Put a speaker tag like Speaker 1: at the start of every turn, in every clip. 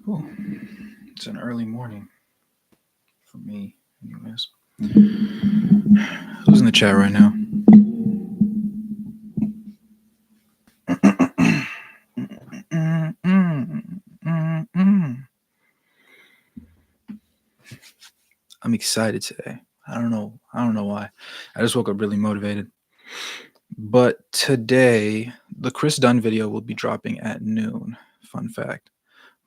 Speaker 1: Cool. It's an early morning for me, anyways. Who's in the chat right now? I'm excited today. I don't know. I don't know why. I just woke up really motivated. But today, the Chris Dunn video will be dropping at noon. Fun fact.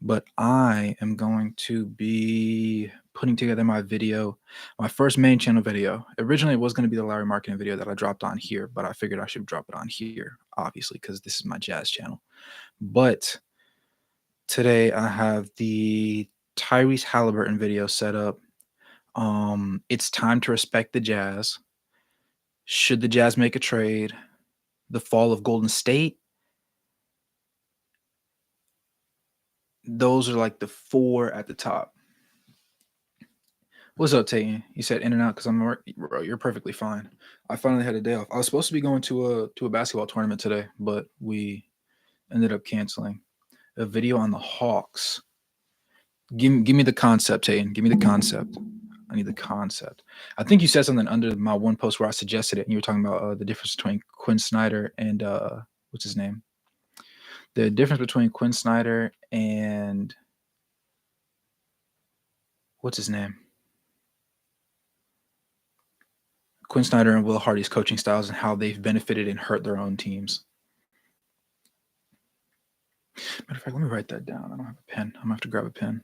Speaker 1: But I am going to be putting together my video, my first main channel video. Originally, it was going to be the Larry marketing video that I dropped on here, but I figured I should drop it on here, obviously, because this is my jazz channel. But today, I have the Tyrese Halliburton video set up. It's time to respect the Jazz. Should the Jazz make a trade? The fall of Golden State. Those are like the four at the top. What's up, Tayton? You said in and out because I'm work. Bro, you're perfectly fine. I finally had a day off. I was supposed to be going to a basketball tournament today, but we ended up canceling. A video on the Hawks. Give me the concept, Tayton. Give me the concept. I need the concept. I think you said something under my one post where I suggested it, and you were talking about the difference between Quinn Snyder and what's his name? The difference between Quinn Snyder and what's his name? Quinn Snyder and Will Hardy's coaching styles and how they've benefited and hurt their own teams. Matter of fact, let me write that down. I don't have a pen. I'm gonna have to grab a pen.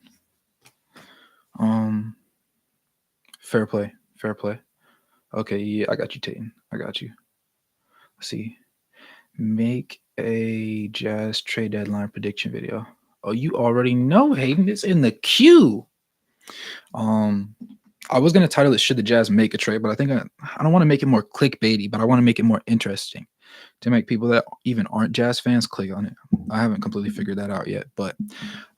Speaker 1: Fair play. Fair play. Okay, yeah, I got you, Tayton. I got you. Let's see. Make a Jazz trade deadline prediction video. Oh, you already know, Hayden. It's in the queue. I was gonna title it "Should the Jazz make a trade?" But I think I don't want to make it more clickbaity, but I want to make it more interesting to make people that even aren't Jazz fans click on it. I haven't completely figured that out yet, but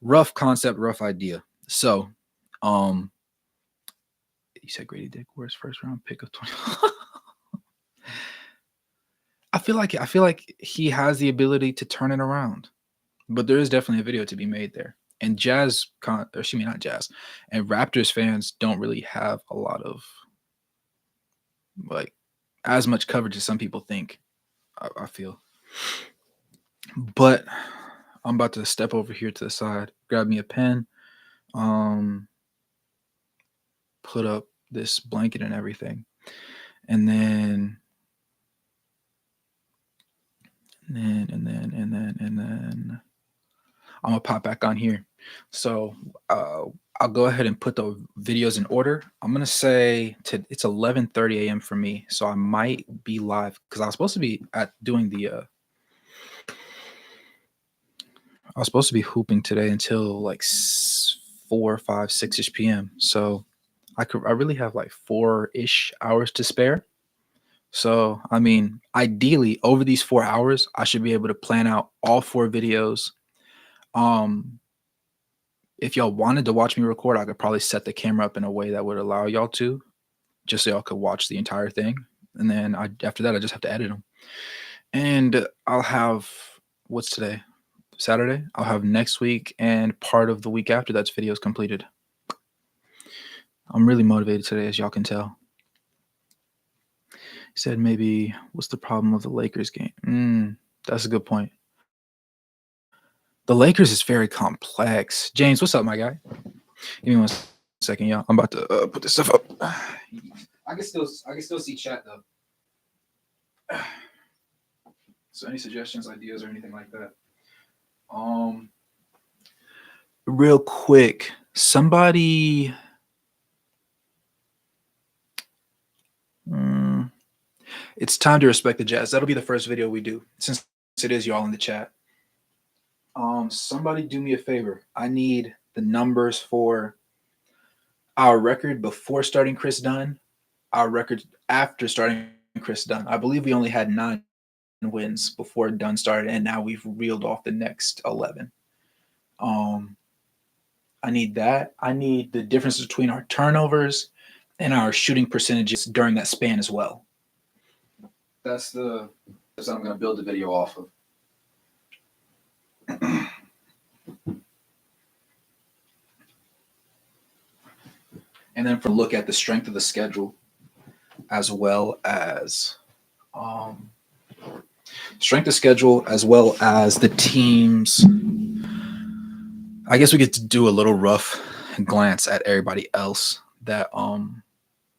Speaker 1: rough concept, rough idea. So, you said Grady Dick, worst first round pick of 20. I feel like he has the ability to turn it around, but there is definitely a video to be made there. And not Jazz, and Raptors fans don't really have a lot of like as much coverage as some people think. I feel, but I'm about to step over here to the side, grab me a pen, put up this blanket and everything, and then I'm gonna pop back on here. So I'll go ahead and put the videos in order. I'm gonna say it's 11:30 a.m. for me, so I might be live because I was supposed to be I was supposed to be hooping today until like 4, 5, 6ish p.m. So I really have like 4-ish hours to spare. So I mean, ideally over these 4 hours, I should be able to plan out all 4 videos. If y'all wanted to watch me record, I could probably set the camera up in a way that would allow y'all to, just so y'all could watch the entire thing. And then after that, I just have to edit them. And I'll have what's today? Saturday. I'll have next week and part of the week after that's videos completed. I'm really motivated today, as y'all can tell. He said maybe what's the problem with the Lakers game? That's a good point. The Lakers is very complex. James, what's up, my guy? Give me 1 second, y'all. I'm about to put this stuff up. I can still see chat though. So any suggestions, ideas, or anything like that? Real quick, somebody. It's time to respect the Jazz. That'll be the first video we do, since it is y'all in the chat. Somebody do me a favor. I need the numbers for our record before starting Chris Dunn, our record after starting Chris Dunn. I believe we only had 9 wins before Dunn started, and now we've reeled off the next 11. I need that. I need the difference between our turnovers and our shooting percentages during that span as well. That's what I'm going to build the video off of. and then for look at the strength of the schedule, as well as strength of schedule, as well as the teams. I guess we get to do a little rough glance at everybody else that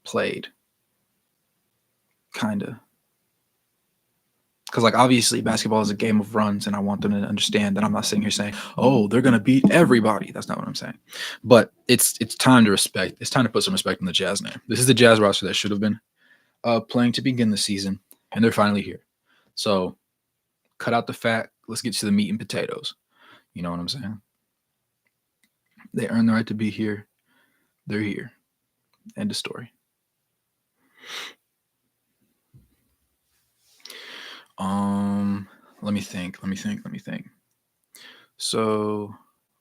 Speaker 1: played, kind of. Because, like, obviously basketball is a game of runs, and I want them to understand that I'm not sitting here saying, oh, they're going to beat everybody. That's not what I'm saying. But it's time to respect. It's time to put some respect on the Jazz name. This is the Jazz roster that should have been playing to begin the season, and they're finally here. So cut out the fat. Let's get to the meat and potatoes. You know what I'm saying? They earned the right to be here. They're here. End of story. Let me think. So,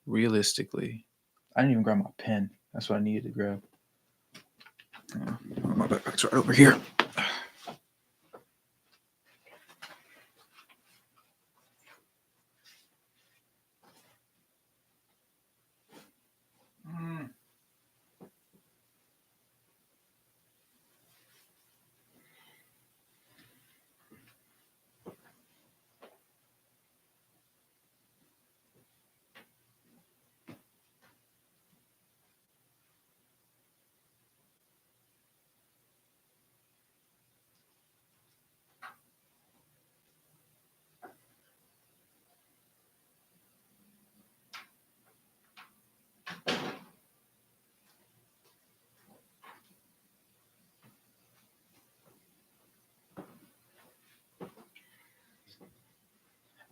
Speaker 1: realistically, I didn't even grab my pen. That's what I needed to grab. My backpack's right over here.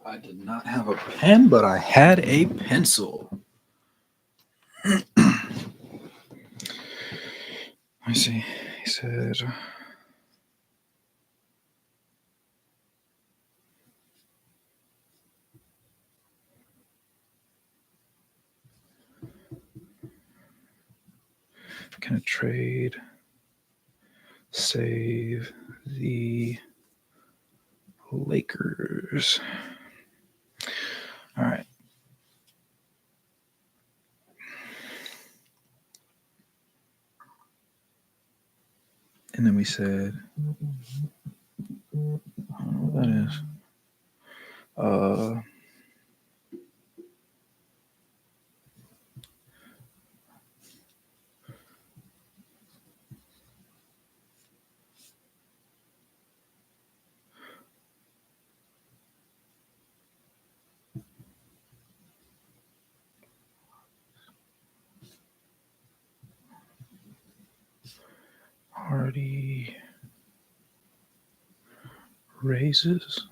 Speaker 1: I did not have a pen, but I had a pencil. Let me see. He said, can a trade save the Lakers? All right. And then we said, I don't know what that is. Hardy raises?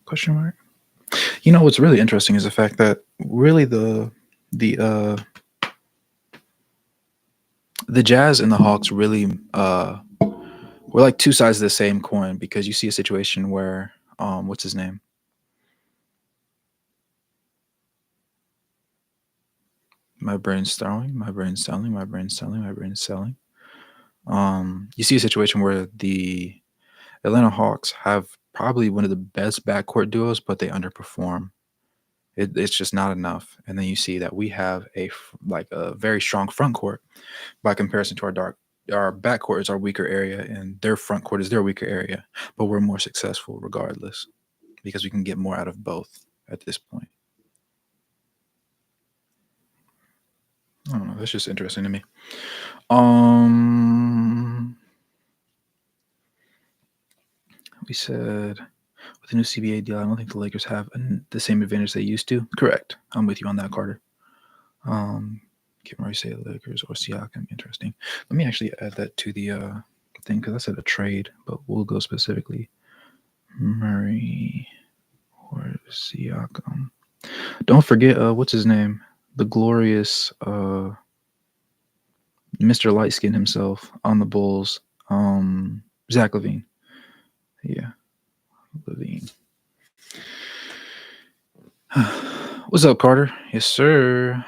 Speaker 1: Question mark. You know what's really interesting is the fact that really the Jazz and the Hawks really were like two sides of the same coin, because you see a situation where what's his name? My brain's selling. You see a situation where the Atlanta Hawks have probably one of the best backcourt duos, but they underperform. It's just not enough. And then you see that we have a very strong front court by comparison to our backcourt is our weaker area, and their front court is their weaker area. But we're more successful regardless, because we can get more out of both at this point. I don't know. That's just interesting to me. We said with the new CBA deal, I don't think the Lakers have the same advantage they used to. Correct. I'm with you on that, Carter. Can't really say Lakers or Siakam. Interesting. Let me actually add that to the thing, because I said a trade, but we'll go specifically Murray or Siakam. Don't forget, what's his name? The glorious Mr. Lightskin himself on the Bulls, Zach LaVine. Yeah, LaVine. What's up, Carter? Yes, sir.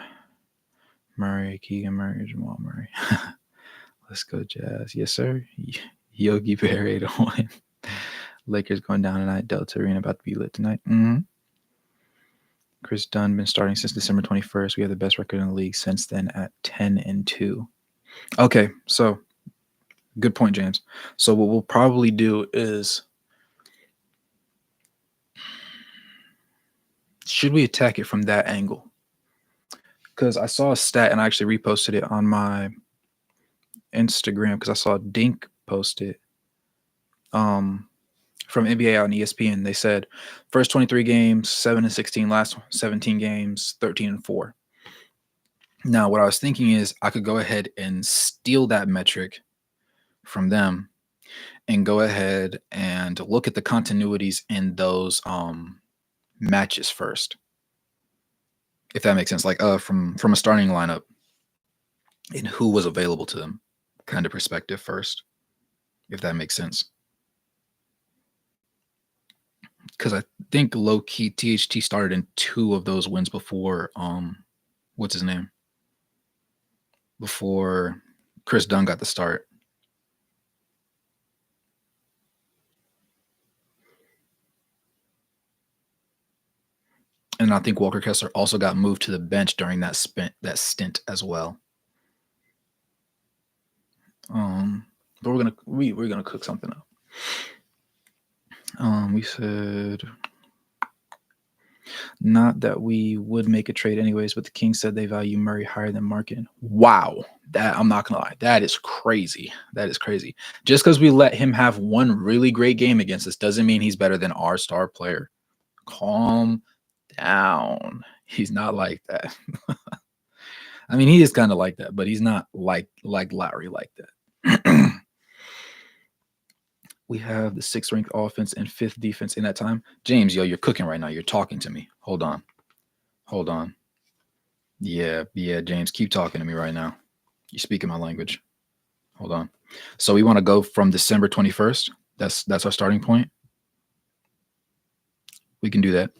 Speaker 1: Murray, Keegan Murray, Jamal Murray. Let's go, Jazz. Yes, sir. Yogi Berra 801. Lakers going down tonight. Delta Arena about to be lit tonight. Mm-hmm. Chris Dunn been starting since December 21st. We have the best record in the league since then at 10-2. Okay, so good point, James. So what we'll probably do is, should we attack it from that angle? Because I saw a stat and I actually reposted it on my Instagram because I saw Dink post it. From NBA on ESPN, they said first 23 games, 7-16, last 17 games, 13-4. Now, what I was thinking is I could go ahead and steal that metric from them and go ahead and look at the continuities in those matches first, if that makes sense. Like from a starting lineup and who was available to them, kind of perspective first, if that makes sense. Because I think low key THT started in 2 of those wins before what's his name? Before Chris Dunn got the start. And I think Walker Kessler also got moved to the bench during that stint as well. But we're gonna cook something up. We said not that we would make a trade anyways, but the Kings said they value Murray higher than Markin. Wow, that I'm not gonna lie, that is crazy. That is crazy. Just because we let him have one really great game against us doesn't mean he's better than our star player. Calm down. He's not like that. I mean, he is kind of like that, but he's not like Lowry like that. We have the 6th ranked offense and 5th defense in that time. James, yo, you're cooking right now. You're talking to me. Hold on. Yeah, James, keep talking to me right now. You're speaking my language. Hold on. So we want to go from December 21st. That's our starting point. We can do that.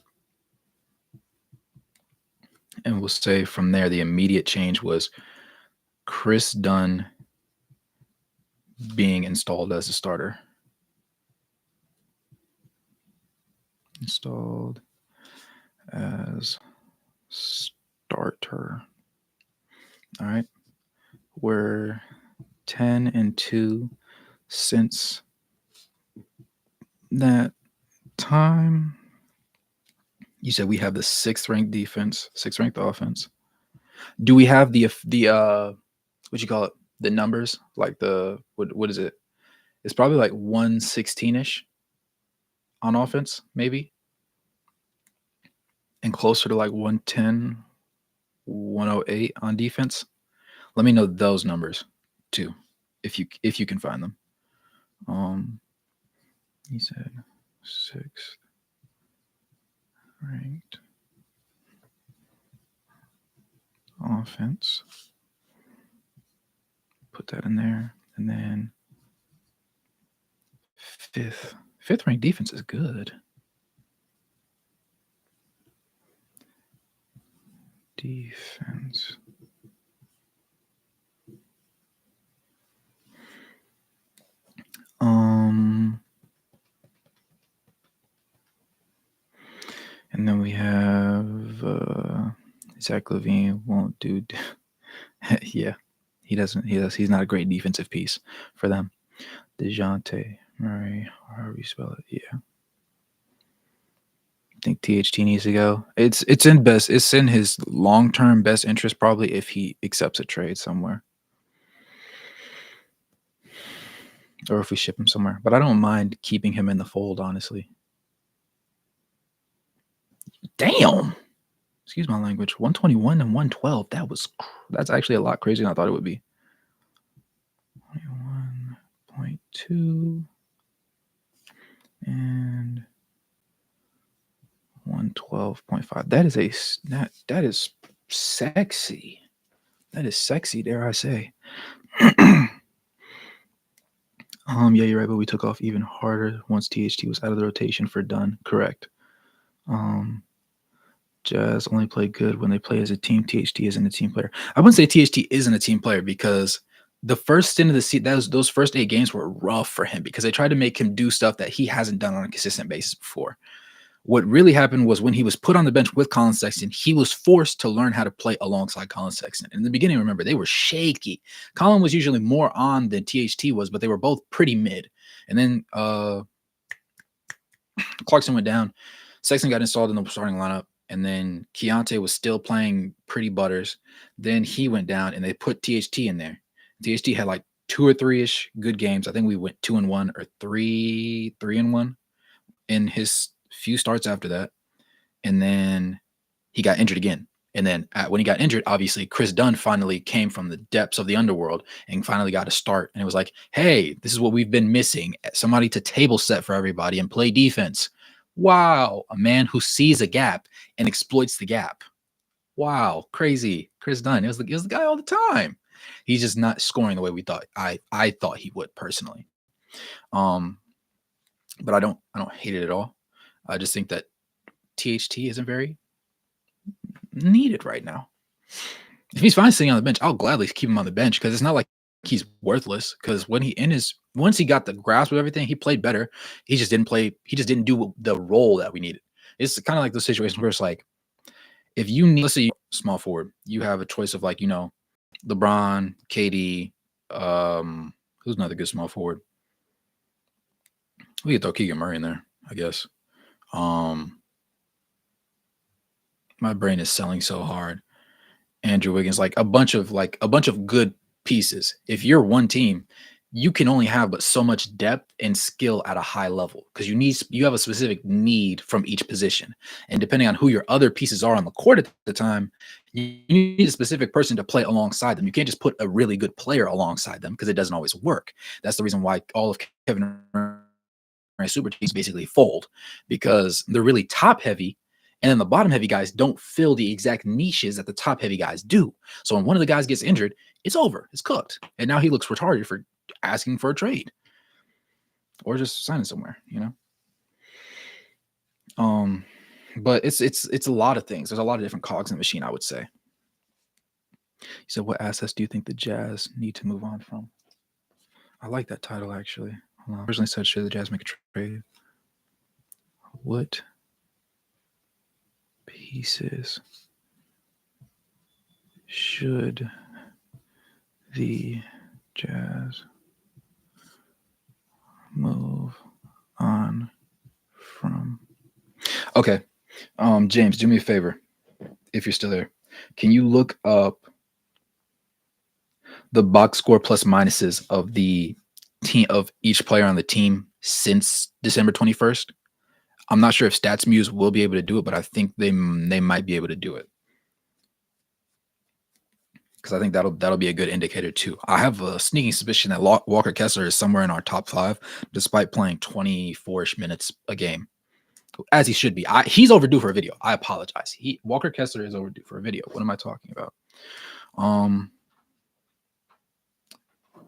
Speaker 1: And we'll say from there, the immediate change was Chris Dunn being installed as a starter. Installed as starter. All right. We're 10-2 since that time. You said we have the 6th ranked defense, 6th ranked offense. Do we have the what you call it? The numbers, like the what is it? It's probably like 116-ish on offense, maybe. And closer to like 110, 108 on defense. Let me know those numbers too, if you can find them. He said 6th ranked offense. Put that in there, and then 5th ranked defense is good. Defense. And then we have Zach LaVine won't do. Yeah, he doesn't. He's not a great defensive piece for them. DeJounte Murray, however you spell it. Yeah. I think THT needs to go. It's in his long-term best interest probably if he accepts a trade somewhere. Or if we ship him somewhere. But I don't mind keeping him in the fold, honestly. Damn. Excuse my language. 121 and 112. That's actually a lot crazier than I thought it would be. 21.2 and 112.5. That is sexy. That is sexy, dare I say. Yeah, you're right, but we took off even harder once THT was out of the rotation for Dunn. Correct. Jazz only play good when they play as a team. THT isn't a team player. I wouldn't say THT isn't a team player because the first stint of the season, those first 8 games were rough for him because they tried to make him do stuff that he hasn't done on a consistent basis before. What really happened was when he was put on the bench with Colin Sexton, he was forced to learn how to play alongside Colin Sexton. In the beginning, remember, they were shaky. Colin was usually more on than THT was, but they were both pretty mid. And then Clarkson went down. Sexton got installed in the starting lineup. And then Keontae was still playing pretty butters. Then he went down and they put THT in there. THT had like 2 or 3-ish good games. I think we went 2-1 or 3-1 in his few starts after that. And then he got injured again. And then when he got injured, obviously Chris Dunn finally came from the depths of the underworld and finally got a start. And it was like, hey, this is what we've been missing. Somebody to table set for everybody and play defense. Wow. A man who sees a gap and exploits the gap. Wow. Crazy. Chris Dunn. It was the guy all the time. He's just not scoring the way we thought. I thought he would personally. But I don't hate it at all. I just think that THT isn't very needed right now. If he's fine sitting on the bench, I'll gladly keep him on the bench because it's not like he's worthless. Because once he got the grasp of everything, he played better. He just didn't play. He just didn't do the role that we needed. It's kind of like the situation where it's like, if you need, let's say, small forward, you have a choice of like, LeBron, KD, who's another good small forward? We could throw Keegan Murray in there, I guess. My brain is selling so hard. Andrew Wiggins, like a bunch of good pieces. If you're one team, you can only have but so much depth and skill at a high level because you have a specific need from each position. And depending on who your other pieces are on the court at the time, you need a specific person to play alongside them. You can't just put a really good player alongside them because it doesn't always work. That's the reason why all of Kevin Durant's super teams basically fold because they're really top heavy. And then the bottom heavy guys don't fill the exact niches that the top heavy guys do. So when one of the guys gets injured, it's over. It's cooked. And now he looks retarded for asking for a trade or just signing somewhere, But it's a lot of things. There's a lot of different cogs in the machine, I would say. He said, what assets do you think the Jazz need to move on from? I like that title, actually. I originally said, should the Jazz make a trade? What pieces should the Jazz move on from? Okay. James, do me a favor. If you're still there, can you look up the box score plus minuses of the team of each player on the team since December 21st? I'm not sure if StatsMuse will be able to do it, but I think they might be able to do it. Because I think that'll be a good indicator too. I have a sneaking suspicion that Walker Kessler is somewhere in our top 5, despite playing 24-ish minutes a game, as he should be. He's overdue for a video. I apologize. Walker Kessler is overdue for a video. What am I talking about?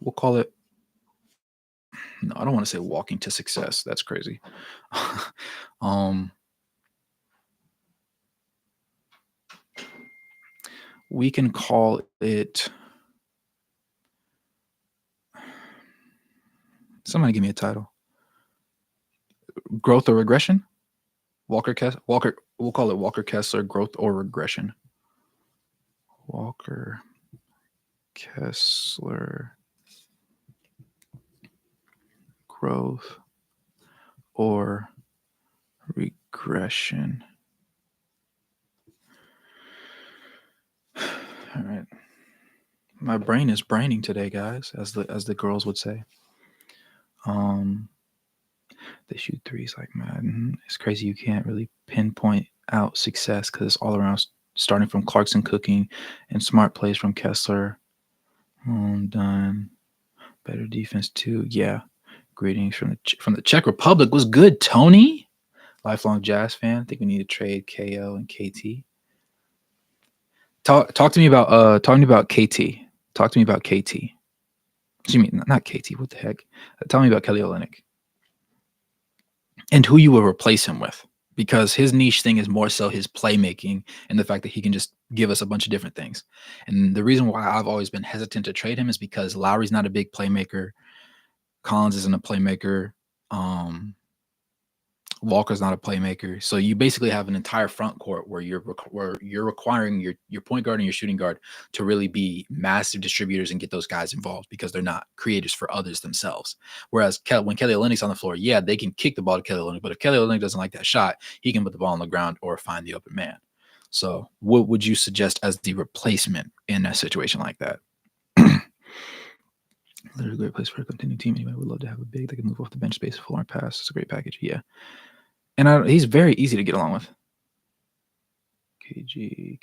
Speaker 1: We'll call it. No, I don't want to say walking to success. That's crazy. We can call it. Somebody give me a title. Growth or regression? Walker. We'll call it Walker Kessler growth or regression. Walker Kessler growth or regression. All right. My brain is braining today, guys, as the girls would say. They shoot threes like mad. It's crazy you can't really pinpoint out success because it's all around, starting from Clarkson cooking and smart plays from Kessler. Done. Better defense too. Yeah. Greetings from the Czech Republic. Was good, Tony. Lifelong Jazz fan. I think we need to trade KO and KT. Talk to me about KT. Talk to me about KT. Excuse me, not KT. What the heck? Tell me about Kelly Olynyk and who you will replace him with, because his niche thing is more so his playmaking and the fact that he can just give us a bunch of different things. And the reason why I've always been hesitant to trade him is because Lowry's not a big playmaker. Collins isn't a playmaker. Walker's not a playmaker, so you basically have an entire front court where you're requiring your point guard and your shooting guard to really be massive distributors and get those guys involved because they're not creators for others themselves. Whereas when Kelly Olynyk's on the floor, yeah, they can kick the ball to Kelly Olynyk, but if Kelly Olynyk doesn't like that shot, he can put the ball on the ground or find the open man. So, what would you suggest as the replacement in a situation like that? Literally a great place for a continuing team. Anyway, would love to have a big that can move off the bench space, floor and pass. It's a great package. Yeah. And he's very easy to get along with. KG.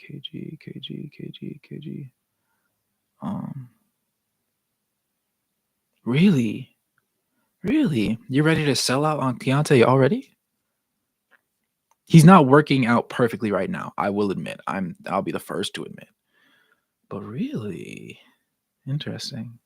Speaker 1: Really? You're ready to sell out on Keontae already? He's not working out perfectly right now. I will admit. I'll be the first to admit. But really interesting.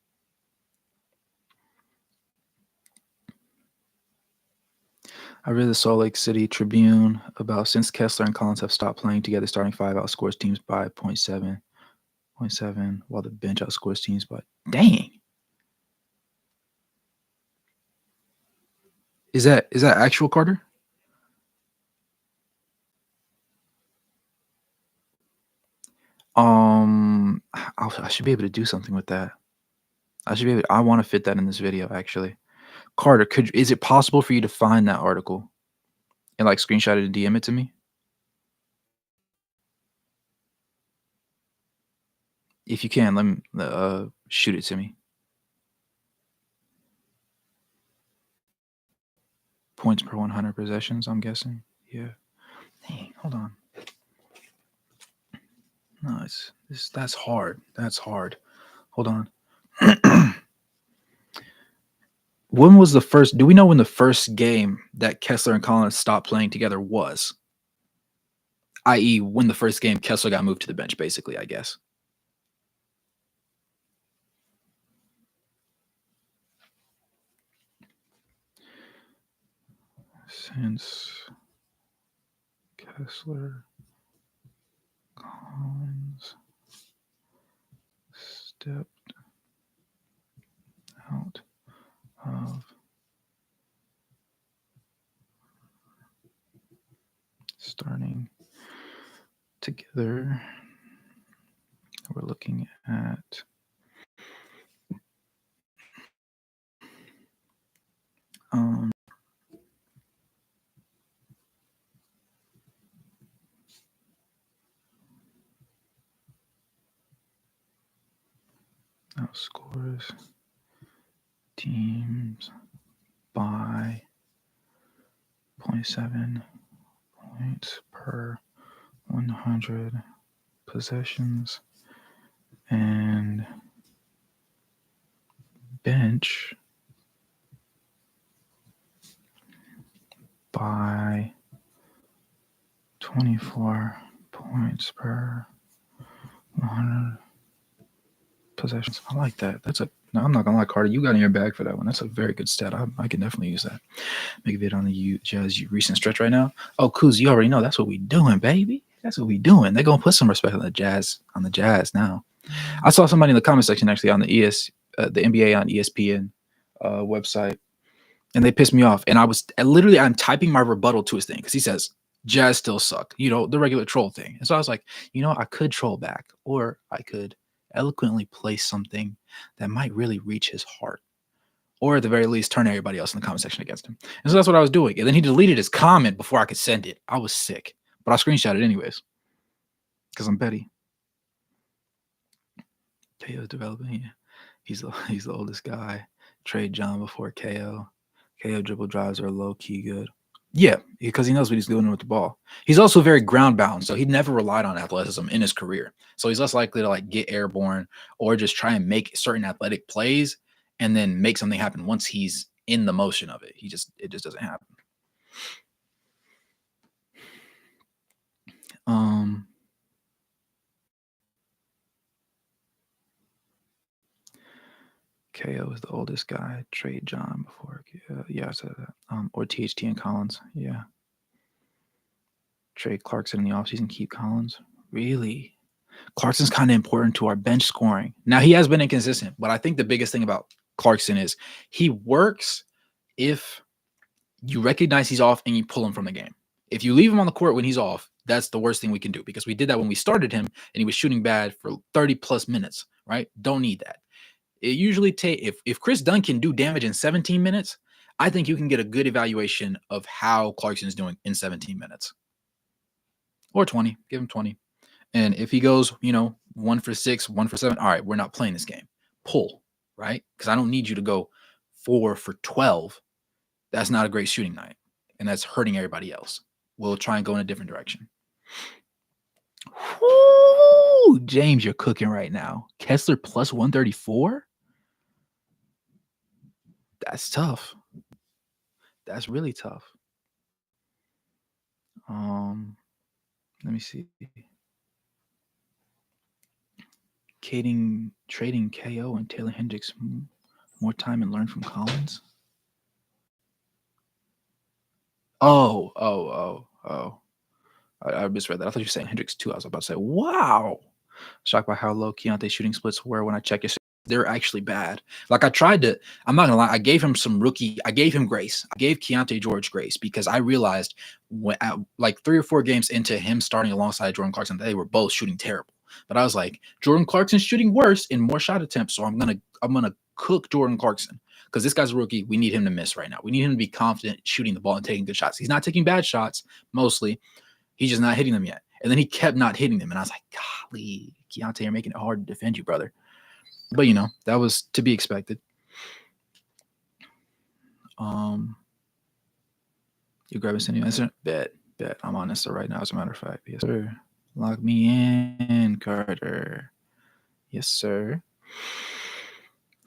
Speaker 1: I read the Salt Lake City Tribune about since Kessler and Collins have stopped playing together, starting five outscores teams by 0.7, while the bench outscores teams by dang. Is that actual, Carter? I should be able to do something with that. I want to fit that in this video actually. Carter, is it possible for you to find that article and like screenshot it and DM it to me? If you can, let me shoot it to me. Points per 100 possessions, I'm guessing. Yeah. Dang, hold on. No, that's hard. That's hard. Hold on. When was the first? Do we know when the first game that Kessler and Collins stopped playing together was? I.e., when the first game Kessler got moved to the bench, basically, I guess. Since Kessler Collins stepped out of starting together, we're looking at outscores teams by 0.7 points per 100 possessions and bench by 24 points per 100 possessions. I like that. No, I'm not gonna lie, Carter. You got in your bag for that one. That's a very good stat. I can definitely use that. Make a vid on the Jazz recent stretch right now. Oh, Kuz, you already know that's what we doing, baby. That's what we doing. They're gonna put some respect on the Jazz now. I saw somebody in the comment section actually on the the NBA on ESPN website, and they pissed me off. And I'm typing my rebuttal to his thing because he says Jazz still suck, the regular troll thing. And so I was like, I could troll back, or I could eloquently place something that might really reach his heart, or at the very least turn everybody else in the comment section against him. And so that's what I was doing. And then he deleted his comment before I could send it. I was sick, but I screenshot it anyways because I'm petty. KO's developing. Yeah. He's the oldest guy. Trade John before KO. KO dribble drives are low key good. Yeah, because he knows what he's doing with the ball. He's also very ground bound, so he never relied on athleticism in his career. So he's less likely to like get airborne or just try and make certain athletic plays and then make something happen once he's in the motion of it. It just doesn't happen. KO is the oldest guy. Trade John before. Yeah, I said that. Or THT and Collins. Yeah. Trade Clarkson in the offseason. Keep Collins. Really? Clarkson's kind of important to our bench scoring. Now, he has been inconsistent, but I think the biggest thing about Clarkson is he works if you recognize he's off and you pull him from the game. If you leave him on the court when he's off, that's the worst thing we can do because we did that when we started him and he was shooting bad for 30 plus minutes, right? Don't need that. It usually takes, if Chris Dunn can do damage in 17 minutes, I think you can get a good evaluation of how Clarkson's doing in 17 minutes or 20. Give him 20. And if he goes, 1 for 6, 1 for 7, all right, we're not playing this game. Pull, right? Because I don't need you to go 4 for 12. That's not a great shooting night, and that's hurting everybody else. We'll try and go in a different direction. Woo! James, you're cooking right now. Kessler plus 134? That's tough. That's really tough. Let me see. Trading KO and Taylor Hendricks more time and learn from Collins. Oh. I misread that. I thought you were saying Hendricks too. I was about to say, wow. Shocked by how low Keontae's shooting splits were when I checked it. They're actually bad. Like I tried to, I'm not gonna lie, I gave him grace. I gave Keontae George grace because I realized when like 3 or 4 games into him starting alongside Jordan Clarkson, they were both shooting terrible. But I was like, Jordan Clarkson's shooting worse in more shot attempts, so I'm gonna cook Jordan Clarkson because this guy's a rookie. We need him to miss right now. We need him to be confident shooting the ball and taking good shots. He's not taking bad shots mostly. He's just not hitting them yet. And then he kept not hitting them. And I was like, golly, Keontae, you're making it hard to defend you, brother. But, that was to be expected. You grabbing Cindy Answer? Bet. I'm on Insta right now, as a matter of fact. Yes, sir. Lock me in, Carter. Yes, sir.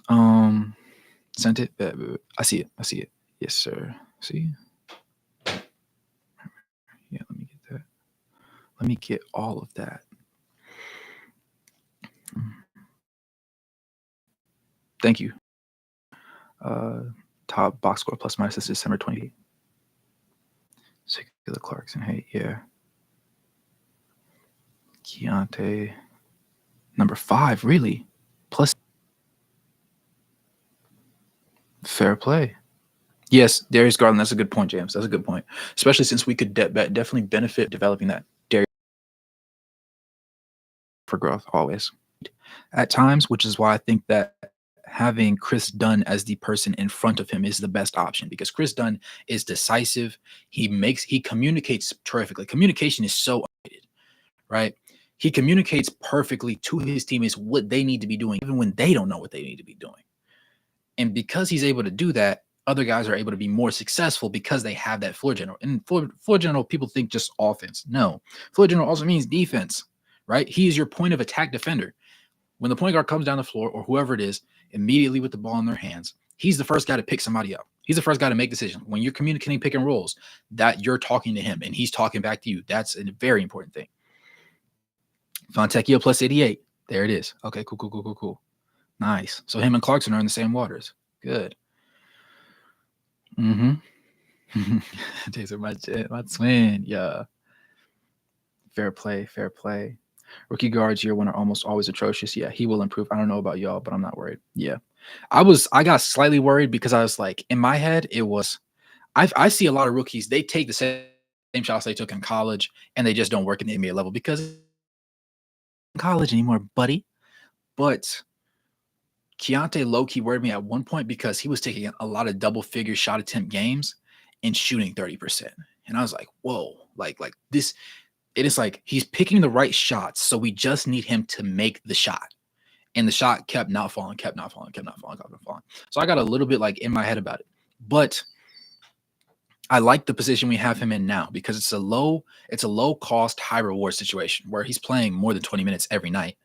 Speaker 1: Sent it. Bet. I see it. Yes, sir. See? Yeah, let me get that. Let me get all of that. Thank you. Top box score plus minus is December 28th. Secular Clarkson. Hey, yeah. Keontae. Number 5, really? Plus. Fair play. Yes, Darius Garland. That's a good point, James. That's a good point. Especially since we could definitely benefit developing that Darius for growth always. At times, which is why I think that having Chris Dunn as the person in front of him is the best option because Chris Dunn is decisive. He communicates terrifically. Communication is so underrated, right? He communicates perfectly to his teammates what they need to be doing, even when they don't know what they need to be doing. And because he's able to do that, other guys are able to be more successful because they have that floor general. And floor general, people think just offense. No, floor general also means defense, right? He is your point of attack defender. When the point guard comes down the floor or whoever it is, immediately with the ball in their hands, he's the first guy to pick somebody up. He's the first guy to make decisions. When you're communicating pick and rolls, that you're talking to him and he's talking back to you. That's a very important thing. Fontecchio plus 88. There it is. Okay, cool. Nice. So him and Clarkson are in the same waters. Good. These are my twin. Yeah. Fair play. Rookie guards year 1 are almost always atrocious. Yeah, he will improve. I don't know about y'all, but I'm not worried. Yeah. I got slightly worried because I was like, in my head, it was I see a lot of rookies, they take the same shots they took in college and they just don't work in the NBA level because in college anymore, buddy. But Keontae low-key worried me at one point because he was taking a lot of double-figure shot attempt games and shooting 30%. And I was like, whoa, like this. It is like he's picking the right shots, so we just need him to make the shot. And the shot kept not falling. So I got a little bit like in my head about it. But I like the position we have him in now because it's a low cost, high reward situation where he's playing more than 20 minutes every night,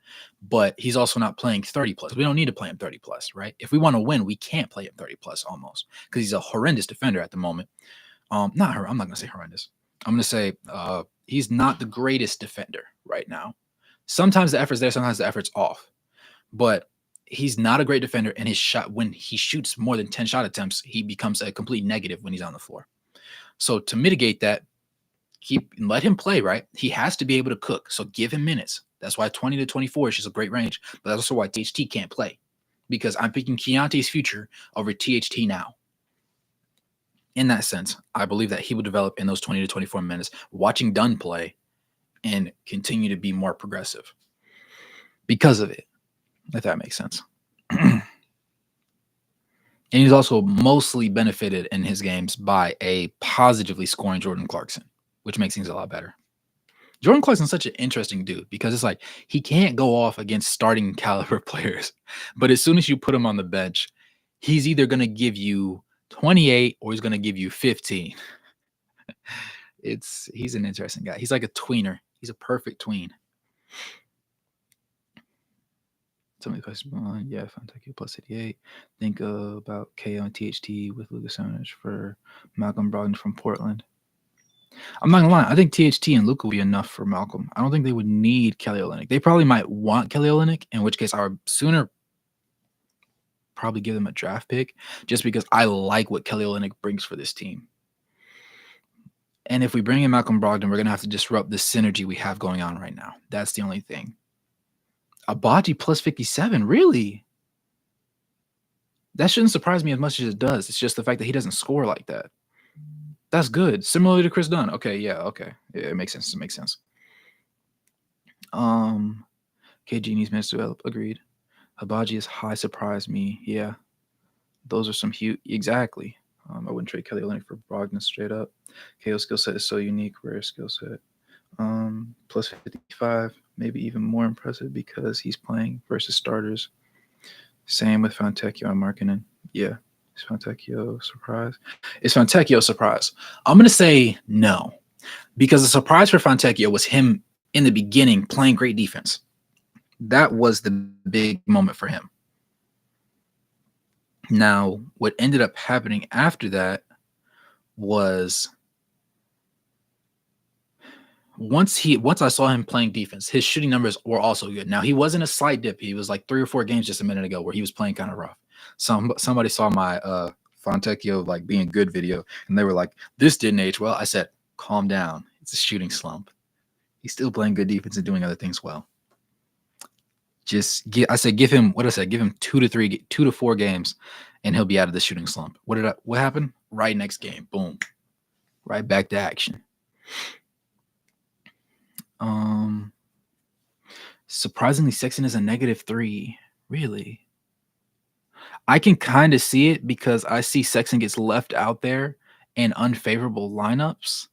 Speaker 1: but he's also not playing 30 plus. We don't need to play him 30 plus, right? If we want to win, we can't play him 30 plus almost because he's a horrendous defender at the moment. I'm not going to say horrendous. I'm going to say he's not the greatest defender right now. Sometimes the effort's there, sometimes the effort's off, but he's not a great defender. And his shot, when he shoots more than 10 shot attempts, he becomes a complete negative when he's on the floor. So to mitigate that, let him play, right? He has to be able to cook. So give him minutes. That's why 20 to 24 is just a great range. But that's also why THT can't play because I'm picking Keontae's future over THT now. In that sense, I believe that he will develop in those 20 to 24 minutes, watching Dunn play and continue to be more progressive because of it, if that makes sense. And he's also mostly benefited in his games by a positively scoring Jordan Clarkson, which makes things a lot better. Jordan Clarkson's such an interesting dude because it's like he can't go off against starting caliber players, but as soon as you put him on the bench, he's either going to give you 28 or he's going to give you 15. He's an interesting guy. He's like a tweener. He's a perfect tween. Tell me the question. Yeah, Fontecchio plus 88. Think about KO and THT with Lucas Onich for Malcolm Brogdon from Portland. I'm not gonna lie. I think THT and Luka will be enough for Malcolm. I don't think they would need Kelly Olynyk. They probably might want Kelly Olynyk, in which case I would sooner probably give them a draft pick just because I like what Kelly Olynyk brings for this team. And if we bring in Malcolm Brogdon, we're going to have to disrupt the synergy we have going on right now. That's the only thing. Agbaji plus 57, really? That shouldn't surprise me as much as it does. It's just the fact that he doesn't score like that. That's good. Similarly to Chris Dunn. Okay, yeah, okay. Yeah, it makes sense. It makes sense. KG needs minutes to develop. Agreed. Agbaji is high surprised me. Yeah. Those are some huge. Exactly. I wouldn't trade Kelly Olynyk for Brogdon straight up. KO's skill set is so unique, rare skill set. Plus 55, maybe even more impressive because he's playing versus starters. Same with Fontecchio and Markkanen. Yeah. Is Fontecchio surprise? Is Fontecchio surprise? I'm going to say no. Because the surprise for Fontecchio was him in the beginning playing great defense. That was the big moment for him. Now, what ended up happening after that was once I saw him playing defense, his shooting numbers were also good. Now, he wasn't a slight dip. He was like 3 or 4 games just a minute ago where he was playing kind of rough. Somebody saw my Fontecchio like being good video, and they were like, "This didn't age well." I said, "Calm down. It's a shooting slump. He's still playing good defense and doing other things well." Give him 2 to 4 games, and he'll be out of the shooting slump. What happened? Right next game, boom, right back to action. Surprisingly, Sexton is a -3. Really? I can kind of see it because I see Sexton gets left out there in unfavorable lineups,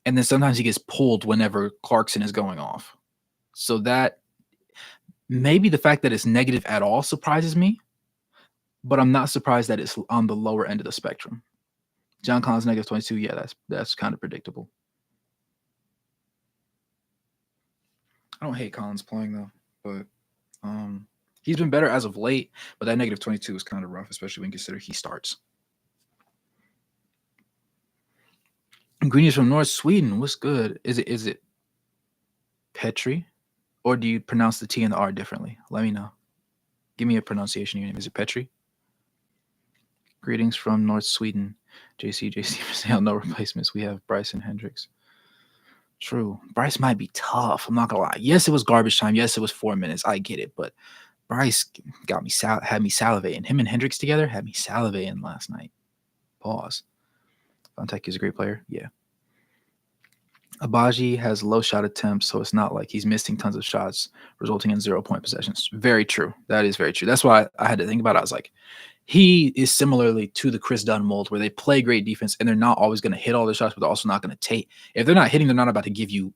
Speaker 1: and then sometimes he gets pulled whenever Clarkson is going off. So that maybe the fact that it's negative at all surprises me, but I'm not surprised that it's on the lower end of the spectrum. John Collins -22. Yeah, that's kind of predictable. I don't hate Collins playing though, but he's been better as of late. But that -22 is kind of rough, especially when you consider he starts. Greenies from North Sweden. What's good? Is it Petri, or do you pronounce the T and the R differently? Let me know. Give me a pronunciation unit. Is it Petri? Greetings from North Sweden. JC for sale. No replacements. We have Bryson Hendricks. True. Bryce might be tough. I'm not gonna lie. Yes, it was garbage time. Yes, it was 4 minutes. I get it, but Bryce had me salivating. Him and Hendricks together had me salivating last night. Pause. Fontecchio is a great player. Yeah. Agbaji has low shot attempts, so it's not like he's missing tons of shots, resulting in 0-point possessions. Very true. That is very true. That's why I had to think about it. I was like, he is similarly to the Chris Dunn mold where they play great defense and they're not always going to hit all their shots, but they're also not going to take. If they're not hitting, they're not about to give you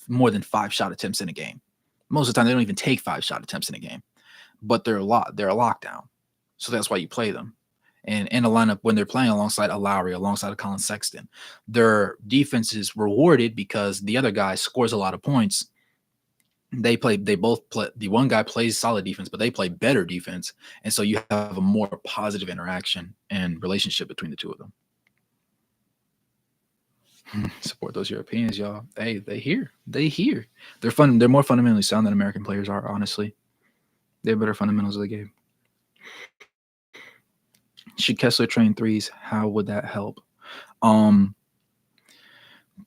Speaker 1: more than 5 shot attempts in a game. Most of the time, they don't even take 5 shot attempts in a game, but they're a lockdown. So that's why you play them. And in a lineup when they're playing alongside a Lowry, alongside a Colin Sexton, their defense is rewarded because the other guy scores a lot of points. The one guy plays solid defense, but they play better defense. And so you have a more positive interaction and relationship between the two of them. Support those Europeans, y'all. Hey, they here. They're fun. They're more fundamentally sound than American players are, honestly. They have better fundamentals of the game. Should Kessler train threes? How would that help? The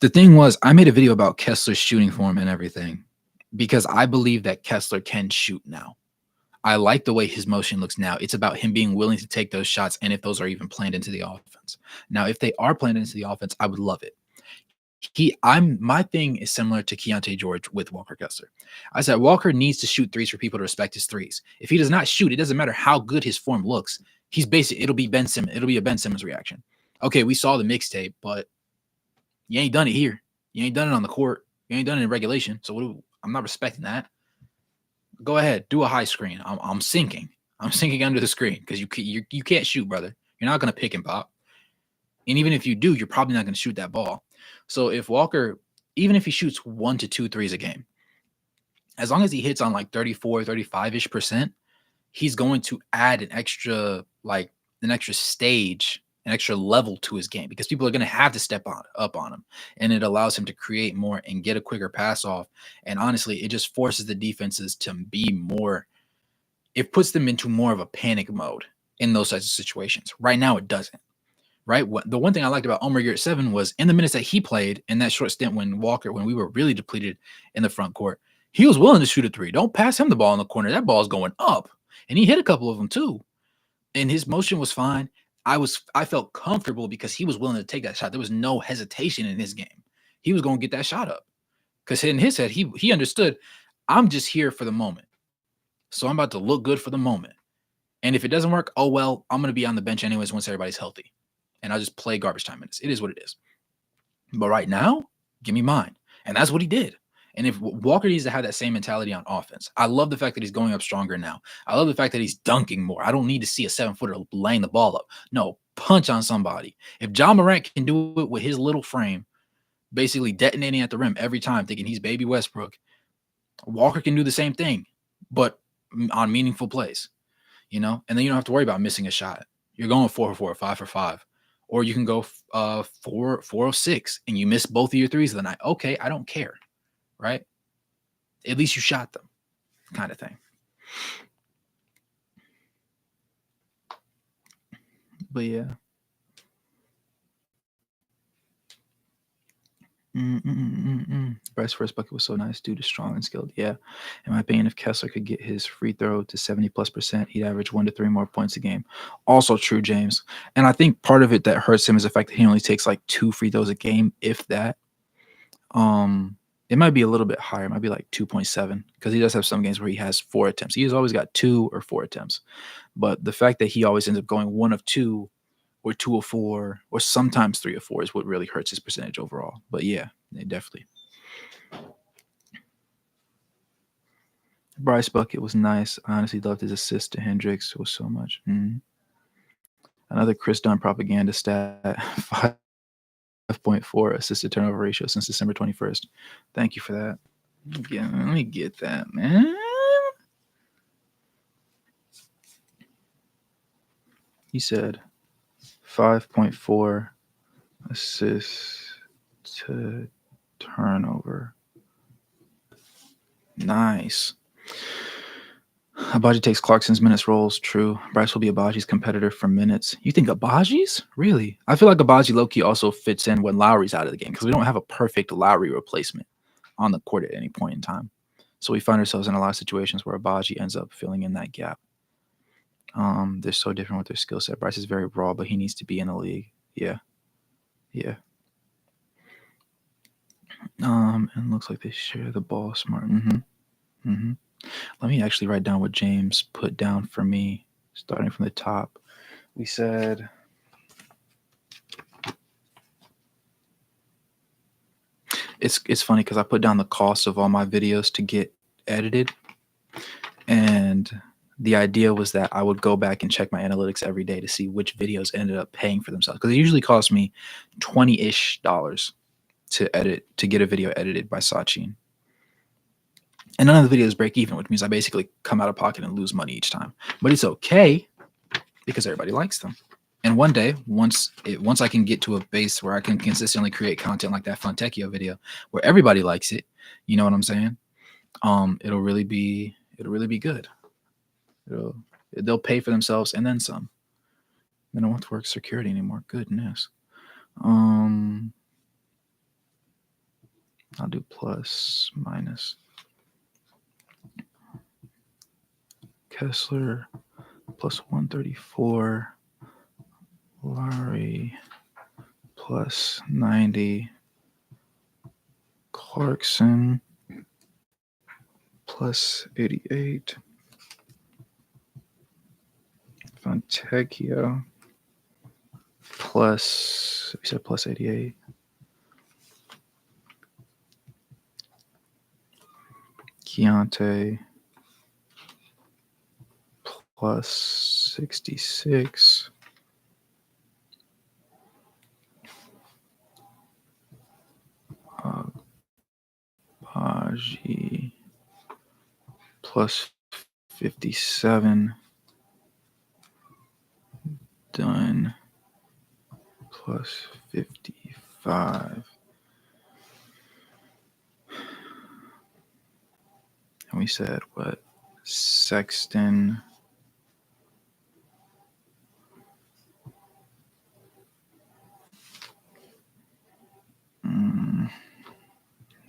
Speaker 1: thing was, I made a video about Kessler's shooting form and everything because I believe that Kessler can shoot now. I like the way his motion looks now. It's about him being willing to take those shots and if those are even planned into the offense. Now, if they are planned into the offense, I would love it. My thing is similar to Keontae George with Walker Kessler. I said Walker needs to shoot threes for people to respect his threes. If he does not shoot, it doesn't matter how good his form looks. He's basic. It'll be Ben Simmons. It'll be a Ben Simmons reaction. Okay, we saw the mixtape, but you ain't done it here. You ain't done it on the court. You ain't done it in regulation. So I'm not respecting that. Go ahead, do a high screen. I'm sinking. I'm sinking under the screen because you can't shoot, brother. You're not gonna pick and pop. And even if you do, you're probably not gonna shoot that ball. So if Walker, even if he shoots 1 to 2 threes a game, as long as he hits on like 34, 35-ish%, he's going to add an extra stage, an extra level to his game because people are going to have to step up on him, and it allows him to create more and get a quicker pass off. And honestly, it just forces the defenses to be more. It puts them into more of a panic mode in those types of situations. Right now, it doesn't. Right. The one thing I liked about Omer Yurtseven was in the minutes that he played in that short stint when we were really depleted in the front court, he was willing to shoot a three. Don't pass him the ball in the corner. That ball's going up. And he hit a couple of them too. And his motion was fine. I felt comfortable because he was willing to take that shot. There was no hesitation in his game. He was going to get that shot up. Because in his head, he understood, I'm just here for the moment. So I'm about to look good for the moment. And if it doesn't work, oh well, I'm going to be on the bench anyways once everybody's healthy. And I'll just play garbage time minutes. It is what it is. But right now, give me mine. And that's what he did. And if Walker needs to have that same mentality on offense, I love the fact that he's going up stronger now. I love the fact that he's dunking more. I don't need to see a 7-footer laying the ball up. No, punch on somebody. If John Morant can do it with his little frame, basically detonating at the rim every time, thinking he's baby Westbrook, Walker can do the same thing, but on meaningful plays, And then you don't have to worry about missing a shot. You're going 4 for 4, 5 for 5. Or you can go 4 of 6 and you miss both of your threes of the night. Okay, I don't care, right? At least you shot them, kind of thing. But yeah. Bryce's first bucket was so nice due to strong and skilled. Yeah. In my opinion, if Kessler could get his free throw to 70+%, he'd average 1 to 3 more points a game. Also true, James. And I think part of it that hurts him is the fact that he only takes like 2 free throws a game, if that. It might be a little bit higher. It might be like 2.7 because he does have some games where he has 4 attempts. He has always got 2 or 4 attempts. But the fact that he always ends up going 1 of 2 or 2 of 4 or sometimes 3 of 4 is what really hurts his percentage overall. But yeah, definitely. Bryce bucket was nice. I honestly loved his assist to Hendricks. It was so much. Another Chris Dunn propaganda stat. 5.4 assist to turnover ratio since December 21st. Thank you for that. Let me get that, man. He said 5.4 assists to turnover. Nice. Agbaji takes Clarkson's minutes roles. True. Bryce will be Agbaji's competitor for minutes. You think Agbaji's? Really? I feel like Agbaji low-key also fits in when Lowry's out of the game because we don't have a perfect Lowry replacement on the court at any point in time. So we find ourselves in a lot of situations where Agbaji ends up filling in that gap. They're so different with their skill set. Bryce is very raw, but he needs to be in the league. Yeah. Yeah. And looks like they share the ball smart. Let me actually write down what James put down for me, starting from the top. We said it's funny because I put down the cost of all my videos to get edited, and the idea was that I would go back and check my analytics every day to see which videos ended up paying for themselves because it usually costs me $20-ish to get a video edited by Sachin. And none of the videos break even, which means I basically come out of pocket and lose money each time. But it's okay because everybody likes them. And one day, once I can get to a base where I can consistently create content like that Fontecchio video, where everybody likes it, you know what I'm saying? It'll really be good. They'll pay for themselves and then some. They don't have to work security anymore. Goodness. I'll plus minus. Kessler plus 134. Lowry plus 90. Clarkson plus 88. Fontecchio plus, we said plus 88. Keontae plus 66. Baji plus 57. Dunn plus 55. And we said what? Sexton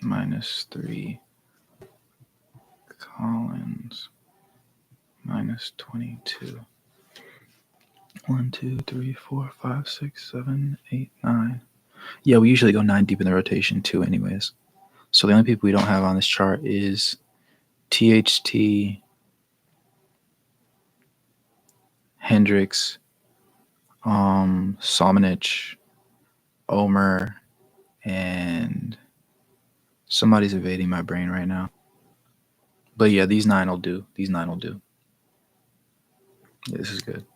Speaker 1: minus 3. Collins minus 22. 1, 2, 3, 4, 5, 6, 7, 8, 9. Yeah, we usually go 9 deep in the rotation too, anyways. So the only people we don't have on this chart is THT, Hendricks, Somanich, Omer, and somebody's evading my brain right now. But yeah, these 9 will do. These 9 will do. Yeah, this is good.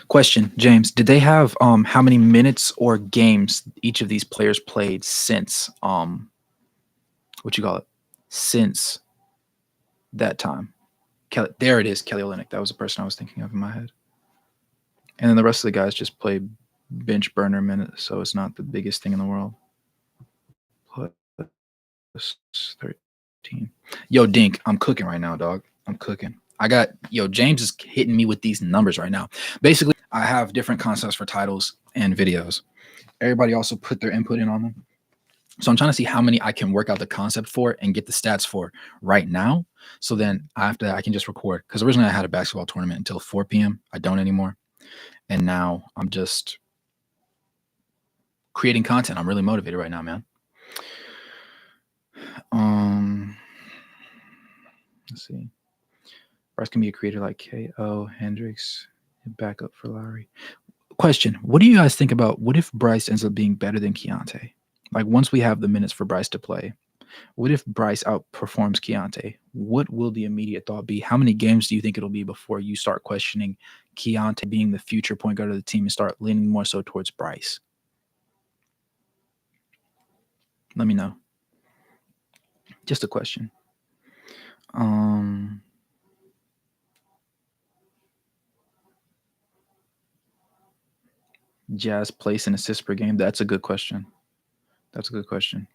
Speaker 1: Question, James, did they have how many minutes or games each of these players played since since that time? Kelly, there it is, Kelly Olynyk. That was the person I was thinking of in my head. And then the rest of the guys just play bench burner minutes, so it's not the biggest thing in the world. Plus 13. Yo, Dink, I'm cooking right now, dog. I'm cooking. James is hitting me with these numbers right now. Basically, I have different concepts for titles and videos. Everybody also put their input in on them. So I'm trying to see how many I can work out the concept for and get the stats for right now. So then after that, I can just record. Because originally I had a basketball tournament until 4 p.m. I don't anymore. And now I'm just creating content. I'm really motivated right now, man. Let's see. Bryce can be a creator like KO, Hendricks, and backup for Lowry. Question, what do you guys think about what if Bryce ends up being better than Keontae? Like once we have the minutes for Bryce to play, what if Bryce outperforms Keontae? What will the immediate thought be? How many games do you think it'll be before you start questioning Keontae being the future point guard of the team and start leaning more so towards Bryce? Let me know. Just a question. Jazz place and assists per game. That's a good question. That's a good question.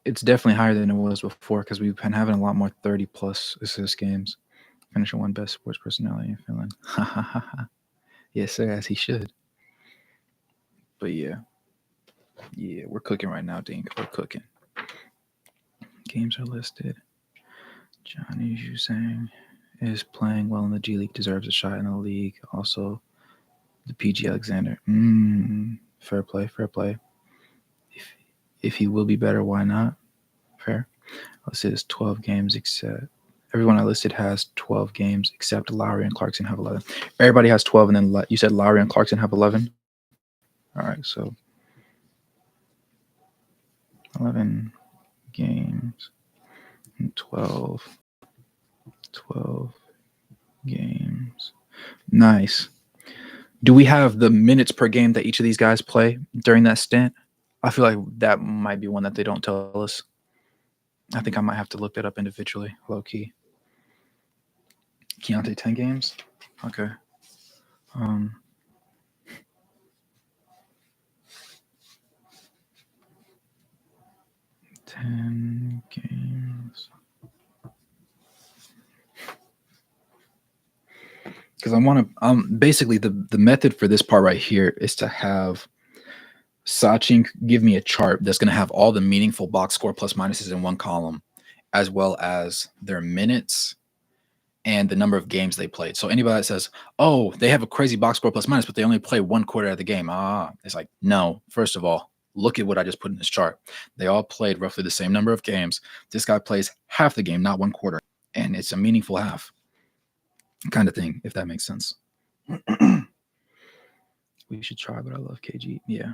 Speaker 1: It's definitely higher than it was before because we've been having a lot more 30-plus assist games. Finishing one best sports personality in Finland. Ha ha ha ha. Yes, sir, as he should. But yeah, we're cooking right now, Dink. We're cooking. Games are listed. Johnny Juzang is playing well in the G League, deserves a shot in the league. Also, the PG Alexander. Fair play, fair play. If he will be better, why not? Fair. Listed as 12 games except everyone I listed has 12 games except Lowry and Clarkson have 11. Everybody has 12, and then you said Lowry and Clarkson have 11? All right, so 11 games and 12 games. Nice. Do we have the minutes per game that each of these guys play during that stint? I feel like that might be one that they don't tell us. I think I might have to look that up individually, low key. Keontae 10 games? Okay. 10 games. Because I want to basically the method for this part right here is to have Sachin give me a chart that's going to have all the meaningful box score plus minuses in one column, as well as their minutes and the number of games they played. So anybody that says, "Oh, they have a crazy box score plus minus, but they only play one quarter of the game," it's like, no. First of all, look at what I just put in this chart. They all played roughly the same number of games. This guy plays half the game, not one quarter, and it's a meaningful half kind of thing, if that makes sense. We should try, but I love KG. Yeah.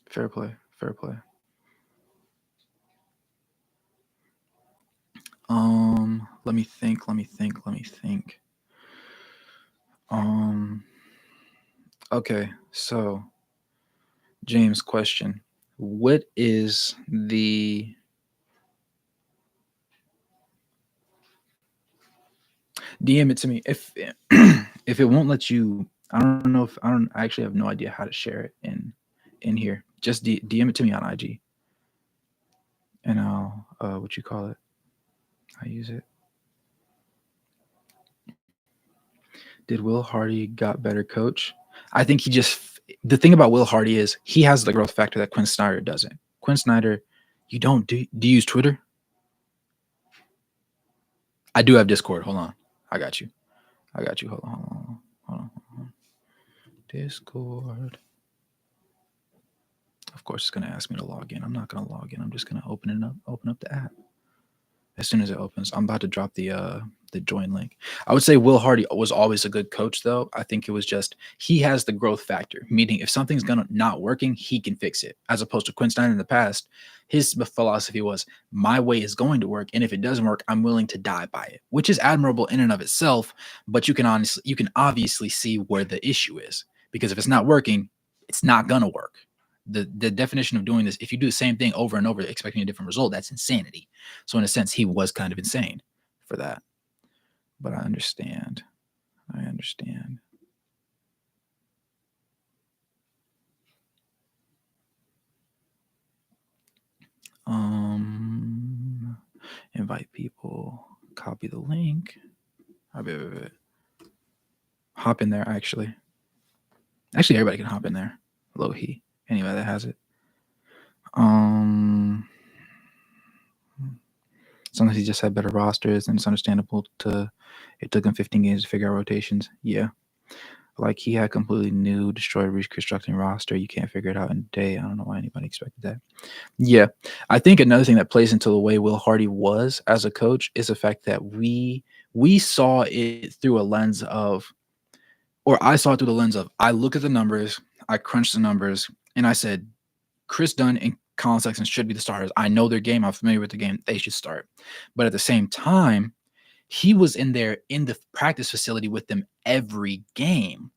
Speaker 1: Fair play. Fair play. Let me think. Okay, so James, question. What is the DM it to me if if it won't let you. I actually have no idea how to share it in here. Just DM it to me on IG, and I'll what you call it. I use it. Did Will Hardy got better coach? I think he just. The thing about Will Hardy is he has the growth factor that Quinn Snyder doesn't. Quinn Snyder, you don't do you use Twitter? I do have Discord. Hold on, I got you. Hold on. Discord. Of course, it's going to ask me to log in. I'm not going to log in. I'm just going to open up the app. As soon as it opens, I'm about to drop the join link. I would say Will Hardy was always a good coach, though. I think it was just he has the growth factor, meaning if something's gonna not working, he can fix it. As opposed to Quinn Snyder in the past, his philosophy was my way is going to work, and if it doesn't work, I'm willing to die by it, which is admirable in and of itself. But you can obviously see where the issue is, because if it's not working, it's not gonna work. The definition of doing this, if you do the same thing over and over expecting a different result, that's insanity. So in a sense, he was kind of insane for that. But I understand. Invite people, copy the link. Hop in there, actually. Everybody can hop in there. Low-he. Anybody that has it. Sometimes he just had better rosters, and it's understandable it took him 15 games to figure out rotations. Yeah. Like he had completely new, destroyed, reconstructing roster. You can't figure it out in a day. I don't know why anybody expected that. Yeah. I think another thing that plays into the way Will Hardy was as a coach is the fact that we saw it through a lens of, or I saw it through the lens of, I look at the numbers, I crunch the numbers, and I said, Chris Dunn and Colin Sexton should be the starters. I know their game. I'm familiar with the game. They should start. But at the same time, he was in there in the practice facility with them every game.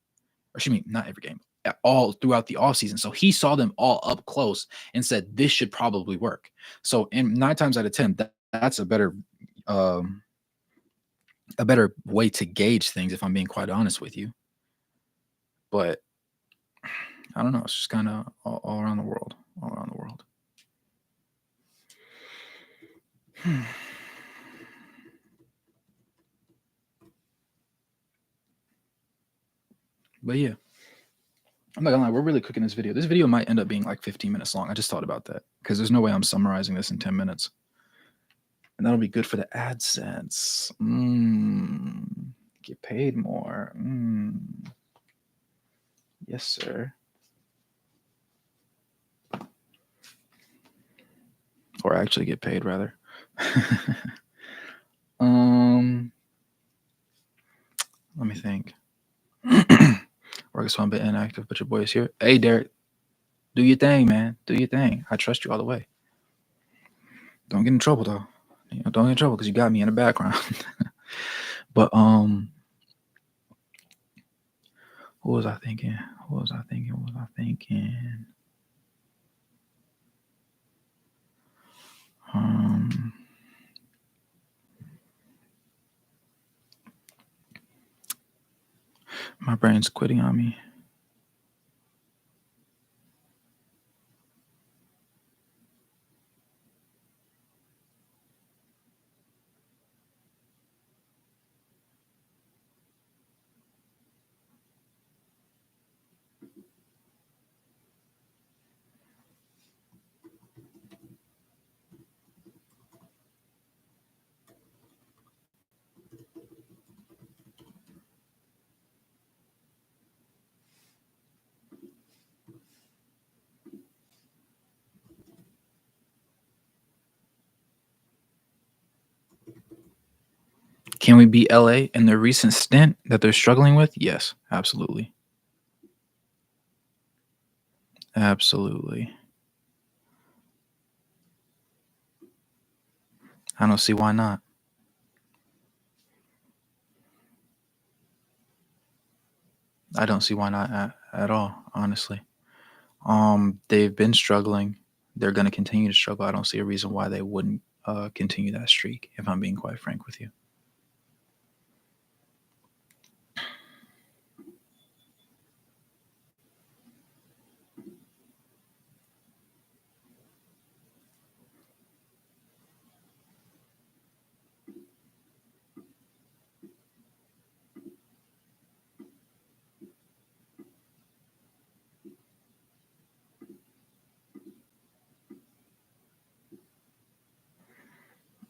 Speaker 1: Or excuse me, not every game, all throughout the offseason. So he saw them all up close and said, this should probably work. So in 9 times out of 10, that's a better way to gauge things, if I'm being quite honest with you. But I don't know. It's just kind of all around the world. But yeah, I'm not gonna lie, we're really cooking this video. This video might end up being like 15 minutes long. I just thought about that because there's no way I'm summarizing this in 10 minutes. And that'll be good for the AdSense. Get paid more. Yes, sir. Or actually get paid, rather. Let me think. Work's fun, but inactive, but your boy is here. Hey, Derek, do your thing, man. Do your thing. I trust you all the way. Don't get in trouble, though. Don't get in trouble because you got me in the background. But what was I thinking? My brain's quitting on me. Can we beat LA in their recent stint that they're struggling with? Yes, absolutely. Absolutely. I don't see why not. I don't see why not at all, honestly. They've been struggling. They're going to continue to struggle. I don't see a reason why they wouldn't continue that streak, if I'm being quite frank with you.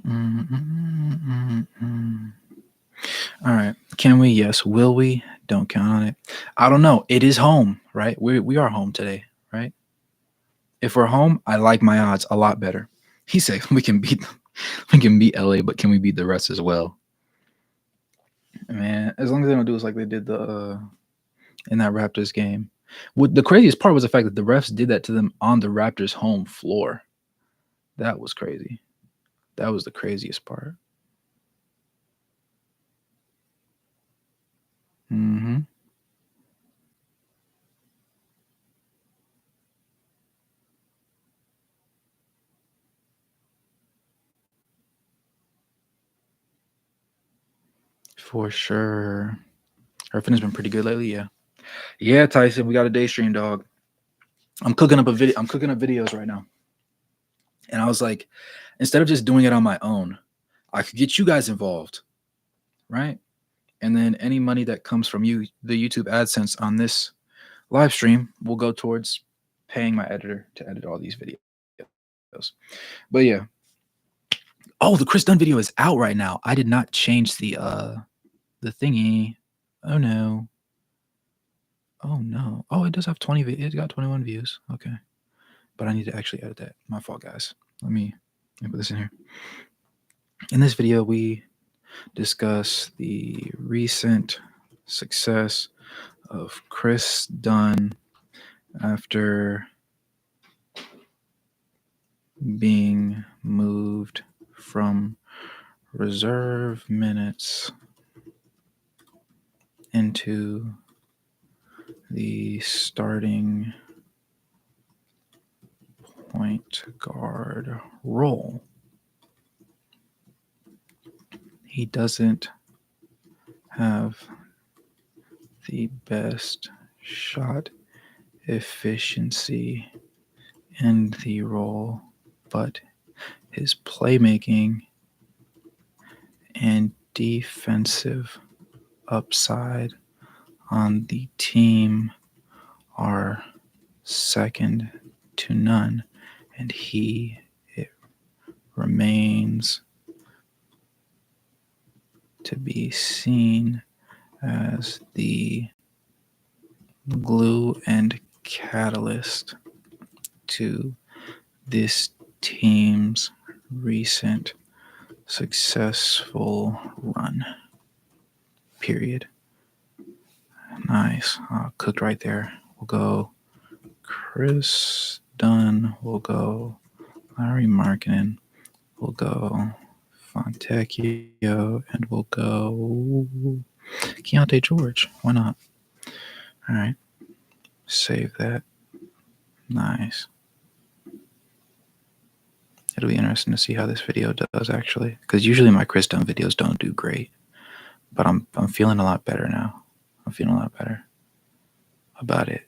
Speaker 1: Mm, mm, mm, mm. All right. Can we? Yes. Will we? Don't count on it. I don't know. It is home, right? We are home today, right? If we're home, I like my odds a lot better. He said we can beat them. We can beat LA, but can we beat the rest as well? Man, as long as they don't do us like they did the in that Raptors game. What the craziest part was the fact that the refs did that to them on the Raptors' home floor. That was crazy. That was the craziest part. Hmm. For sure. Griffin has been pretty good lately. Yeah. Yeah, Tyson, we got a day stream, dog. I'm cooking up a video. I'm cooking up videos right now. And I was like, instead of just doing it on my own, I could get you guys involved, right? And then any money that comes from you, the YouTube AdSense on this live stream, will go towards paying my editor to edit all these videos. But yeah. Oh, the Chris Dunn video is out right now. I did not change the thingy. Oh no. Oh no. Oh, it does have 20. It got 21 views. Okay, but I need to actually edit that. My fault, guys. Let me put this in here. In this video, we discuss the recent success of Chris Dunn after being moved from reserve minutes into the starting point guard role. He doesn't have the best shot efficiency in the role, but his playmaking and defensive upside on the team are second to none, and it remains to be seen as the glue and catalyst to this team's recent successful run. Period. Nice. Cooked right there. We'll go Chris Dunn. We'll go Larry Markkinen. We'll go Fontecchio. And we'll go Keontae George. Why not? All right. Save that. Nice. It'll be interesting to see how this video does, actually, because usually my Chris Dunn videos don't do great, but I'm feeling a lot better now. I'm feeling a lot better about it.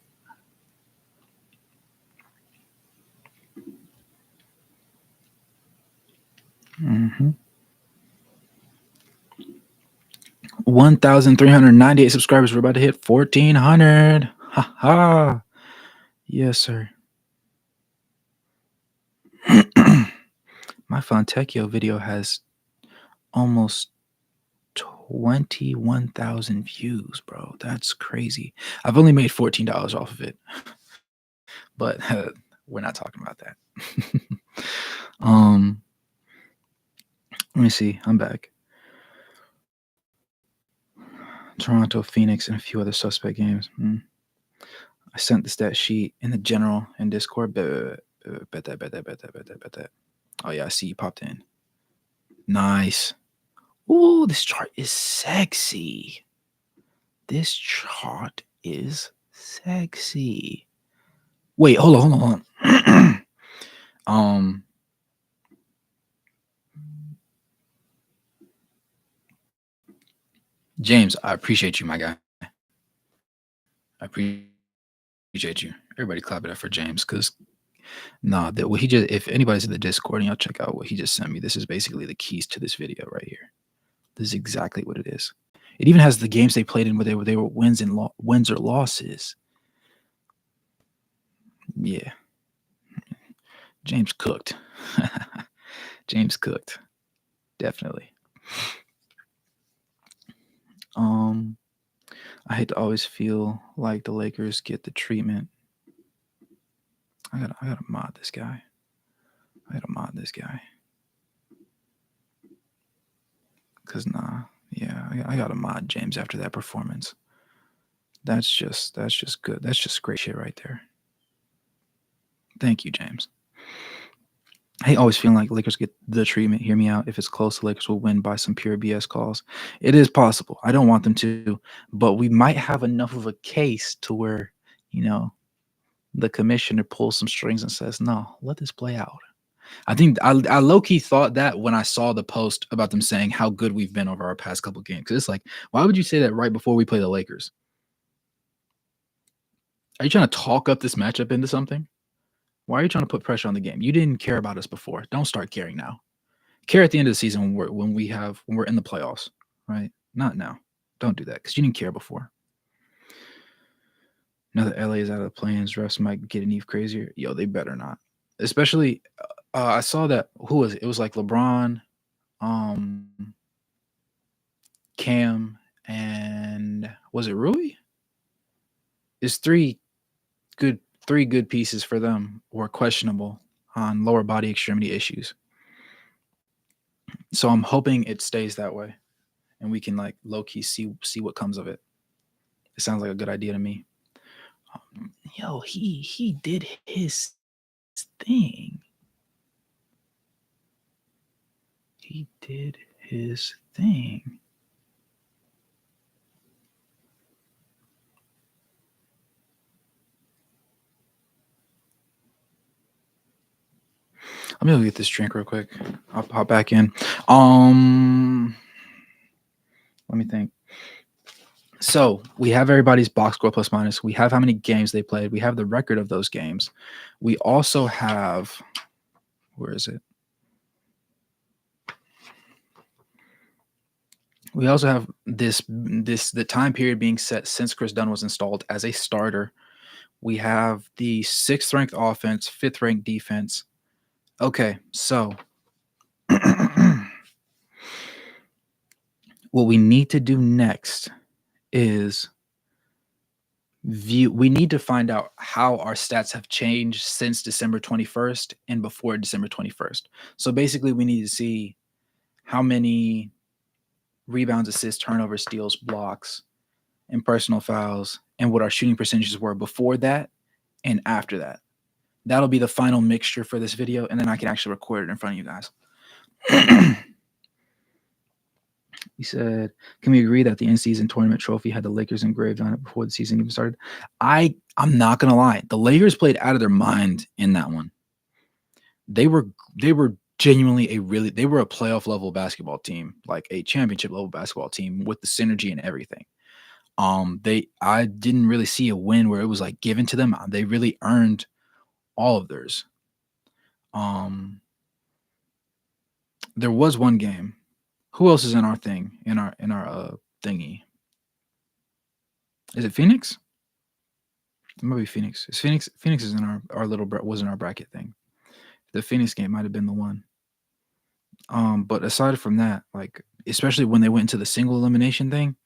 Speaker 1: Mm-hmm. 1,398 subscribers. We're about to hit 1,400. Ha ha. Yes, sir. My Fontecchio video has almost 21,000 views, bro. That's crazy. I've only made $14 off of it, but we're not talking about that. Let me see. I'm back. Toronto, Phoenix, and a few other suspect games. I sent the stat sheet in the general and Discord. Bet that. Oh yeah, I see you popped in. Nice. Ooh, this chart is sexy. This chart is sexy. Wait, hold on. James, I appreciate you, my guy. I appreciate you. Everybody clap it up for James, because what he just, if anybody's in the Discord and y'all check out what he just sent me, this is basically the keys to this video right here. This is exactly what it is. It even has the games they played in where they were wins or losses. Yeah. James cooked. James cooked. Definitely. I hate to always feel like the Lakers get the treatment. I gotta mod this guy. Cause I gotta mod James after that performance. That's just good. That's just great shit right there. Thank you, James. I hate always feeling like Lakers get the treatment. Hear me out. If it's close, the Lakers will win by some pure BS calls. It is possible. I don't want them to, but we might have enough of a case to where, the commissioner pulls some strings and says, no, let this play out. I think I low-key thought that when I saw the post about them saying how good we've been over our past couple games. Because it's like, why would you say that right before we play the Lakers? Are you trying to talk up this matchup into something? Why are you trying to put pressure on the game? You didn't care about us before. Don't start caring now. Care at the end of the season when we're in the playoffs, right? Not now. Don't do that because you didn't care before. Now that LA is out of the plans, refs might get even crazier. Yo, they better not. Especially, I saw that. Who was it? It was like LeBron, Cam, and was it Rui? It's three good pieces for them were questionable on lower body extremity issues. So I'm hoping it stays that way, and we can like low key see what comes of it. It sounds like a good idea to me. Yo, he did his thing. He did his thing. Let me go get this drink real quick. I'll pop back in. Let me think. So we have everybody's box score plus minus. We have how many games they played. We have the record of those games. We also have, where is it? We also have the time period being set since Chris Dunn was installed as a starter. We have the 6th ranked offense, 5th ranked defense. Okay, so what we need to do next is we need to find out how our stats have changed since December 21st and before December 21st. So basically we need to see how many rebounds, assists, turnovers, steals, blocks, and personal fouls, and what our shooting percentages were before that and after that. That'll be the final mixture for this video, and then I can actually record it in front of you guys. He said, can we agree that the in-season tournament trophy had the Lakers engraved on it before the season even started? I'm not going to lie. The Lakers played out of their mind in that one. They were genuinely they were a playoff level basketball team, like a championship level basketball team with the synergy and everything. I didn't really see a win where it was like given to them. They really earned all of theirs. There was one game. Who else is in our thing? In our thingy? Is it Phoenix? It might be Phoenix. It's Phoenix. Phoenix is in our little was in our bracket thing. The Phoenix game might have been the one. But aside from that, like especially when they went into the single elimination thing,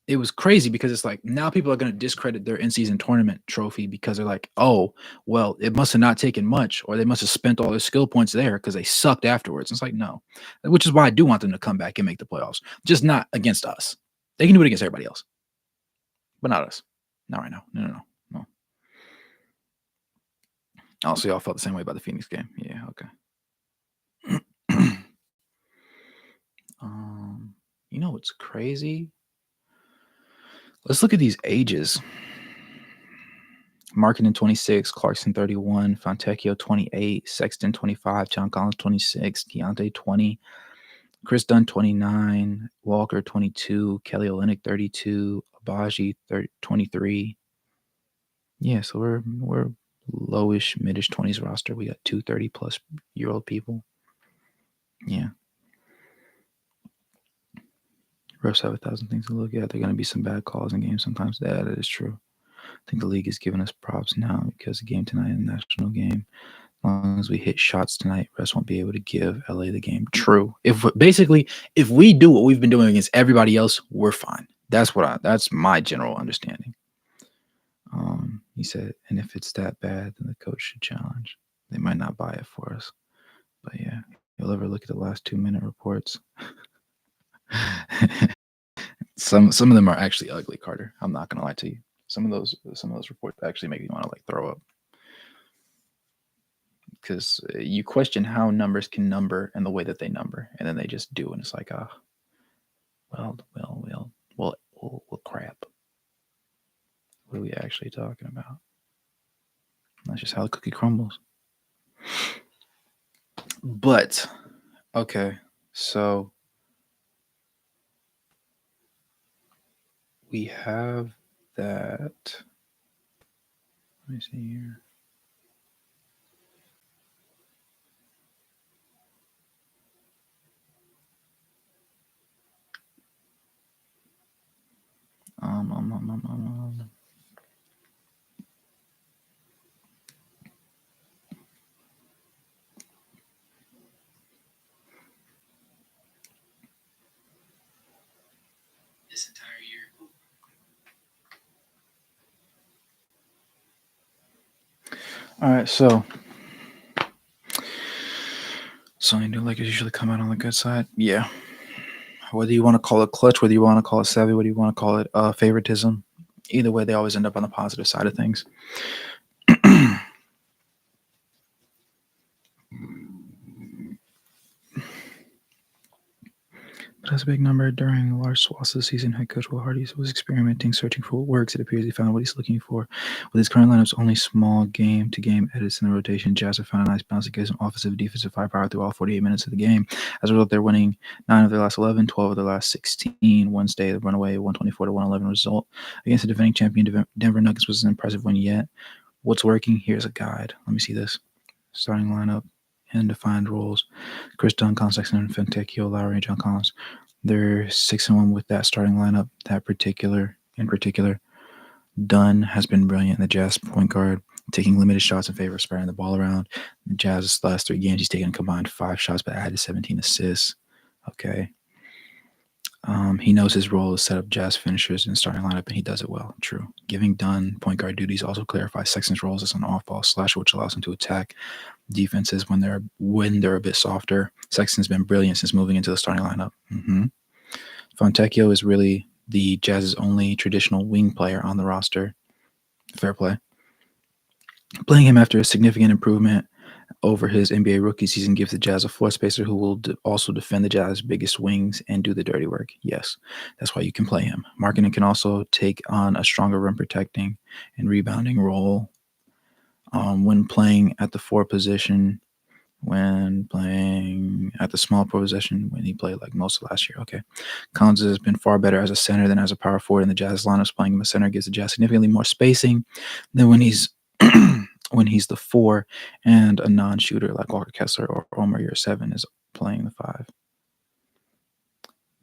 Speaker 1: it was crazy because it's like now people are going to discredit their in-season tournament trophy because they're like, oh, well, it must have not taken much, or they must have spent all their skill points there because they sucked afterwards. It's like, no, which is why I do want them to come back and make the playoffs, just not against us. They can do it against everybody else, but not us. Not right now. No. Also, y'all felt the same way about the Phoenix game. Yeah, okay. You know what's crazy? Let's look at these ages. Markkanen 26, Clarkson 31, Fontecchio 28, Sexton 25, John Collins 26, Keontae 20, Chris Dunn 29, Walker 22, Kelly Olynyk 32, Abaji 23. Yeah, so we're lowish, midish 20s roster. We got 2 30+ year old people. Yeah. Refs have 1,000 things to look at. There are going to be some bad calls in games sometimes. That is true. I think the league is giving us props now because the game tonight is a national game. As long as we hit shots tonight, refs won't be able to give LA the game. True. If we do what we've been doing against everybody else, we're fine. That's my general understanding. He said, and if it's that bad, then the coach should challenge. They might not buy it for us. But yeah, you'll ever look at the last 2-minute reports. Some of them are actually ugly, Carter. I'm not gonna lie to you. Some of those reports actually make me want to like throw up. Because you question how numbers can number and the way that they number, and then they just do, and it's like, well, crap. What are we actually talking about? That's just how the cookie crumbles. But okay, so we have that. Let me see here. This entire year. All right, so New Lakers usually come out on the good side. Yeah. Whether you want to call it clutch, whether you want to call it savvy, whether you want to call it favoritism, either way, they always end up on the positive side of things. But that's a big number. During large swaths of the season, head coach Will Hardy was experimenting, searching for what works. It appears he found what he's looking for. With his current lineup's only small game-to-game edits in the rotation, Jazz have found a nice balance to give some offensive and defensive firepower through all 48 minutes of the game. As a result, they're winning 9 of their last 11, 12 of their last 16. Wednesday, the runaway 124-111 result against the defending champion Denver Nuggets was an impressive win yet. What's working? Here's a guide. Let me see this. Starting lineup and defined roles. Chris Dunn, Collin Sexton, Fontecchio, Lowry, and John Collins. They're 6-1 with that starting lineup. In particular, Dunn has been brilliant in the Jazz point guard, taking limited shots in favor of spreading the ball around. The Jazz's last 3 games, he's taken a combined 5 shots, but added 17 assists. Okay. He knows his role is set up Jazz finishers in the starting lineup, and he does it well. True. Giving Dunn point guard duties also clarifies Sexton's roles as an off-ball slasher, which allows him to attack defenses when they're a bit softer. Sexton's been brilliant since moving into the starting lineup. Fontecchio is really the Jazz's only traditional wing player on the roster. Fair play. Playing him after a significant improvement over his NBA rookie season gives the Jazz a floor spacer who will also defend the Jazz's biggest wings and do the dirty work. Yes, that's why you can play him. Markkanen can also take on a stronger rim protecting and rebounding role when playing at the 4 position, when playing at the small position, when he played like most of last year. Okay. Collins has been far better as a center than as a power forward in the Jazz lineups. Playing him as center gives the Jazz significantly more spacing than when he's when he's the 4 and a non-shooter like Walker Kessler or Omer Year 7 is playing the 5.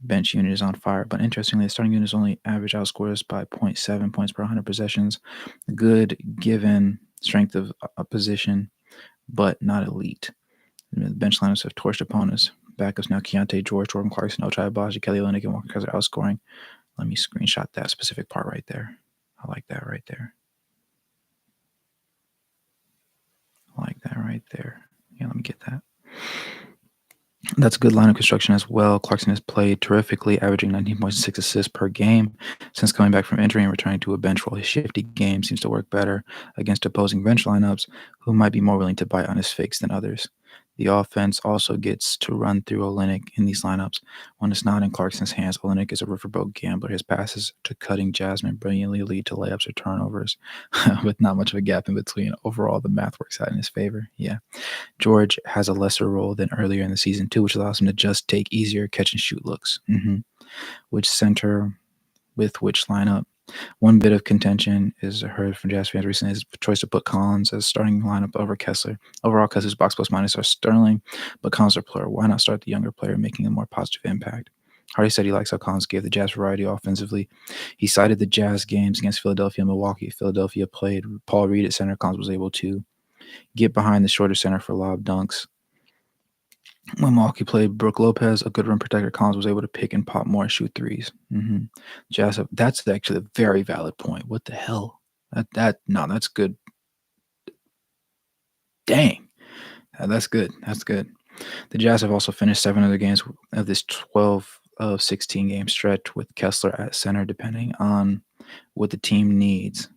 Speaker 1: Bench unit is on fire, but interestingly, the starting unit is only average outscores by 0.7 points per 100 possessions. Good given strength of a position, but not elite. The bench lineups have torched opponents. Backups now Keontae George, Jordan Clarkson, Ochai Agbaji, Kelly Olynyk, and Walker Kessler outscoring. Let me screenshot that specific part right there. I like that right there. Yeah, let me get that. That's good lineup construction as well. Clarkson has played terrifically, averaging 19.6 assists per game since coming back from injury and returning to a bench role. His shifty game seems to work better against opposing bench lineups who might be more willing to bite on his fakes than others. The offense also gets to run through Olenek in these lineups. When it's not in Clarkson's hands, Olenek is a riverboat gambler. His passes to cutting Jasmine brilliantly lead to layups or turnovers, with not much of a gap in between. Overall, the math works out in his favor. Yeah. George has a lesser role than earlier in the season too, which allows him to just take easier catch and shoot looks. Which center with which lineup? One bit of contention is heard from Jazz fans recently is the choice to put Collins as starting lineup over Kessler. Overall, Kessler's box plus minus are sterling, but Collins are player. Why not start the younger player, making a more positive impact? Hardy said he likes how Collins gave the Jazz variety offensively. He cited the Jazz games against Philadelphia and Milwaukee. Philadelphia played Paul Reed at center. Collins was able to get behind the shorter center for lob dunks. When Milwaukee played Brook Lopez, a good rim protector, Collins was able to pick and pop more and shoot 3s. Jazz, that's actually a very valid point. What the hell? No, that's good. Dang, that's good. That's good. The Jazz have also finished 7 other games of this 12 of 16 game stretch with Kessler at center, depending on what the team needs.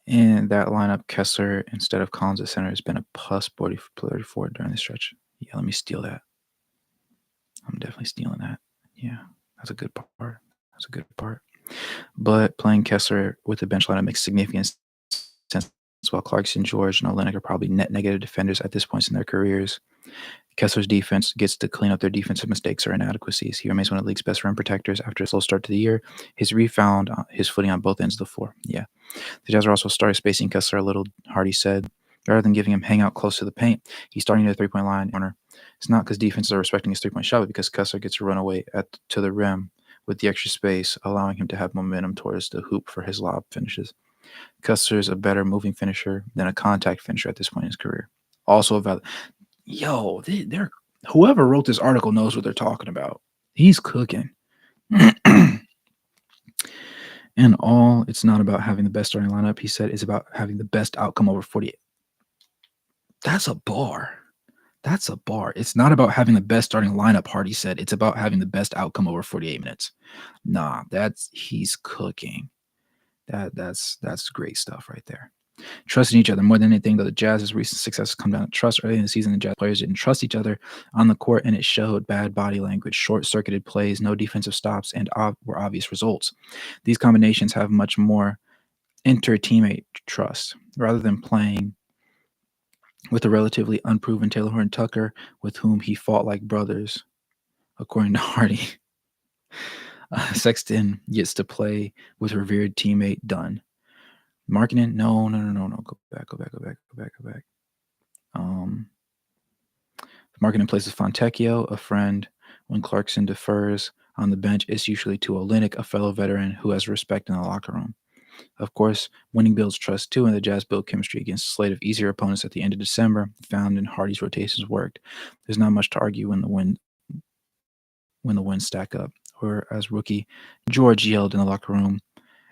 Speaker 1: In that lineup, Kessler instead of Collins at center has been a plus 34 during the stretch. Yeah, let me steal that. I'm definitely stealing that. Yeah, that's a good part. That's a good part. But playing Kessler with the bench lineup makes significant sense. While Clarkson, George, and Olenek are probably net negative defenders at this point in their careers, Kessler's defense gets to clean up their defensive mistakes or inadequacies. He remains one of the league's best rim protectors after a slow start to the year. His rebound, his footing on both ends of the floor. Yeah. The Jazz are also started spacing Kessler a little, Hardy said. Rather than giving him hangout close to the paint, he's starting near the three-point line corner. It's not because defenses are respecting his three-point shot, but because Kessler gets to run away to the rim with the extra space, allowing him to have momentum towards the hoop for his lob finishes. Kessler is a better moving finisher than a contact finisher at this point in his career. Also about they're whoever wrote this article knows what they're talking about. He's cooking. And all, it's not about having the best starting lineup, he said, it's about having the best outcome over 48. That's a bar. That's a bar. It's not about having the best starting lineup, Hardy said. It's about having the best outcome over 48 minutes. Nah, he's cooking. That's great stuff right there. Trusting each other more than anything, though the Jazz's recent success has come down to trust. Early in the season, the Jazz players didn't trust each other on the court, and it showed. Bad body language, short-circuited plays, no defensive stops, and were obvious results. These combinations have much more inter-teammate trust rather than playing with a relatively unproven Taylor Horton Tucker with whom he fought like brothers, according to Hardy. Sexton gets to play with revered teammate Dunn. Markkanen, no. Go back. Markkanen plays with Fontecchio, a friend. When Clarkson defers on the bench, it's usually to Olenek, a fellow veteran who has respect in the locker room. Of course, winning builds trust too, and the Jazz build chemistry against a slate of easier opponents at the end of December. Found in Hardy's rotations worked. There's not much to argue when the wins stack up. Or as rookie George yelled in the locker room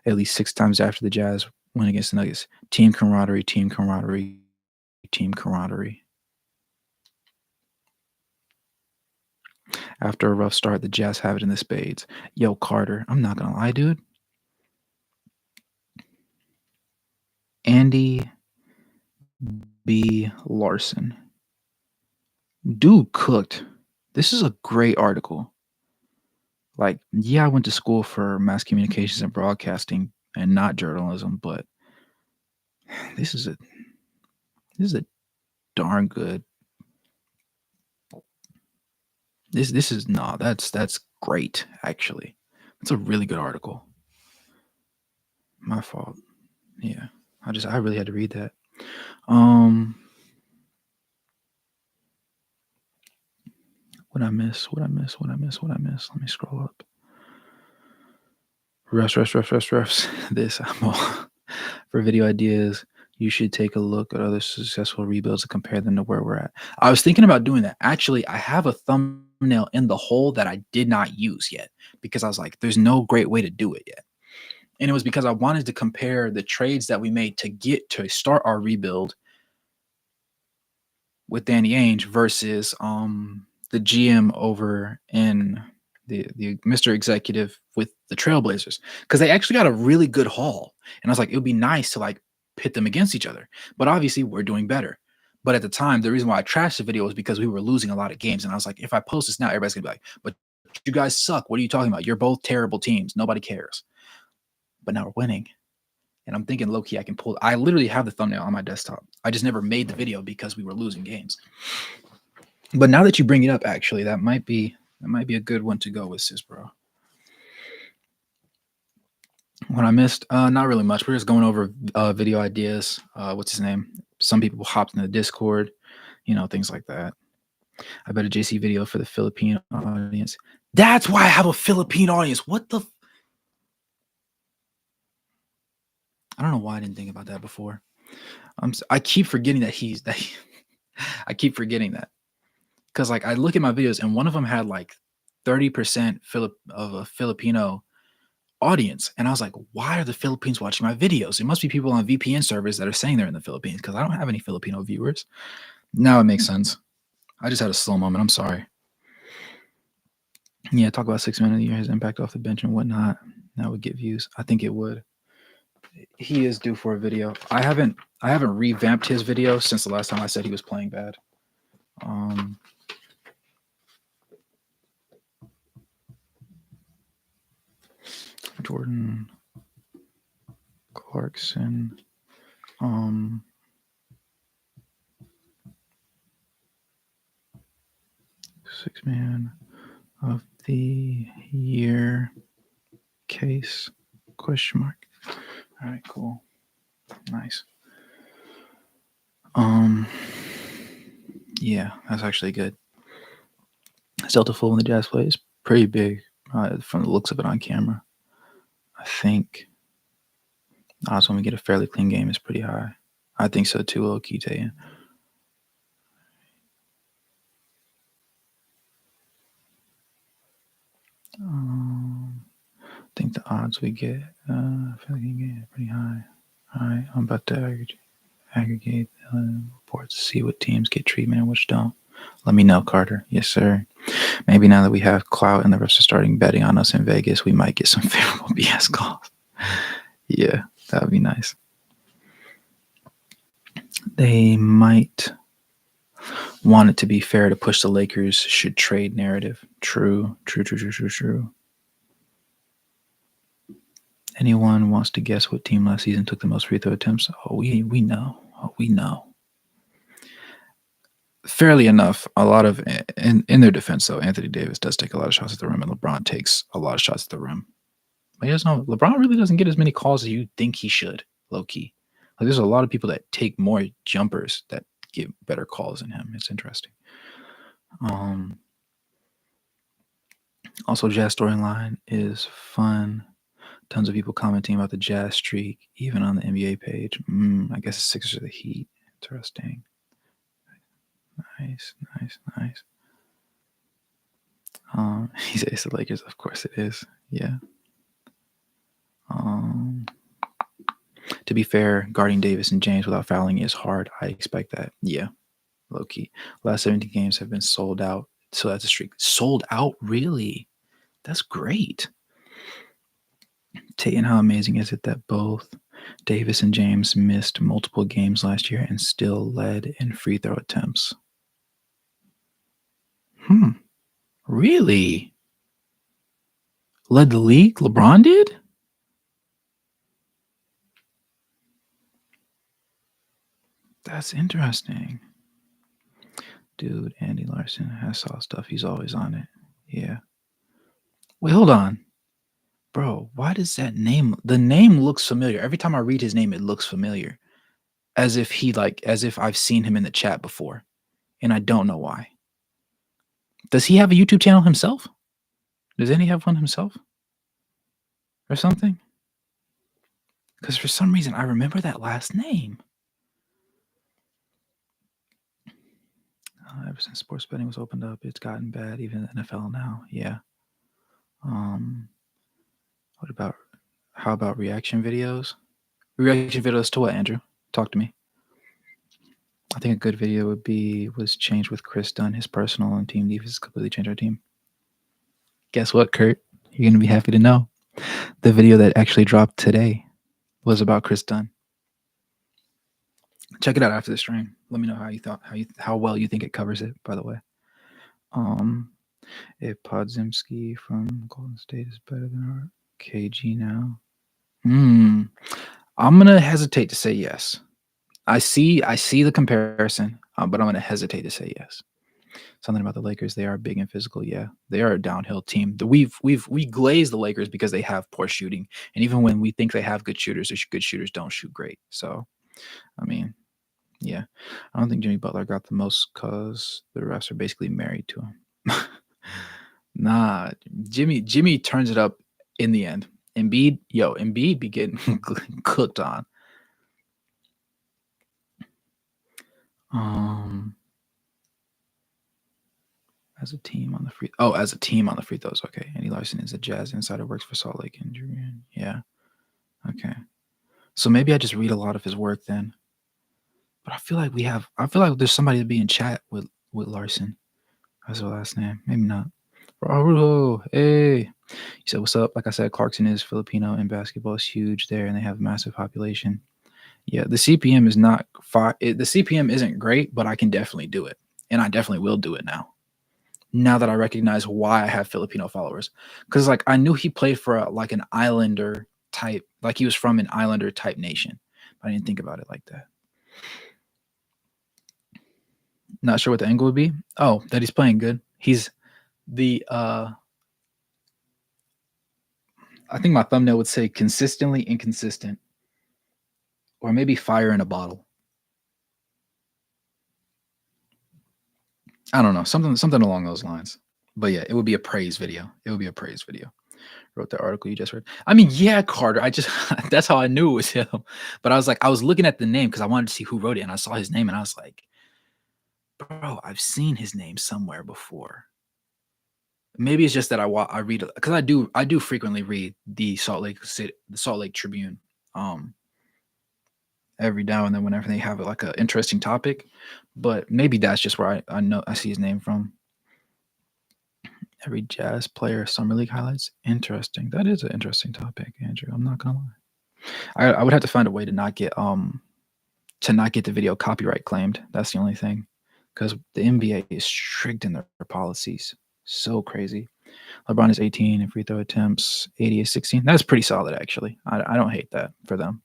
Speaker 1: at least 6 times after the Jazz win against the Nuggets: "Team camaraderie, team camaraderie, team camaraderie." After a rough start, the Jazz have it in the spades. Yo, Carter, I'm not gonna lie, dude. Andy B. Larson. Dude cooked. This is a great article. Like, yeah, I went to school for mass communications and broadcasting and not journalism, but this is a darn good. This is that's great, actually. It's a really good article. My fault. Yeah. I really had to read that. What I miss? Let me scroll up. Refs. This I'm all for video ideas. You should take a look at other successful rebuilds and compare them to where we're at. I was thinking about doing that. Actually, I have a thumbnail in the hole that I did not use yet because I was like, there's no great way to do it yet. And it was because I wanted to compare the trades that we made to get to start our rebuild with Danny Ainge versus the GM over in the Mr. Executive with the Trailblazers, because they actually got a really good haul, and I was like, it would be nice to like pit them against each other, but obviously we're doing better. But at the time, the reason why I trashed the video was because we were losing a lot of games, and I was like, if I post this now, everybody's gonna be like, but you guys suck. What are you talking about? You're both terrible teams. Nobody cares. But now we're winning. And I'm thinking low key, I can pull. I literally have the thumbnail on my desktop. I just never made the video because we were losing games. But now that you bring it up, actually, that might be a good one to go with, sis, bro. What I missed, not really much. We're just going over video ideas. What's his name? Some people hopped in the Discord, things like that. I bet a JC video for the Philippine audience. That's why I have a Philippine audience. What the? I don't know why I didn't think about that before. I keep forgetting that I keep forgetting that, because like I look at my videos and one of them had like 30% of a Filipino audience, and I was like, why are the Philippines watching my videos? It must be people on VPN servers that are saying they're in the Philippines, because I don't have any Filipino viewers. Now it makes sense. I just had a slow moment. I'm sorry. Yeah, talk about 6 men of the year, his impact off the bench and whatnot. That would get views. I think it would. He is due for a video. I haven't revamped his video since the last time I said he was playing bad. Jordan Clarkson. 6 man of the year case ? All right, cool. Nice. Yeah, that's actually good. Zelda full in the Jazz play is pretty big from the looks of it on camera. I think odds when we get a fairly clean game is pretty high. I think so too, low-key, Tayan. I think the odds we get fairly game is pretty high. All right, I'm about to aggregate reports to see what teams get treatment and which don't. Let me know, Carter. Yes, sir. Maybe now that we have clout and the refs are starting betting on us in Vegas, we might get some favorable BS calls. Yeah, that would be nice. They might want it to be fair to push the Lakers should trade narrative. True. Anyone wants to guess what team last season took the most free throw attempts? Oh, we know. We know. Fairly enough, a lot of in their defense, though, Anthony Davis does take a lot of shots at the rim, and LeBron takes a lot of shots at the rim. But LeBron really doesn't get as many calls as you think he should, low key. Like, there's a lot of people that take more jumpers that get better calls than him. It's interesting. Also, Jazz storyline is fun. Tons of people commenting about the Jazz streak, even on the NBA page. I guess the Sixers are the Heat. Interesting. Nice. He says the Lakers. Of course it is. Yeah. To be fair, guarding Davis and James without fouling is hard. I expect that. Yeah. Low key. Last 17 games have been sold out. So that's a streak. Sold out? Really? That's great. Tatum, how amazing is it that both Davis and James missed multiple games last year and still led in free throw attempts? Really? Led the league? LeBron did? That's interesting. Dude, Andy Larson has saw stuff. He's always on it. Yeah. Wait, hold on. Bro, why does that name... The name looks familiar. Every time I read his name, it looks familiar. As if I've seen him in the chat before. And I don't know why. Does he have a YouTube channel himself? Does Andy have one himself? Or something? Because for some reason, I remember that last name. Ever since sports betting was opened up, it's gotten bad, even the NFL now. Yeah. How about reaction videos? Reaction videos to what, Andrew? Talk to me. I think a good video would be was changed with Chris Dunn. His personal and team defense completely changed our team. Guess what, Kurt? You're gonna be happy to know. The video that actually dropped today was about Chris Dunn. Check it out after the stream. Let me know how well you think it covers it. By the way, if Podzimski from Golden State is better than our KG now, I'm gonna hesitate to say yes. I see the comparison, but I'm gonna hesitate to say yes. Something about the Lakers, they are big and physical. Yeah, they are a downhill team. We glaze the Lakers because they have poor shooting, and even when we think they have good shooters, their good shooters don't shoot great. So, I mean, yeah, I don't think Jimmy Butler got the most because the refs are basically married to him. Nah, Jimmy turns it up in the end. Embiid be getting cooked on. As a team on the free throws. Okay, Andy Larson is a Jazz insider, works for Salt Lake Injury. Yeah. Okay. So maybe I just read a lot of his work then. But I feel like there's somebody to be in chat with Larson. That's her last name. Maybe not. Raul, hey. You said, what's up? Like I said, Clarkson is Filipino and basketball is huge there and they have a massive population. Yeah, the CPM is not the CPM isn't great, but I can definitely do it. And I definitely will do it now that I recognize why I have Filipino followers. Because like I knew he played for like an Islander type, like he was from an Islander type nation. But I didn't think about it like that. Not sure what the angle would be. Oh, that he's playing good. He's the I think my thumbnail would say consistently inconsistent. Or maybe fire in a bottle. I don't know. Something along those lines. But yeah, it would be a praise video. Wrote the article you just read. I mean, yeah, Carter. I just that's how I knew it was him. But I was looking at the name because I wanted to see who wrote it, and I saw his name, and I was like, bro, I've seen his name somewhere before. Maybe it's just that I read because I do frequently read the Salt Lake Tribune, every now and then whenever they have like an interesting topic. But maybe that's just where I know I see his name from. Every Jazz player summer league highlights. Interesting. That is an interesting topic, Andrew. I'm not gonna lie. I would have to find a way to not get the video copyright claimed. That's the only thing, because the NBA is strict in their policies. So crazy. LeBron is 18 in free throw attempts, 80 is 16. That's pretty solid, actually. I don't hate that for them.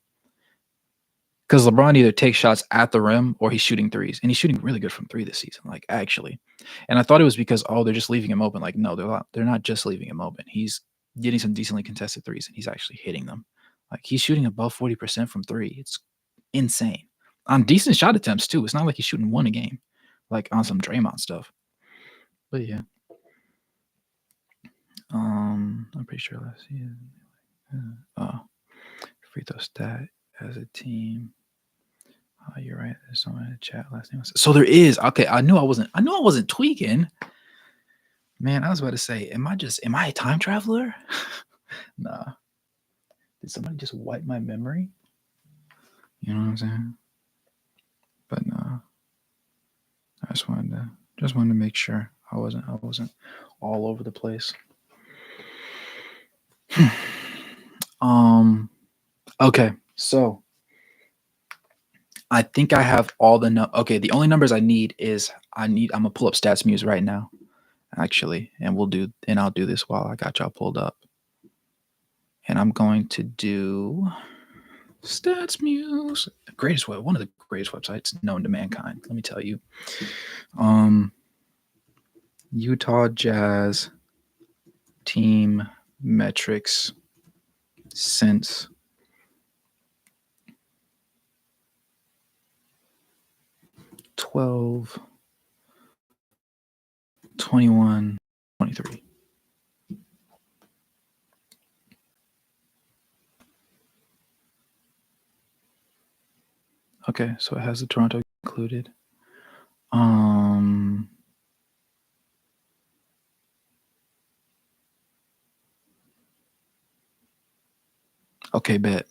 Speaker 1: Because LeBron either takes shots at the rim or he's shooting threes, and he's shooting really good from three this season, like actually. And I thought it was because they're just leaving him open. Like no, they're not just leaving him open. He's getting some decently contested threes, and he's actually hitting them. Like he's shooting above 40% from three. It's insane on decent shot attempts too. It's not like he's shooting one a game, like on some Draymond stuff. But yeah, I'm pretty sure last season. Free throw stat as a team. Oh, you're right. There's someone in the chat. Last name. So there is. Okay, I knew I wasn't tweaking. Man, I was about to say, am I a time traveler? Nah. Did somebody just wipe my memory? You know what I'm saying? But nah. I just wanted to make sure I wasn't all over the place. Okay, so I think I have all the okay, the only numbers I need is I'm gonna pull up StatsMuse right now, actually, and I'll do this while I got y'all pulled up. And I'm going to do StatsMuse, one of the greatest websites known to mankind. Let me tell you, Utah Jazz team metrics since 12/21/23. Okay, so it has the Toronto included. Okay, bet.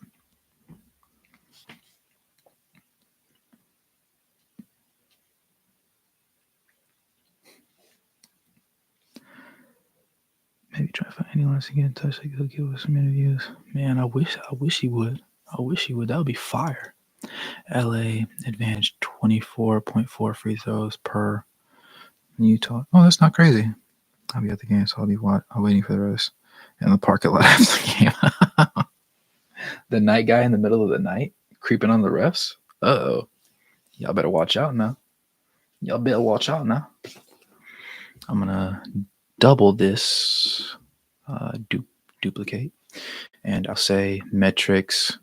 Speaker 1: Maybe try to find anyone else to get in touch. Like he'll give us some interviews. Man, I wish he would. I wish he would. That would be fire. LA advantage 24.4 free throws per Utah. Oh, that's not crazy. I'll be at the game, so I'll be waiting for the rest in the parking lot after the game. The night guy in the middle of the night creeping on the refs. Uh-oh. Y'all better watch out now. I'm gonna double this duplicate, and I'll say metrics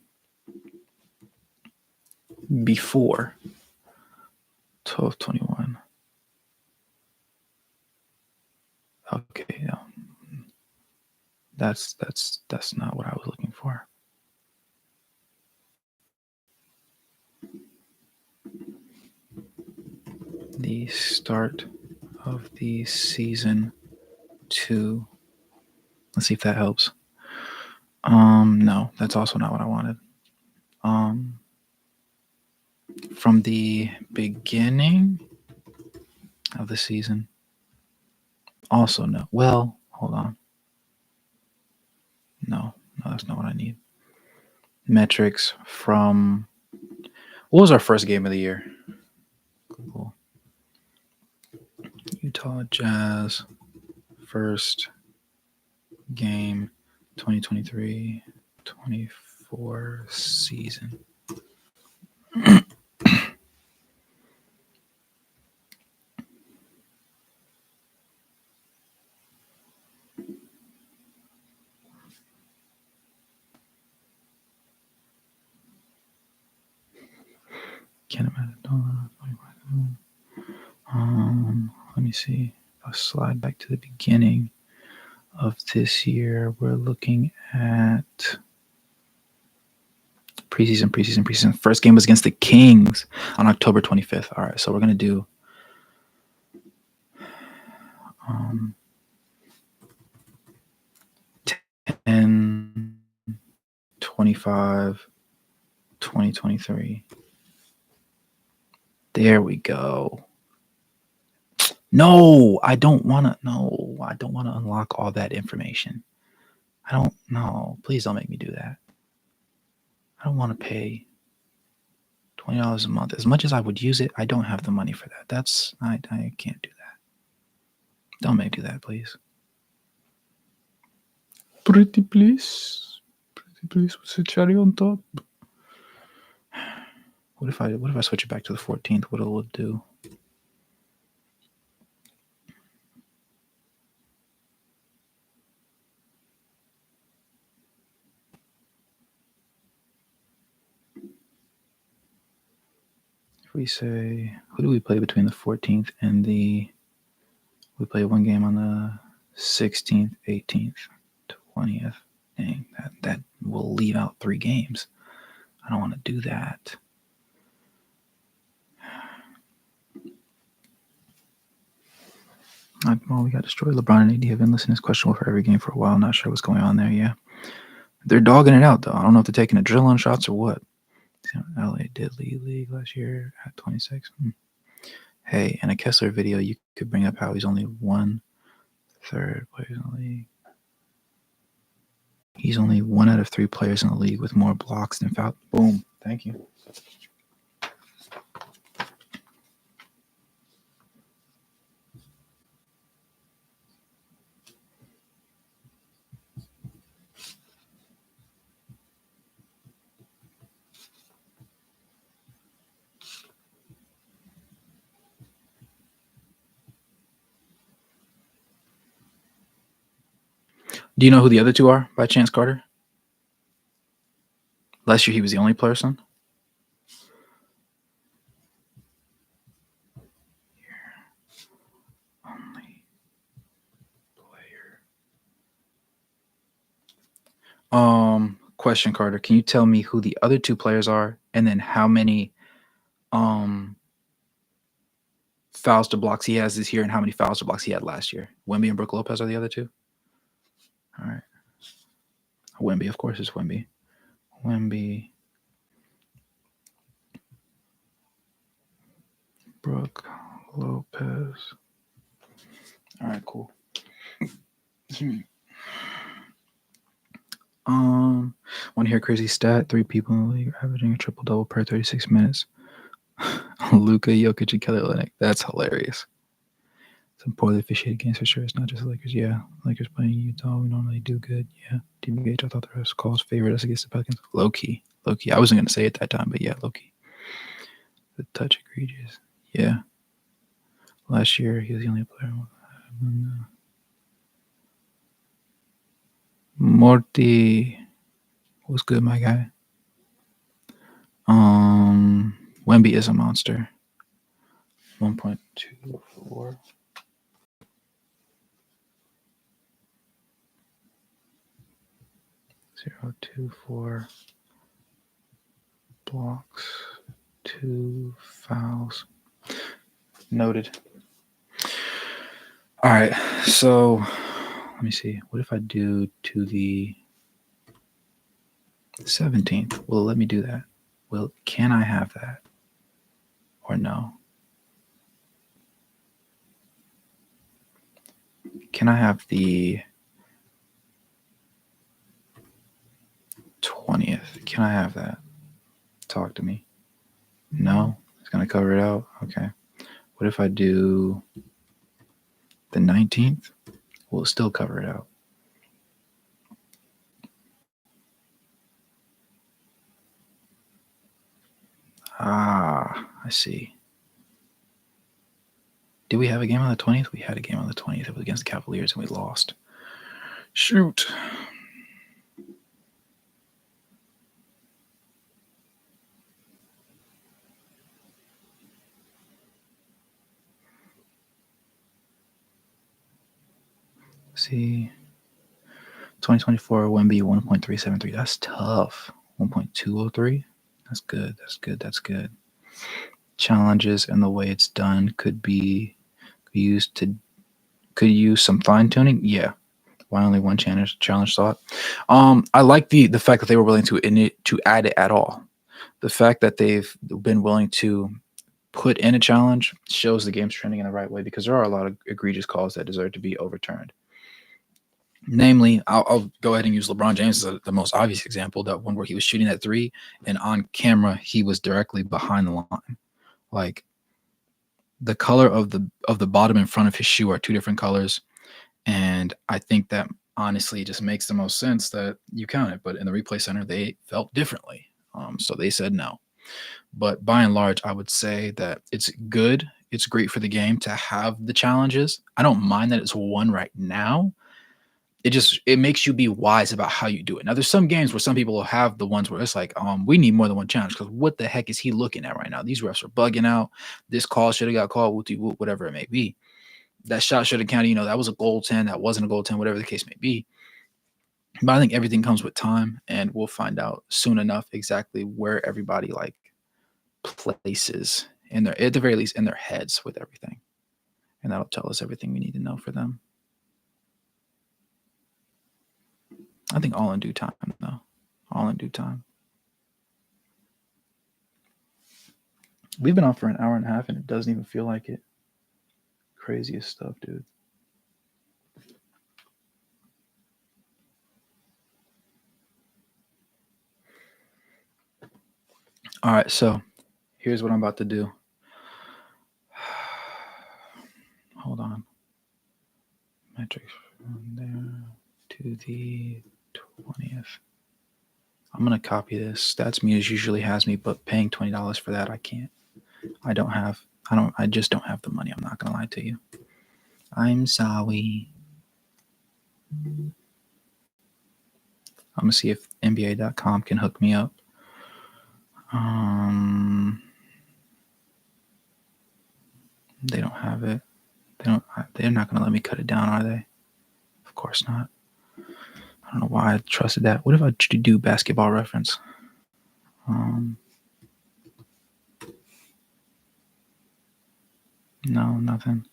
Speaker 1: before 12/21. Okay, no. That's not what I was looking for. The start of the season 2. Let's see if that helps. No, that's also not what I wanted. From the beginning of the season. Also no. Well, hold on. No, that's not what I need. Metrics from, what was our first game of the year? Cool. Utah Jazz first game 2023-24 season. Can't imagine. Let me see. I'll slide back to the beginning of this year. We're looking at preseason. First game was against the Kings on October 25th. All right, so we're going to do 10/25/2023. There we go. No, I don't want to unlock all that information. Please don't make me do that. I don't want to pay $20 a month. As much as I would use it, I don't have the money for that. I can't do that. Don't make me do that, please. Pretty please with the cherry on top. What if I switch it back to the 14th? What will it do? If we say, who do we play between the 14th and we play one game on the 16th, 18th, 20th. Dang, that will leave out 3 games. I don't want to do that. We got destroyed. LeBron and AD have been listed as questionable for every game for a while. Not sure what's going on there. Yeah, they're dogging it out though. I don't know if they're taking adrenaline shots or what. LA did lead league last year at 26. Hey, in a Kessler video, you could bring up how he's only 1/3 players in the league. He's only 1 out of 3 players in the league with more blocks than fouls. Boom. Thank you. Do you know who the other 2 are by chance, Carter? Last year he was the only person. Only player. Question, Carter. Can you tell me who the other 2 players are, and then how many fouls to blocks he has this year, and how many fouls to blocks he had last year? Wemby and Brook Lopez are the other 2. All right. Wemby, of course, is Wemby. Wemby, Brook Lopez. All right, cool. Want to hear a crazy stat? 3 people in the league are averaging a triple double per 36 minutes. Luka, Jokic, and Kelly Olynyk. That's hilarious. Some poorly officiated games for sure. It's not just the Lakers. Yeah, Lakers playing Utah. We normally do good. Yeah, TBH. I thought the refs calls favored us against the Pelicans. Low key. I wasn't gonna say it that time, but yeah, low key. The touch egregious. Yeah. Last year he was the only player. Morty was good, my guy. Wemby is a monster. 1.24. 0.24 blocks, 2 fouls. Noted. All right, so let me see. What if I do to the 17th? Will it let me do that? Can I have that? Or no? Can I have the 20th? Can I have that? Talk to me. No? It's going to cover it out? Okay. What if I do the 19th? Will it still cover it out? Ah, I see. Did we have a game on the 20th? We had a game on the 20th. It was against the Cavaliers and we lost. Shoot. See, 2024 Wemby 1.373. That's tough. 1.203. That's good. That's good. Challenges and the way it's done could use some fine tuning. Yeah. Why only one challenge thought? I like the fact that they were willing to add it at all. The fact that they've been willing to put in a challenge shows the game's trending in the right way, because there are a lot of egregious calls that deserve to be overturned. Namely, I'll go ahead and use LeBron James as the most obvious example. That one where he was shooting that 3, and on camera he was directly behind the line. Like, the color of the bottom and front of his shoe are 2 different colors, and I think that honestly just makes the most sense that you count it. But in the replay center, they felt differently, so they said no. But by and large, I would say that it's good. It's great for the game to have the challenges. I don't mind that it's one right now. It makes you be wise about how you do it. Now, there's some games where some people will have the ones where it's like, we need more than one challenge, because what the heck is he looking at right now? These refs are bugging out. This call should have got called, whatever it may be. That shot should have counted. That was a goaltend. That wasn't a goaltend, whatever the case may be. But I think everything comes with time, and we'll find out soon enough exactly where everybody places in their, at the very least, in their heads with everything. And that'll tell us everything we need to know for them. I think all in due time, though. All in due time. We've been on for an hour and a half, and it doesn't even feel like it. Craziest stuff, dude. All right, so here's what I'm about to do. Hold on. Metrics from there to the 20th. I'm going to copy this. Stats Muse usually has me, but paying $20 for that, I can't. I just don't have the money. I'm not going to lie to you. I'm sorry. I'm going to see if NBA.com can hook me up. They don't have it. They're not going to let me cut it down, are they? Of course not. I don't know why I trusted that. What if I do Basketball Reference? No, nothing.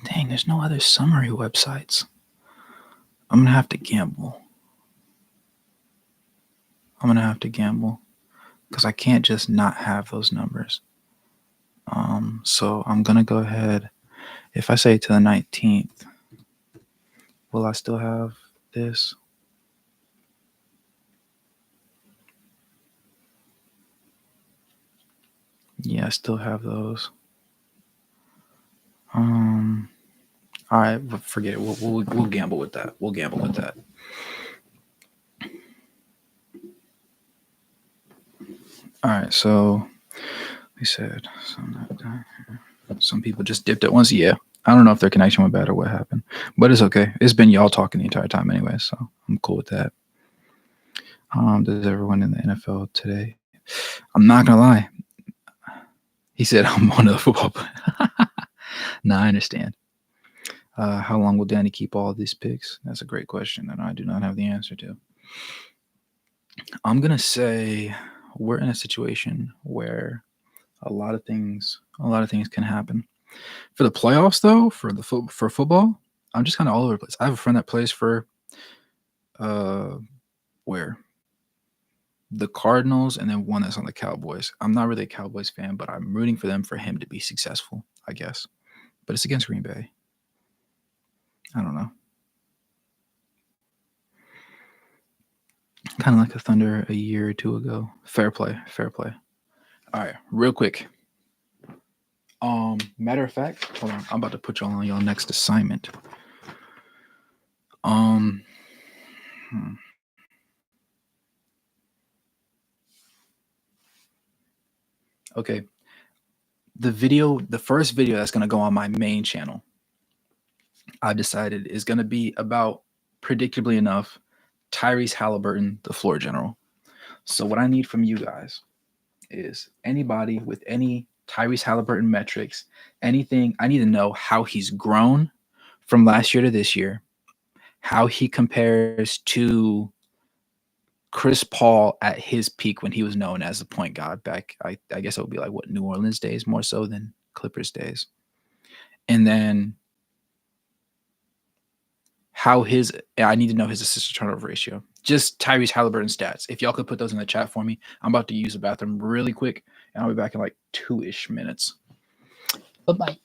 Speaker 1: Dang, there's no other summary websites. I'm going to have to gamble. because I can't just not have those numbers. So I'm gonna go ahead. If I say to the 19th, will I still have this? Yeah, I still have those. All right, forget it. We'll gamble with that. We'll gamble with that. All right, so we said some people just dipped at once. Yeah, I don't know if their connection went bad or what happened, but it's okay. It's been y'all talking the entire time anyway, so I'm cool with that. Does everyone in the NFL today? I'm not gonna lie. He said I'm one of the football. Nah, I understand. How long will Danny keep all of these picks? That's a great question that I do not have the answer to. I'm gonna say we're in a situation where a lot of things can happen. For the playoffs, though, for football, I'm just kind of all over the place. I have a friend that plays for uh where the Cardinals, and then one that's on the Cowboys. I'm not really a Cowboys fan, but I'm rooting for them for him to be successful, I guess. But it's against Green Bay. I don't know. Kind of like the Thunder a year or two ago. Fair play, fair play. All right, real quick. Matter of fact, hold on. I'm about to put y'all on y'all next assignment. Hmm. Okay. The first video that's gonna go on my main channel, I decided is gonna be about, predictably enough, Tyrese Halliburton, the floor general. So what I need from you guys is anybody with any Tyrese Halliburton metrics, anything. I need to know how he's grown from last year to this year, how he compares to Chris Paul at his peak when he was known as the point guard back. I guess it would be like what, New Orleans days more so than Clippers days. And then I need to know his assist to turnover ratio. Just Tyrese Halliburton stats. If y'all could put those in the chat for me, I'm about to use the bathroom really quick, and I'll be back in like 2-ish minutes. Bye-bye.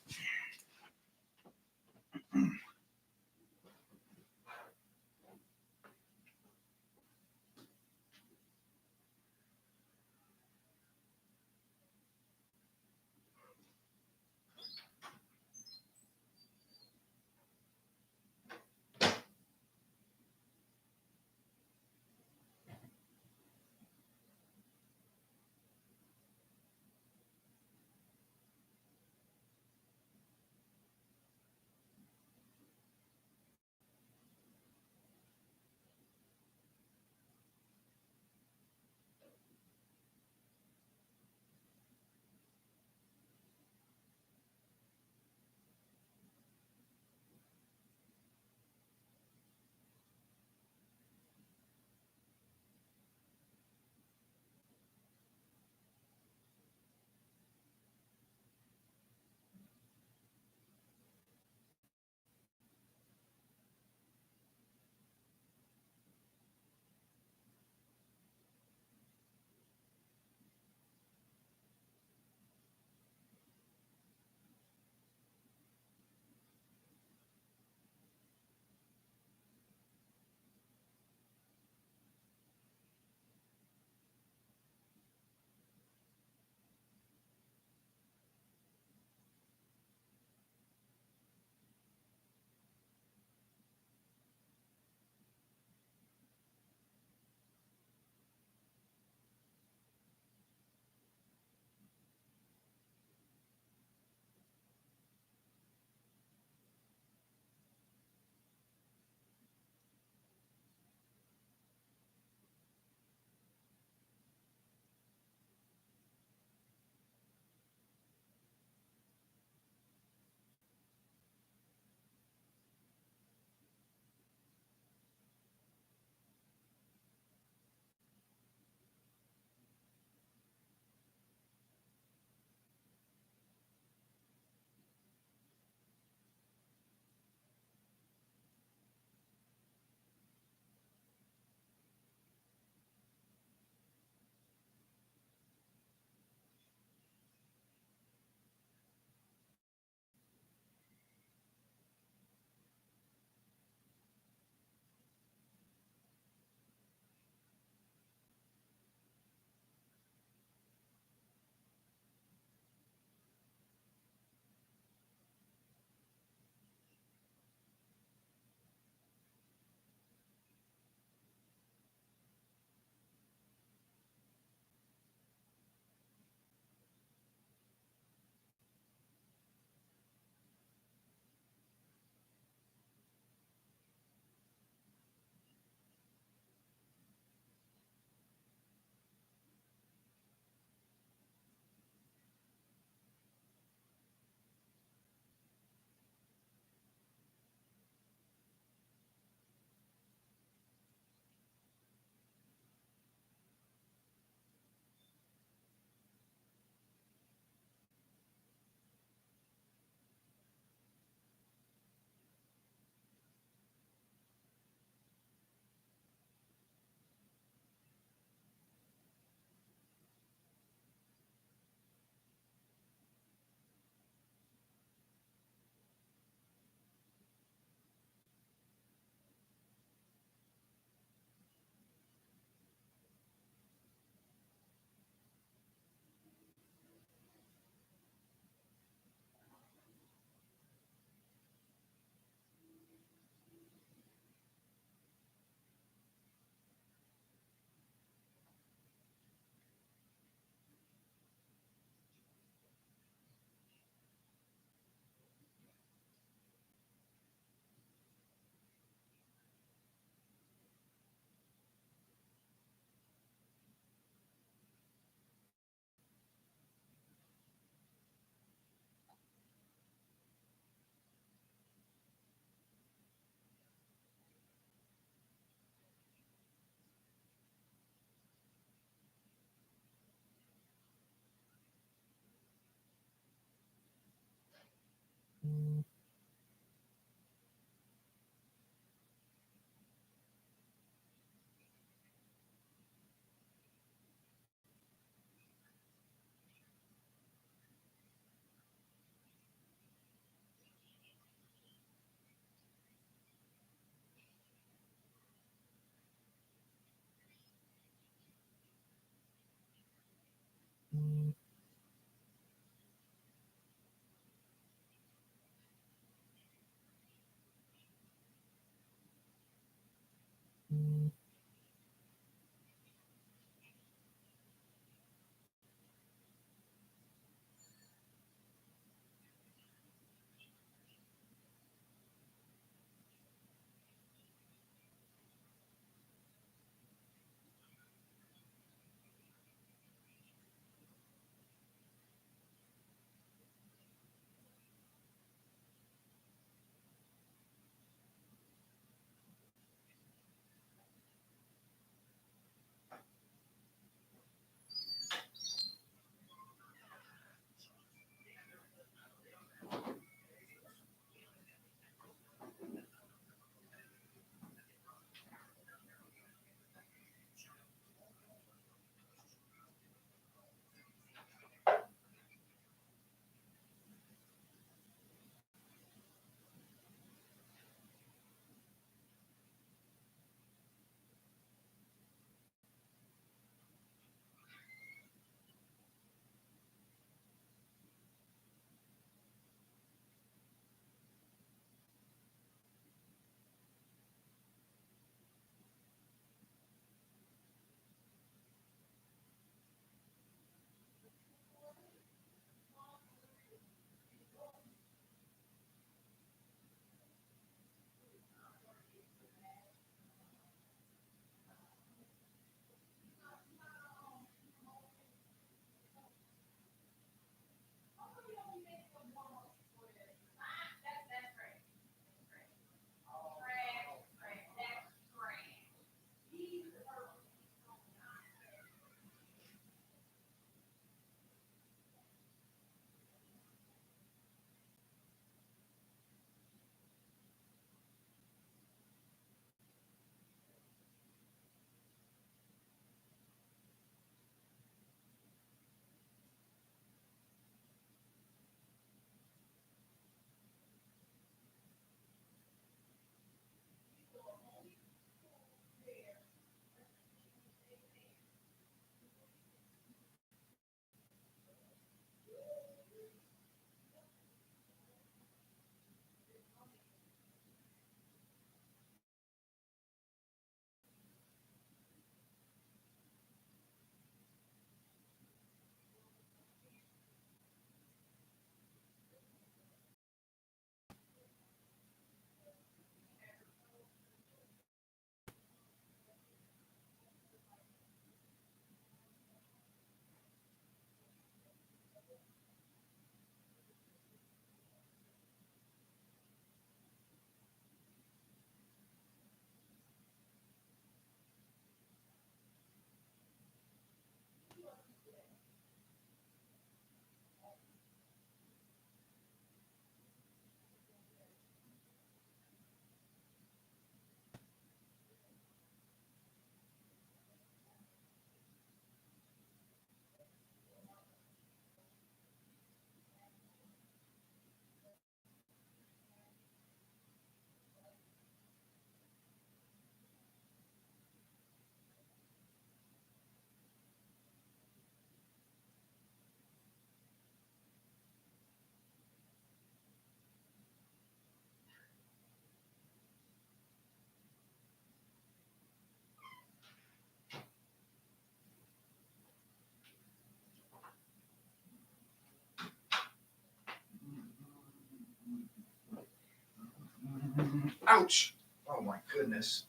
Speaker 1: Ouch! Oh my goodness.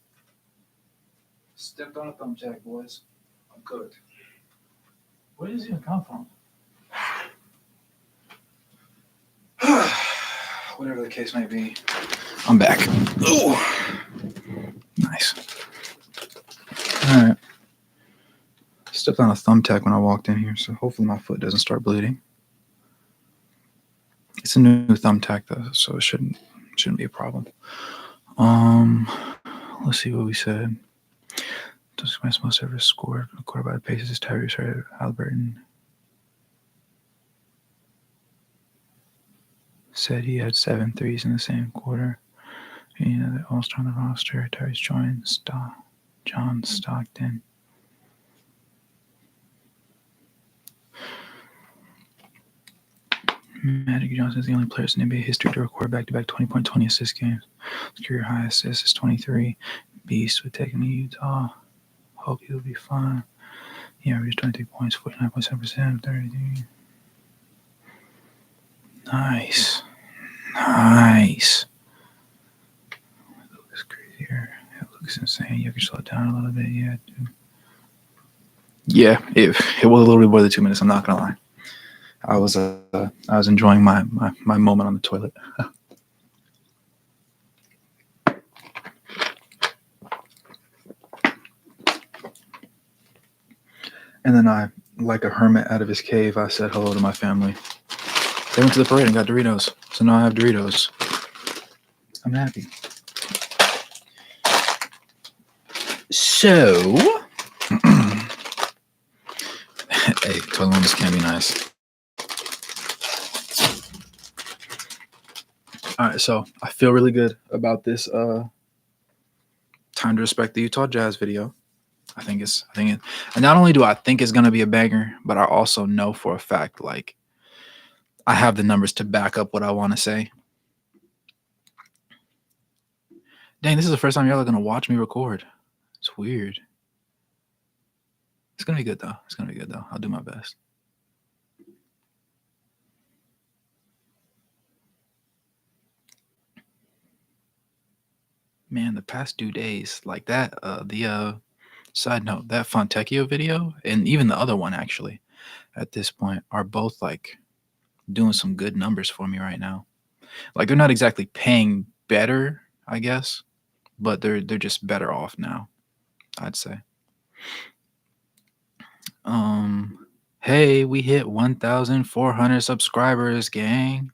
Speaker 1: Stepped on a thumbtack, boys. I'm cooked. Where does this even come from? Whatever the case may be, I'm back. Oh, nice. All right. Stepped on a thumbtack when I walked in here, so hopefully my foot doesn't start bleeding. It's a new thumbtack though, so it shouldn't be a problem. Let's see what we said. Does West most ever scored a quarter by the Pacers? Tyrese Halliburton said he had 7 threes in the same quarter. You know, the All-Star on the roster. Tyrese joins John Stockton. Magic Johnson is the only player in NBA history to record back-to-back 20-point, 20-assist games. His career high assist is 23. Beast with taking to Utah. Hope he'll be fine. He averaged 23 points, 49.7%, 33. Nice. Nice. It looks crazier. It looks insane. You can slow it down a little bit. Yeah, dude. Yeah, it was a little bit more than 2 minutes. I'm not gonna lie. I was enjoying my moment on the toilet. And then I, like a hermit out of his cave, I said hello to my family. They went to the parade and got Doritos. So now I have Doritos. I'm happy. So, hey, toilet moments can be nice. All right, so I feel really good about this Time to Respect the Utah Jazz video. And not only do I think it's gonna be a banger, but I also know for a fact, like, I have the numbers to back up what I want to say. Dang, this is the first time y'all are gonna watch me record. It's weird. It's gonna be good though. I'll do my best. Man, the past 2 days, like that, side note, that Fontecchio video and even the other one actually, at this point, are both like doing some good numbers for me right now. Like they're not exactly paying better, I guess, but they're just better off now, I'd say. Hey, we hit 1,400 subscribers, gang.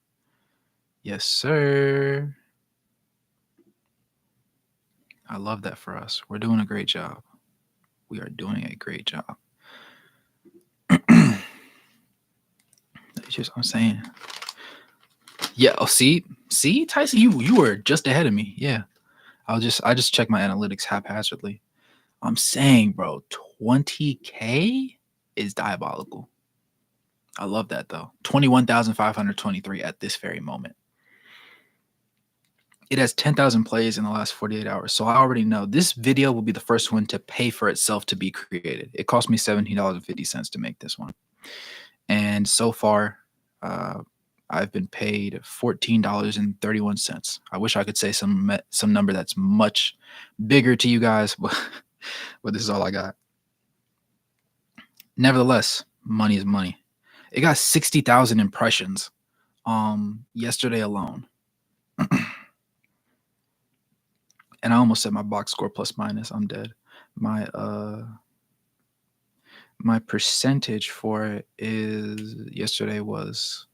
Speaker 1: Yes, sir. I love that for us. We're doing a great job. We are doing a great job. I'm saying. Yeah. Oh, see, Tyson, you were just ahead of me. Yeah. I just check my analytics haphazardly. I'm saying, bro, 20K is diabolical. I love that though. 21,523 at this very moment. It has 10,000 plays in the last 48 hours. So I already know this video will be the first one to pay for itself to be created. It cost me $17.50 to make this one. And so far, I've been paid $14.31. I wish I could say some number that's much bigger to you guys, but this is all I got. Nevertheless, money is money. It got 60,000 impressions yesterday alone. And I almost said my box score plus minus. I'm dead. My percentage for it is yesterday was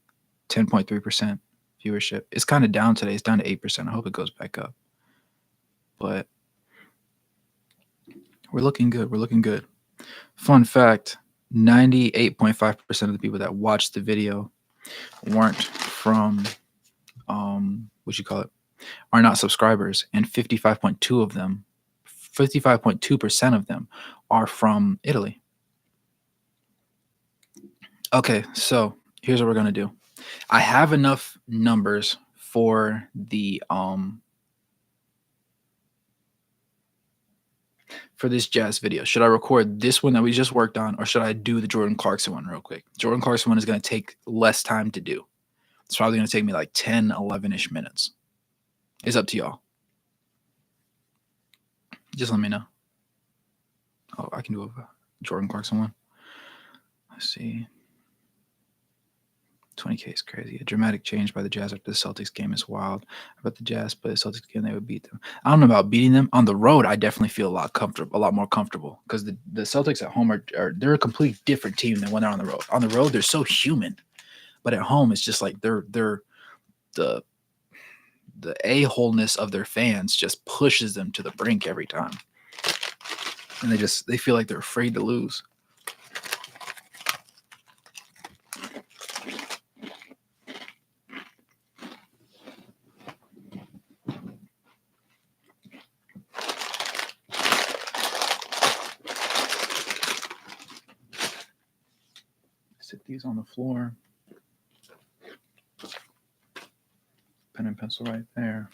Speaker 1: 10.3% viewership. It's kind of down today. It's down to 8%. I hope it goes back up. But we're looking good. Fun fact, 98.5% of the people that watched the video weren't from are not subscribers, and 55.2% of them are from Italy. Okay, so here's what we're gonna do. I have enough numbers for the for this Jazz video. Should I record this one that we just worked on, or should I do the Jordan Clarkson one real quick? Jordan Clarkson one is going to take less time to do. It's probably going to take me like 10, 11-ish minutes. It's up to y'all. Just let me know. Oh, I can do a Jordan Clarkson one. Let's see. 20K is crazy. A dramatic change by the Jazz after the Celtics game is wild. About the Jazz play the Celtics game, they would beat them. I don't know about beating them. On the road, I definitely feel a lot more comfortable because the Celtics at home they're a completely different team than when they're on the road. On the road, they're so human, but at home, it's just like they're the the a-holeness of their fans just pushes them to the brink every time, and they feel like they're afraid to lose. Sit these on the floor. Pen and pencil right there.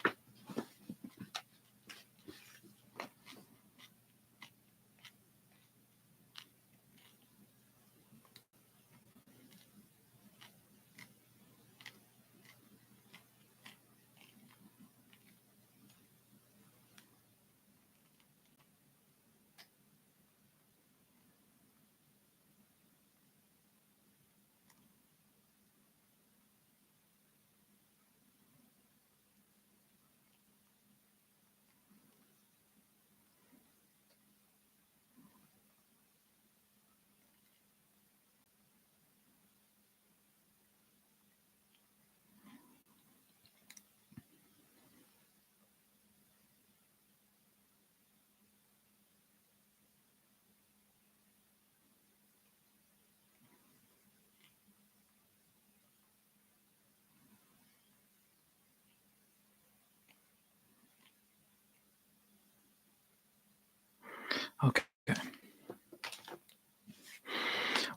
Speaker 1: Okay.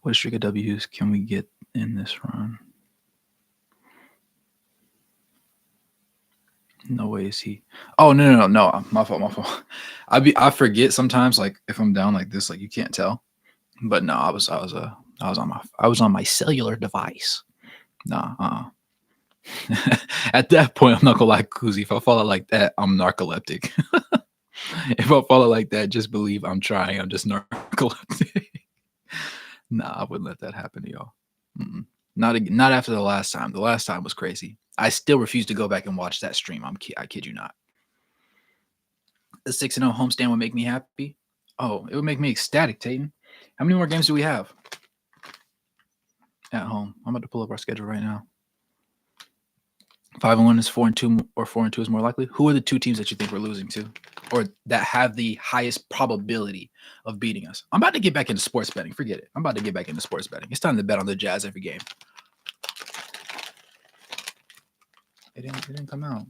Speaker 1: What streak of W's can we get in this run? No way is he. Oh no. My fault. I forget sometimes, like if I'm down like this, like you can't tell. But no, I was on my cellular device. Nah. At that point, I'm not gonna lie, Kuzi. If I fall out like that, I'm narcoleptic. If I fall out like that, just believe I'm trying. I'm just narcoleptic. Nah, I wouldn't let that happen to y'all. Mm-mm. Not after the last time. The last time was crazy. I still refuse to go back and watch that stream. I kid you not. The 6-0 homestand would make me happy. Oh, it would make me ecstatic, Tayton. How many more games do we have at home? I'm about to pull up our schedule right now. 5-1 is 4-2, or 4-2 is more likely. Who are the two teams that you think we're losing to, or that have the highest probability of beating us? I'm about to get back into sports betting. Forget it. I'm about to get back into sports betting. It's time to bet on the Jazz every game. It didn't come out.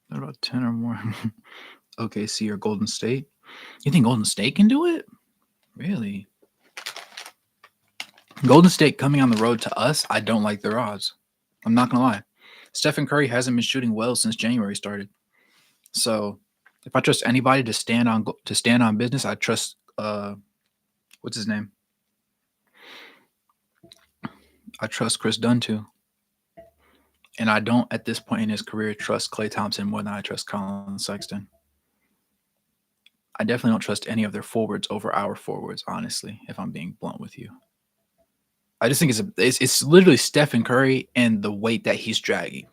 Speaker 1: What about 10 or more? OKC or Golden State? You think Golden State can do it? Really? Golden State coming on the road to us, I don't like their odds. I'm not gonna lie. Stephen Curry hasn't been shooting well since January started. So if I trust anybody to stand on business, I trust what's his name? I trust Chris Dunn too. And I don't, at this point in his career, trust Klay Thompson more than I trust Colin Sexton. I definitely don't trust any of their forwards over our forwards, honestly, if I'm being blunt with you. I just think it's literally Stephen Curry and the weight that he's dragging.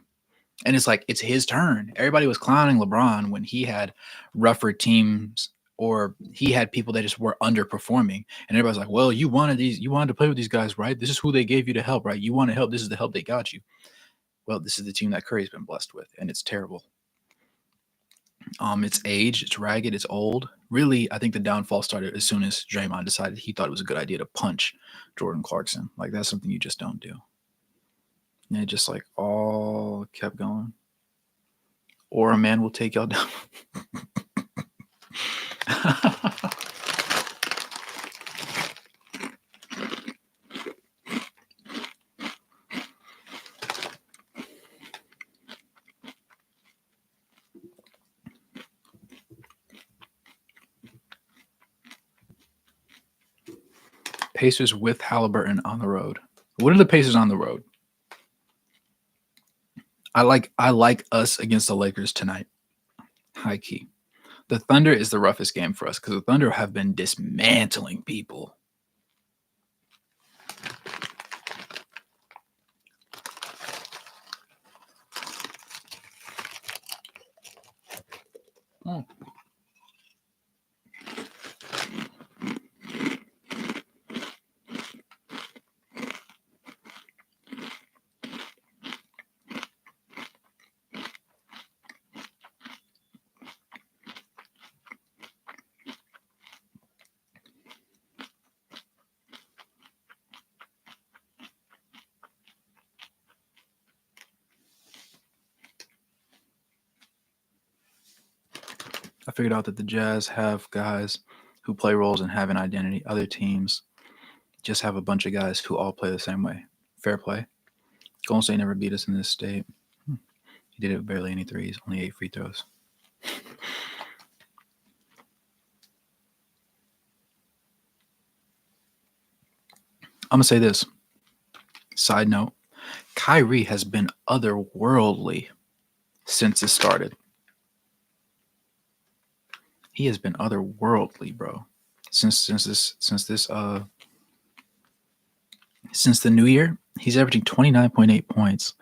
Speaker 1: And it's like, it's his turn. Everybody was clowning LeBron when he had rougher teams, or he had people that just were underperforming. And everybody's like, well, you wanted to play with these guys, right? This is who they gave you to help, right? You want to help. This is the help they got you. Well, this is the team that Curry's been blessed with, and it's terrible. It's age, it's ragged, it's old. Really, I think the downfall started as soon as Draymond decided he thought it was a good idea to punch Jordan Clarkson. Like, that's something you just don't do. And it just like all kept going. Or a man will take y'all down. Pacers with Halliburton on the road. What are the Pacers on the road? I like us against the Lakers tonight. High key. The Thunder is the roughest game for us because the Thunder have been dismantling people. Oh. I figured out that the Jazz have guys who play roles and have an identity. Other teams just have a bunch of guys who all play the same way. Fair play. Golden State never beat us in this state. He did it with barely any threes, only 8 free throws. I'm going to say this. Side note, Kyrie has been otherworldly since it started. He has been otherworldly, bro. Since the new year, he's averaging 29.8 points,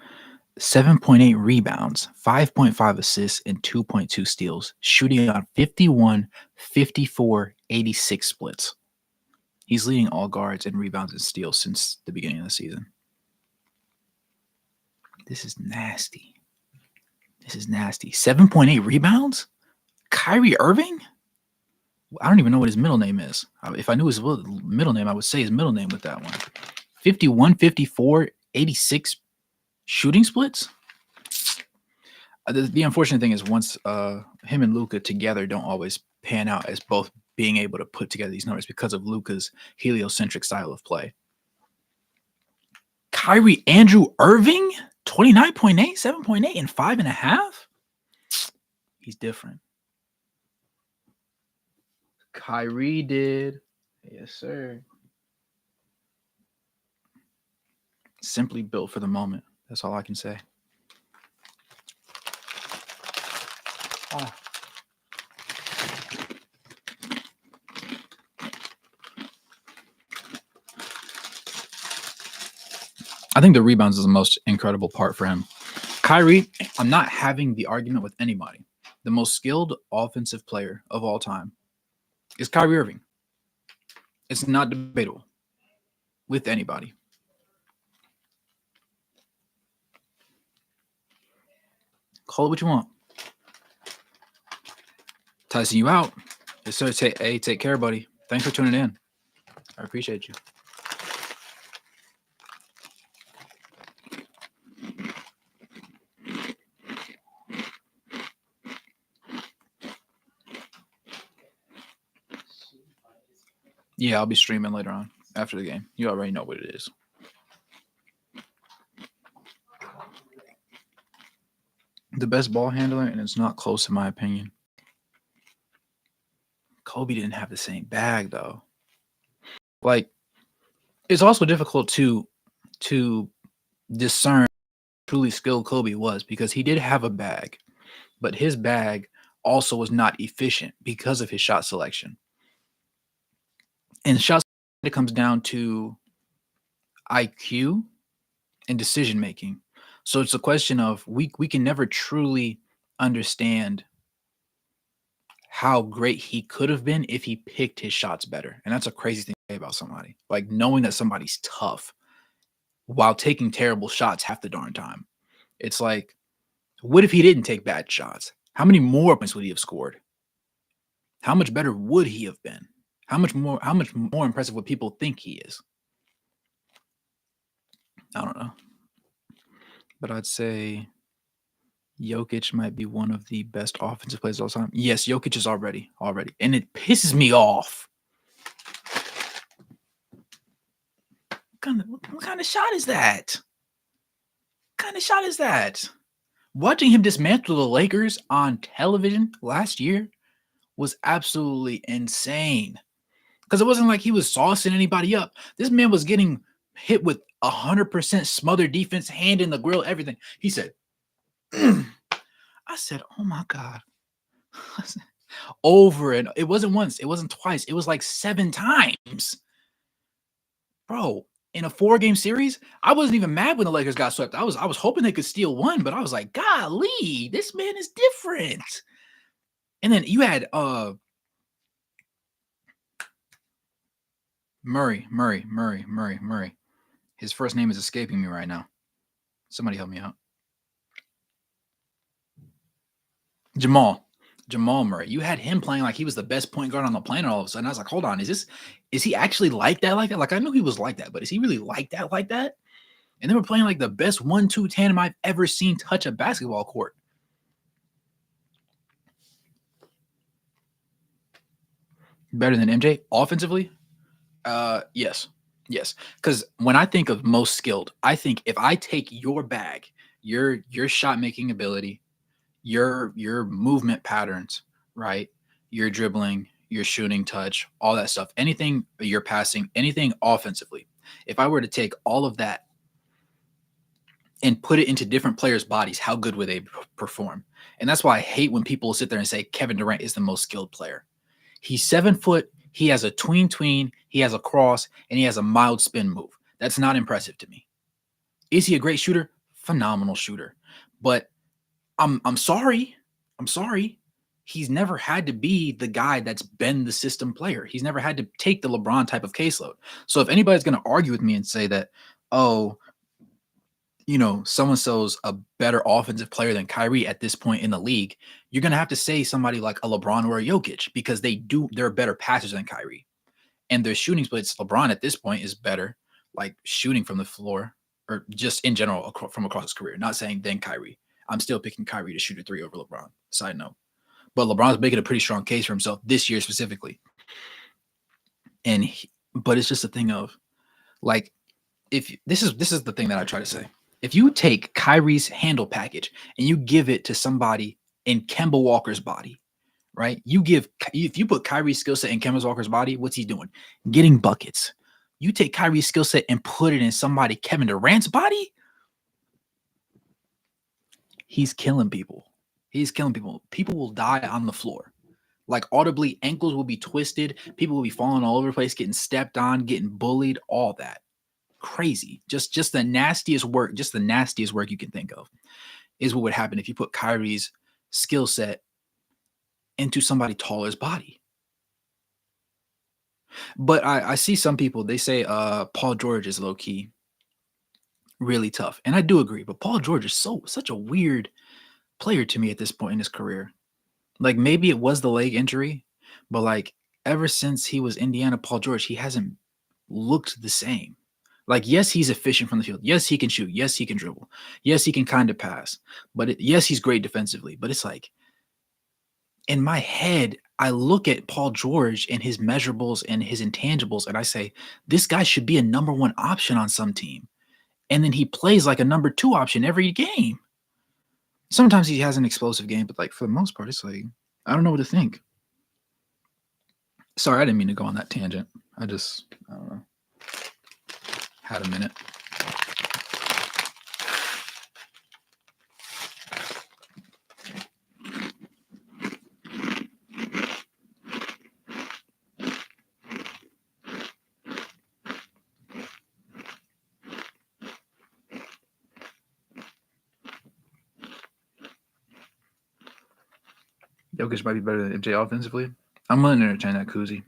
Speaker 1: 7.8 rebounds, 5.5 assists, and 2.2 steals, shooting on 51, 54, 86 splits. He's leading all guards in rebounds and steals since the beginning of the season. This is nasty. 7.8 rebounds? Kyrie Irving? I don't even know what his middle name is. If I knew his middle name, I would say his middle name with that one. 51, 54, 86 shooting splits? The unfortunate thing is once him and Luka together don't always pan out as both being able to put together these numbers because of Luka's heliocentric style of play. Kyrie Andrew Irving? 29.8, 7.8, and 5.5? He's different. Kyrie did. Yes, sir. Simply built for the moment. That's all I can say. Oh. I think the rebounds is the most incredible part for him. Kyrie, I'm not having the argument with anybody. The most skilled offensive player of all time is Kyrie Irving. It's not debatable with anybody. Call it what you want. Tyson, you out. Yes, sir. Take care, buddy. Thanks for tuning in. I appreciate you. Yeah, I'll be streaming later on after the game. You already know what it is. The best ball handler, and it's not close in my opinion. Kobe didn't have the same bag though. Like, it's also difficult to discern truly skilled Kobe was because he did have a bag, but his bag also was not efficient because of his shot selection. And shots, it comes down to IQ and decision making. So it's a question of we can never truly understand how great he could have been if he picked his shots better. And that's a crazy thing to say about somebody. Like knowing that somebody's tough while taking terrible shots half the darn time. It's like, what if he didn't take bad shots? How many more points would he have scored? How much better would he have been? How much more impressive would people think he is? I don't know. But I'd say Jokic might be one of the best offensive players of all time. Yes, Jokic is already. And it pisses me off. What kind of shot is that? What kind of shot is that? Watching him dismantle the Lakers on television last year was absolutely insane. Because it wasn't like he was saucing anybody up. This man was getting hit with 100% smothered defense, hand in the grill, everything. He said, I said, "Oh my god." Over and it wasn't once, it wasn't twice, it was like 7 times. Bro, in a 4-game series, I wasn't even mad when the Lakers got swept. I was hoping they could steal one, but I was like, "Golly, this man is different." And then you had Murray. His first name is escaping me right now. Somebody help me out. Jamal Murray. You had him playing like he was the best point guard on the planet all of a sudden. I was like, hold on, is he actually like that? Like I knew he was like that, but is he really like that? And they were playing like the best 1-2 tandem I've ever seen touch a basketball court. Better than MJ offensively? Yes. Yes. Because when I think of most skilled, I think if I take your bag, your shot making ability, your movement patterns, right? Your dribbling, your shooting touch, all that stuff, anything you're passing, anything offensively. If I were to take all of that and put it into different players' bodies, how good would they perform? And that's why I hate when people sit there and say Kevin Durant is the most skilled player. He's 7 foot, he has a tween, he has a cross, and he has a mild spin move. That's not impressive to me. Is he a great shooter? Phenomenal shooter. But I'm sorry. I'm sorry. He's never had to be the guy that's been the system player. He's never had to take the LeBron type of caseload. So if anybody's going to argue with me and say that, oh, so-and-so's a better offensive player than Kyrie at this point in the league, you're going to have to say somebody like a LeBron or a Jokic because they're better passers than Kyrie. And their shooting splits, LeBron at this point is better, like shooting from the floor or just in general from across his career. Not saying than Kyrie. I'm still picking Kyrie to shoot a 3 over LeBron. Side note. But LeBron's making a pretty strong case for himself this year specifically. But it's just a thing of like, if this is the thing that I try to say. If you take Kyrie's handle package and you give it to somebody in Kemba Walker's body, right? If you put Kyrie's skill set in Kemba Walker's body, what's he doing? Getting buckets. You take Kyrie's skill set and put it in somebody Kevin Durant's body, he's killing people. He's killing people. People will die on the floor. Like audibly, ankles will be twisted. People will be falling all over the place, getting stepped on, getting bullied, all that. Crazy. Just the nastiest work you can think of is what would happen if you put Kyrie's skill set into somebody taller's body. But I see some people, they say Paul George is low key really tough. And I do agree, but Paul George is such a weird player to me at this point in his career. Like maybe it was the leg injury, but like ever since he was Indiana Paul George, he hasn't looked the same. Like, yes, he's efficient from the field. Yes, he can shoot. Yes, he can dribble. Yes, he can kind of pass. But yes, he's great defensively. But it's like in my head, I look at Paul George and his measurables and his intangibles, and I say, this guy should be a number one option on some team. And then he plays like a number two option every game. Sometimes he has an explosive game, but like for the most part, it's like, I don't know what to think. Sorry, I didn't mean to go on that tangent. I don't know. Had a minute. Jokic might be better than MJ offensively. I'm willing to entertain that, Koozie.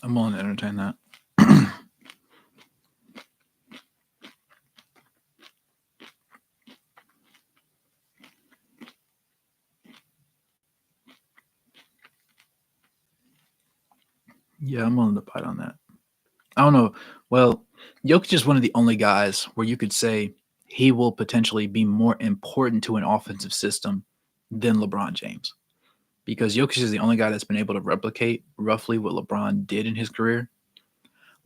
Speaker 1: I'm willing to entertain that. Yeah, I'm willing to bite on that. I don't know. Well, Jokic is one of the only guys where you could say he will potentially be more important to an offensive system than LeBron James. Because Jokic is the only guy that's been able to replicate roughly what LeBron did in his career.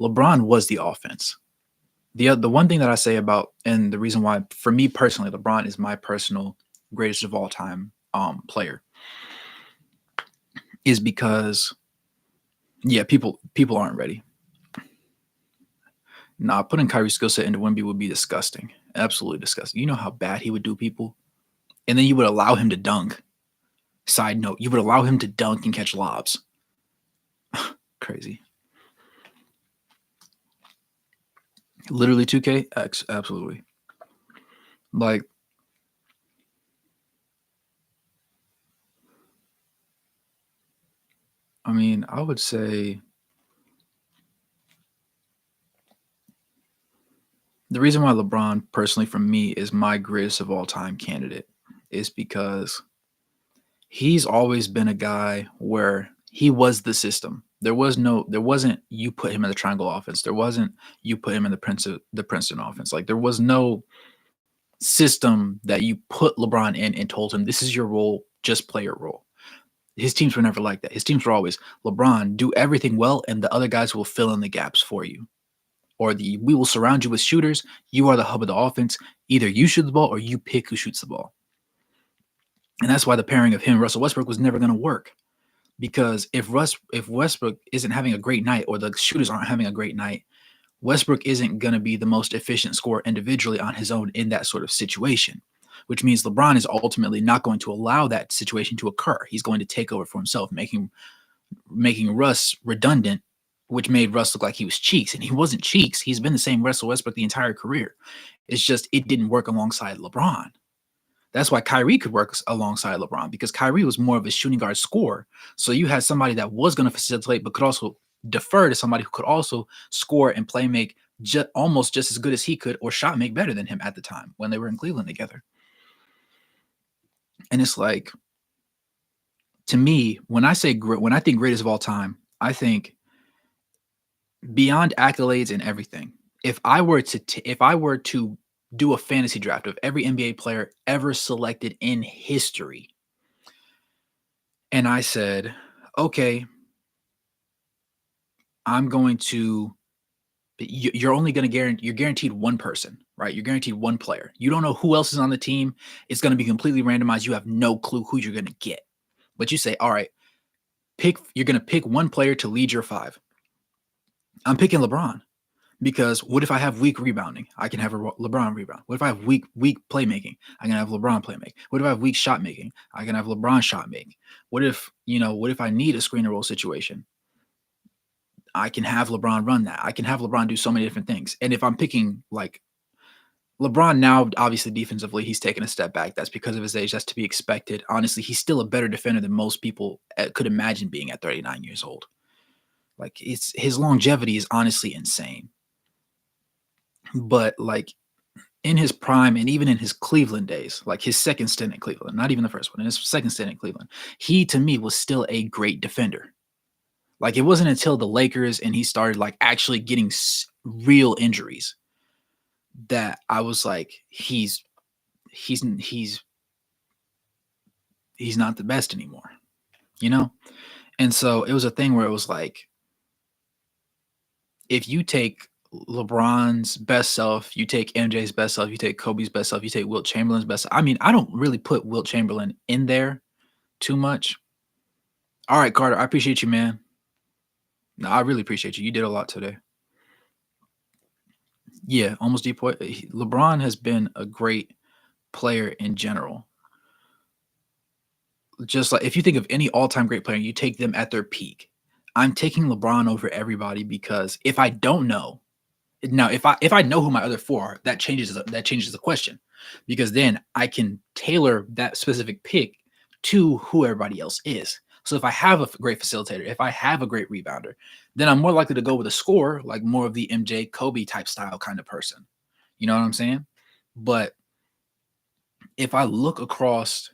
Speaker 1: LeBron was the offense. The one thing that I say about, and the reason why, for me personally, LeBron is my personal greatest of all time player, is because Yeah, people aren't ready. Nah, putting Kyrie's skill set into Wemby would be disgusting. Absolutely disgusting. You know how bad he would do people? And then you would allow him to dunk. Side note, you would allow him to dunk and catch lobs. Crazy. Literally 2K? Absolutely. Like, I mean, I would say the reason why LeBron, personally, for me, is my greatest of all time candidate is because he's always been a guy where he was the system. There wasn't you put him in the triangle offense. There wasn't you put him in the Princeton offense. Like there was no system that you put LeBron in and told him this is your role, just play your role. His teams were never like that. His teams were always LeBron, do everything well, and the other guys will fill in the gaps for you. Or we will surround you with shooters. You are the hub of the offense. Either you shoot the ball or you pick who shoots the ball. And that's why the pairing of him and Russell Westbrook was never going to work. Because if Westbrook isn't having a great night or the shooters aren't having a great night, Westbrook isn't going to be the most efficient scorer individually on his own in that sort of situation, which means LeBron is ultimately not going to allow that situation to occur. He's going to take over for himself, making Russ redundant, which made Russ look like he was Cheeks, and he wasn't Cheeks. He's been the same Russell Westbrook the entire career. It's just it didn't work alongside LeBron. That's why Kyrie could work alongside LeBron because Kyrie was more of a shooting guard scorer. So you had somebody that was going to facilitate, but could also defer to somebody who could also score and play make almost just as good as he could or shot make better than him at the time when they were in Cleveland together. And it's like, to me, when I think greatest of all time, I think beyond accolades and everything. If I were to do a fantasy draft of every NBA player ever selected in history, and I said, okay, I'm going to, you're only going to you're guaranteed one person, right? You're guaranteed one player. You don't know who else is on the team. It's going to be completely randomized. You have no clue who you're going to get. But you say, all right, you're going to pick one player to lead your five. I'm picking LeBron. Because what if I have weak rebounding? I can have a LeBron rebound. What if I have weak playmaking? I can have LeBron playmaking. What if I have weak shot making? I can have LeBron shot making. What if I need a screen and roll situation? I can have LeBron run that. I can have LeBron do so many different things. And if I'm picking like LeBron now, obviously defensively, he's taken a step back. That's because of his age. That's to be expected. Honestly, he's still a better defender than most people could imagine being at 39 years old. Like his longevity is honestly insane. But like in his prime and even in his Cleveland days, like his second stint in Cleveland, not even the first one, in his second stint in Cleveland, he to me was still a great defender. Like it wasn't until the Lakers and he started like actually getting real injuries that I was like, he's not the best anymore, you know? And so it was a thing where it was like, if you take LeBron's best self, you take MJ's best self, you take Kobe's best self, you take Wilt Chamberlain's best self. I mean, I don't really put Wilt Chamberlain in there too much. All right, Carter, I appreciate you, man. No, I really appreciate you. You did a lot today. Yeah, almost deep point. LeBron has been a great player in general. Just like if you think of any all-time great player, you take them at their peak. I'm taking LeBron over everybody because if I don't know, now if I know who my other four are, that changes the question because then I can tailor that specific pick to who everybody else is. So if I have a great facilitator, if I have a great rebounder, then I'm more likely to go with a scorer, like more of the MJ Kobe type style kind of person. You know what I'm saying? But if I look across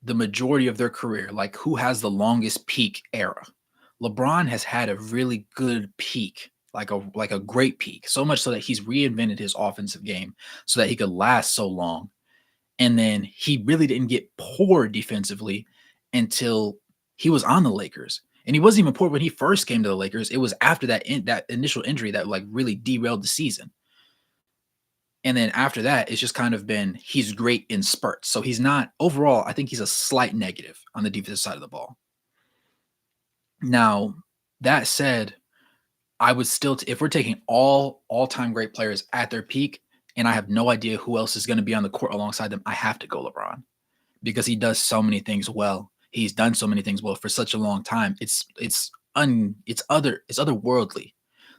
Speaker 1: the majority of their career, like who has the longest peak era, LeBron has had a really good peak, like a great peak, so much so that he's reinvented his offensive game so that he could last so long. And then he really didn't get poor defensively until he was on the Lakers. And he wasn't even poor when he first came to the Lakers. It was after that initial injury that like really derailed the season. And then after that, it's just kind of been he's great in spurts. So he's not overall, I think he's a slight negative on the defensive side of the ball. Now, That said, I would still if we're taking all-time great players at their peak, and I have no idea who else is gonna be on the court alongside them, I have to go LeBron because he does so many things well. He's done so many things well for such a long time. It's otherworldly,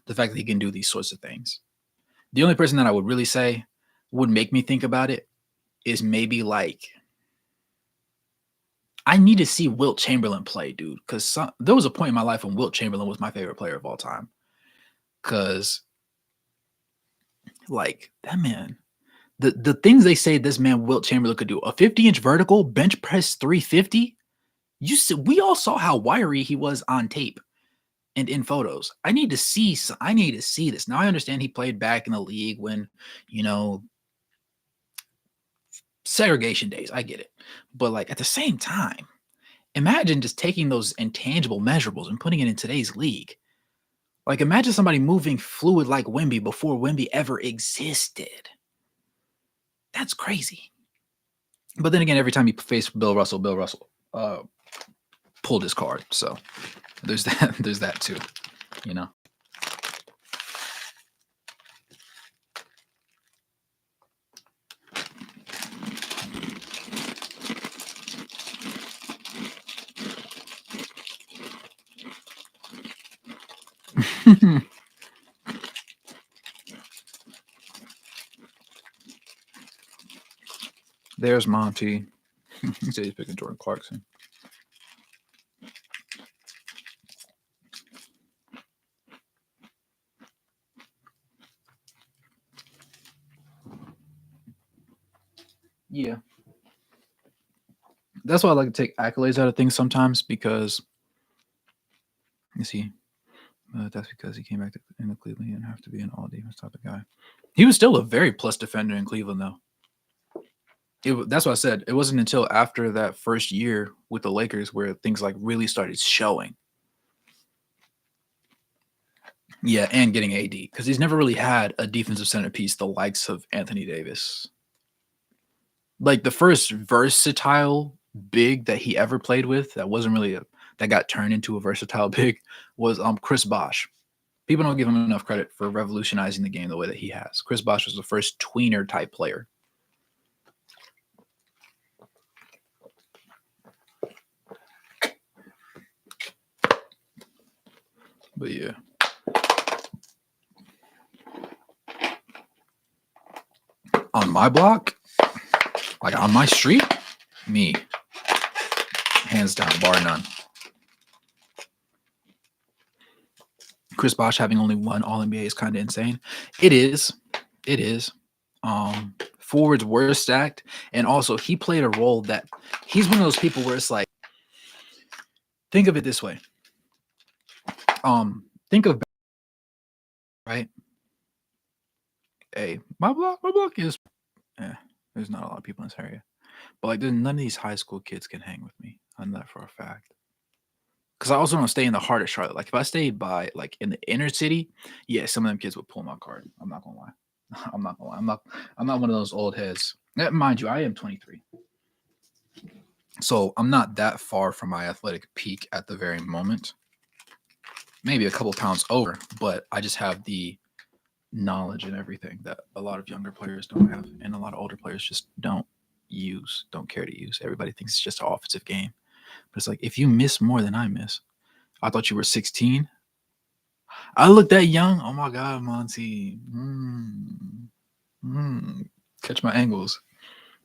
Speaker 1: the fact that he can do these sorts of things. The only person that I would really say would make me think about it is maybe like I need to see Wilt Chamberlain play, dude, because there was a point in my life when Wilt Chamberlain was my favorite player of all time. Because, like, that man, the things they say this man Wilt Chamberlain could do, a 50-inch vertical, bench press 350. We all saw how wiry he was on tape and in photos. I need to see this. Now I understand he played back in the league when, you know, segregation days. I get it. But like at the same time, imagine just taking those intangible measurables and putting it in today's league. Like imagine somebody moving fluid like Wemby before Wemby ever existed. That's crazy. But then again, every time you face Bill Russell pulled his card. So there's that too, you know. There's Monty. He said he's picking Jordan Clarkson. Yeah. That's why I like to take accolades out of things sometimes because, you see, that's because he came back into Cleveland. He didn't have to be an all-defense type of guy. He was still a very plus defender in Cleveland, though. That's what I said. It wasn't until after that first year with the Lakers where things like really started showing. Yeah, and getting AD because he's never really had a defensive centerpiece the likes of Anthony Davis. Like the first versatile big that he ever played with that wasn't really that got turned into a versatile big was Chris Bosh. People don't give him enough credit for revolutionizing the game the way that he has. Chris Bosh was the first tweener type player. But yeah. On my block, like on my street, me. Hands down, bar none. Chris Bosh having only one All-NBA is kind of insane. It is. Forwards were stacked, and also he played a role that he's one of those people where it's like, think of it this way. Think of right. Hey, my block is. There's not a lot of people in this area, but like, none of these high school kids can hang with me. I know that for a fact. Because I also don't stay in the heart of Charlotte. Like if I stayed by like in the inner city, yeah, some of them kids would pull my card. I'm not gonna lie. I'm not gonna lie. I'm not one of those old heads. Mind you, I am 23. So I'm not that far from my athletic peak at the very moment. Maybe a couple pounds over, but I just have the knowledge and everything that a lot of younger players don't have, and a lot of older players just don't care to use. Everybody thinks it's just an offensive game. But it's like, if you miss more than I miss, I thought you were 16. I look that young. Oh my God, Monty. Catch my angles.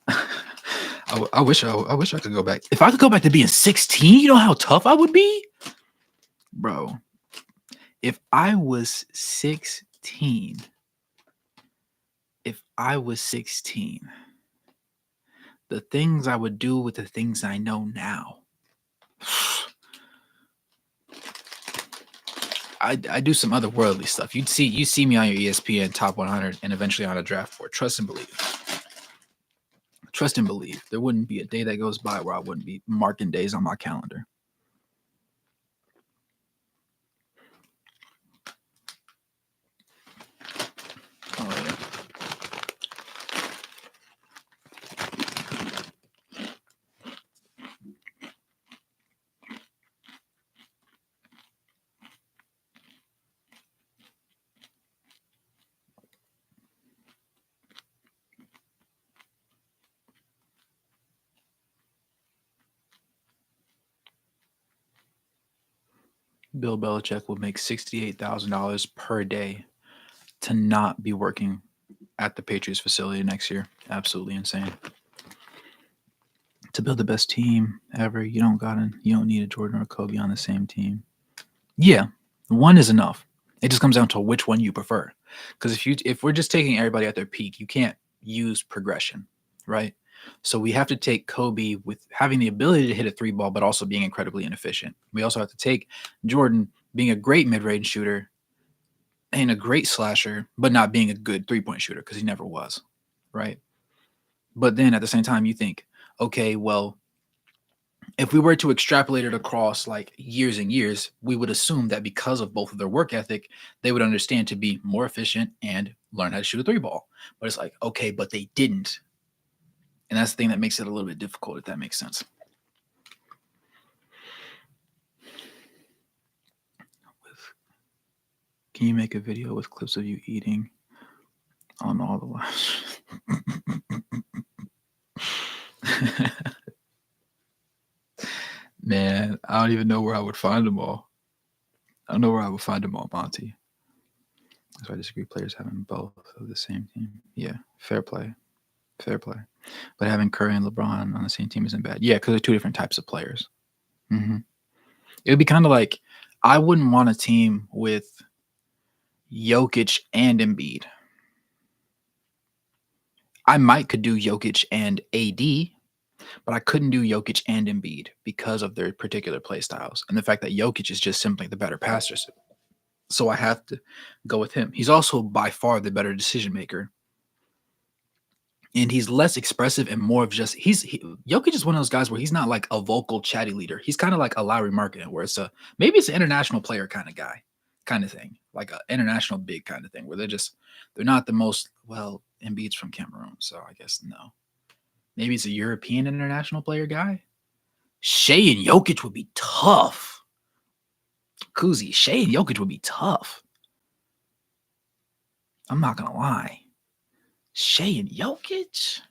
Speaker 1: I wish I could go back. If I could go back to being 16, you know how tough I would be? Bro, if I was 16, the things I would do with the things I know now. I do some otherworldly stuff. You see me on your ESPN top 100 and eventually on a draft board. Trust and believe. Trust and believe. There wouldn't be a day that goes by where I wouldn't be marking days on my calendar. Oh yeah. Bill Belichick will make $68,000 per day to not be working at the Patriots facility next year. Absolutely insane. To build the best team ever, you don't need a Jordan or Kobe on the same team. Yeah, one is enough. It just comes down to which one you prefer. Because if we're just taking everybody at their peak, you can't use progression, right? So we have to take Kobe with having the ability to hit a three ball, but also being incredibly inefficient. We also have to take Jordan being a great mid-range shooter and a great slasher, but not being a good three-point shooter because he never was, right? But then at the same time, you think, okay, well, if we were to extrapolate it across like years and years, we would assume that because of both of their work ethic, they would understand to be more efficient and learn how to shoot a three ball. But it's like, okay, but they didn't. And that's the thing that makes it a little bit difficult, if that makes sense. Can you make a video with clips of you eating on all the lives? Man, I don't even know where I would find them all. I don't know where I would find them all, Monty. So I disagree. Players having both of the same team. Yeah, fair play. Fair play. But having Curry and LeBron on the same team isn't bad. Yeah, because they're two different types of players. Mm-hmm. It would be kind of like I wouldn't want a team with Jokic and Embiid. I could do Jokic and AD, but I couldn't do Jokic and Embiid because of their particular play styles and the fact that Jokic is just simply the better passer. So I have to go with him. He's also by far the better decision maker. And he's less expressive and more of just Jokic is one of those guys where he's not like a vocal chatty leader. He's kind of like a Lowry Markkanen, where maybe it's an international player kind of guy, kind of thing, like an international big kind of thing, where they're not the most Embiid's from Cameroon, so I guess no. Maybe it's a European international player guy. Shea and Jokic would be tough. Kuzi, Shea and Jokic would be tough. I'm not gonna lie. Shea and Jokic?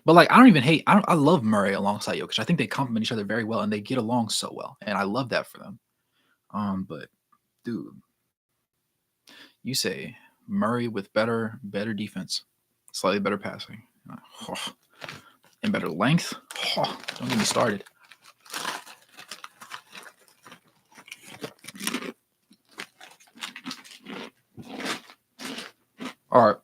Speaker 1: But like, I love Murray alongside Jokic. I think they complement each other very well and they get along so well. And I love that for them. But dude, you say Murray with better defense, slightly better passing, and better length. Don't get me started. All right.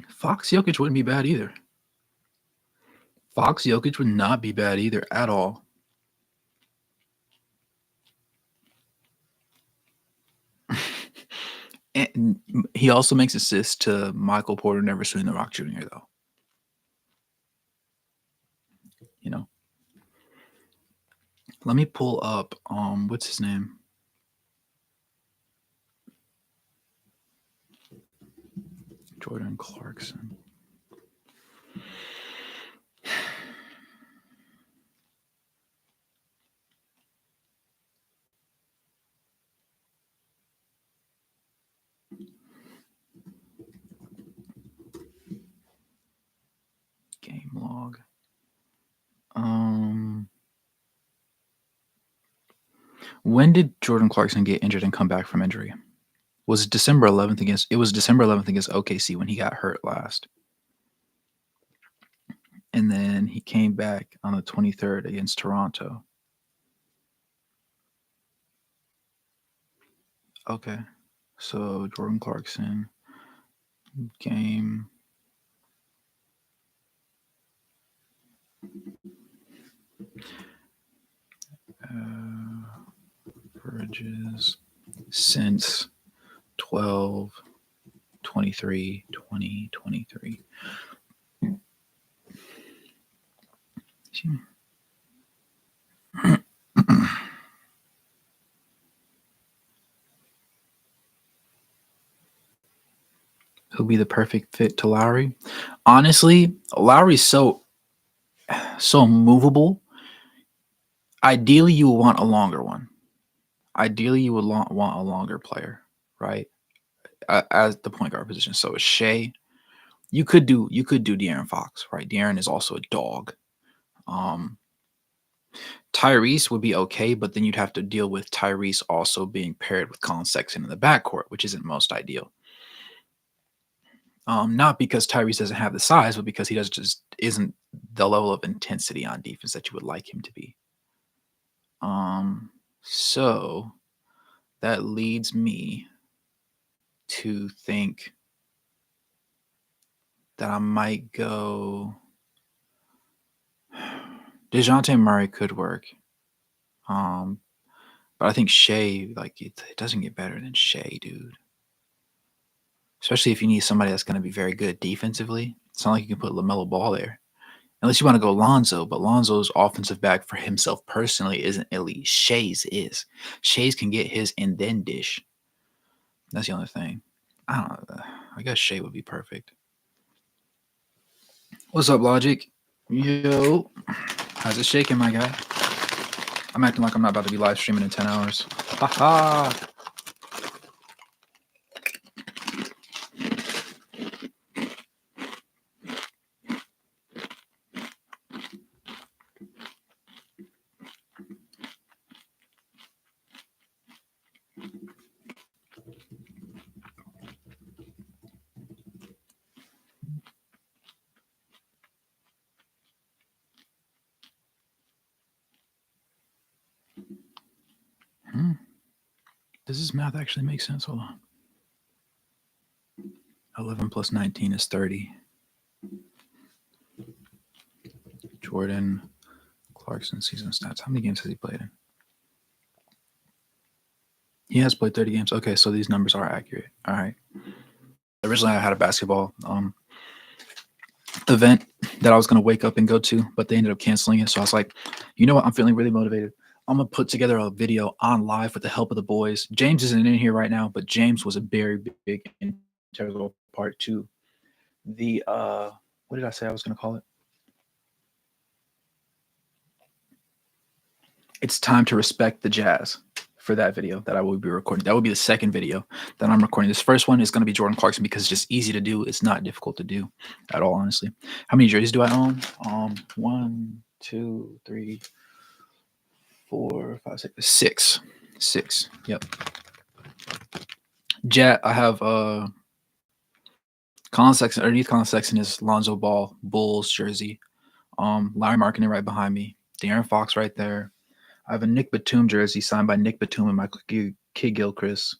Speaker 1: Fox Jokic wouldn't be bad either. Fox Jokic would not be bad either at all. And he also makes assists to Michael Porter Never Swing the Rock Jr. though. You know. Let me pull up what's his name? Jordan Clarkson. Game log. When did Jordan Clarkson get injured and come back from injury? Was it December 11th against OKC when he got hurt last. And then he came back on the 23rd against Toronto. Okay. So Jordan Clarkson game averages since 12/23/2023. who'd be the perfect fit to Lowry? Honestly, Lowry's so movable. Ideally, you would want a longer one. Ideally, you would want a longer player, right? As the point guard position. So it's Shea. You could do De'Aaron Fox, right? De'Aaron is also a dog. Um, Tyrese would be okay, but then you'd have to deal with Tyrese also being paired with Colin Sexton in the backcourt, which isn't most ideal. Not because Tyrese doesn't have the size, but because he just isn't the level of intensity on defense that you would like him to be. So that leads me to think that I might go. DeJounte Murray could work. But I think Shea, like, it doesn't get better than Shea, dude. Especially if you need somebody that's going to be very good defensively. It's not like you can put LaMelo Ball there. Unless you want to go Lonzo, but Lonzo's offensive back for himself personally isn't elite. Shea's is. Shea's can get his and then dish. That's the only thing. I don't know. I guess Shea would be perfect. What's up, Logic? Yo. How's it shaking, my guy? I'm acting like I'm not about to be live streaming in 10 hours. Haha. Does this math actually make sense? Hold on. 11 plus 19 is 30. Jordan Clarkson season stats. How many games has he played in? He has played 30 games. Okay, so these numbers are accurate. All right. Originally, I had a basketball event that I was going to wake up and go to, but they ended up canceling it. So I was like, you know what? I'm feeling really motivated. I'm going to put together a video on live with the help of the boys. James isn't in here right now, but James was a very big integral part to the, what did I say I was going to call it? It's time to respect the Jazz for that video that I will be recording. That will be the second video that I'm recording. This first one is going to be Jordan Clarkson because it's just easy to do. It's not difficult to do at all, honestly. How many jerseys do I own? 1, 2, 3, 4, 5, 6. 6. Yep. Jet, I have Colin Sexton. Underneath Colin Sexton is Lonzo Ball, Bulls jersey. Larry Markkinen right behind me. De'Aaron Fox right there. I have a Nick Batum jersey signed by Nick Batum and Michael Kidd-Gilchrist.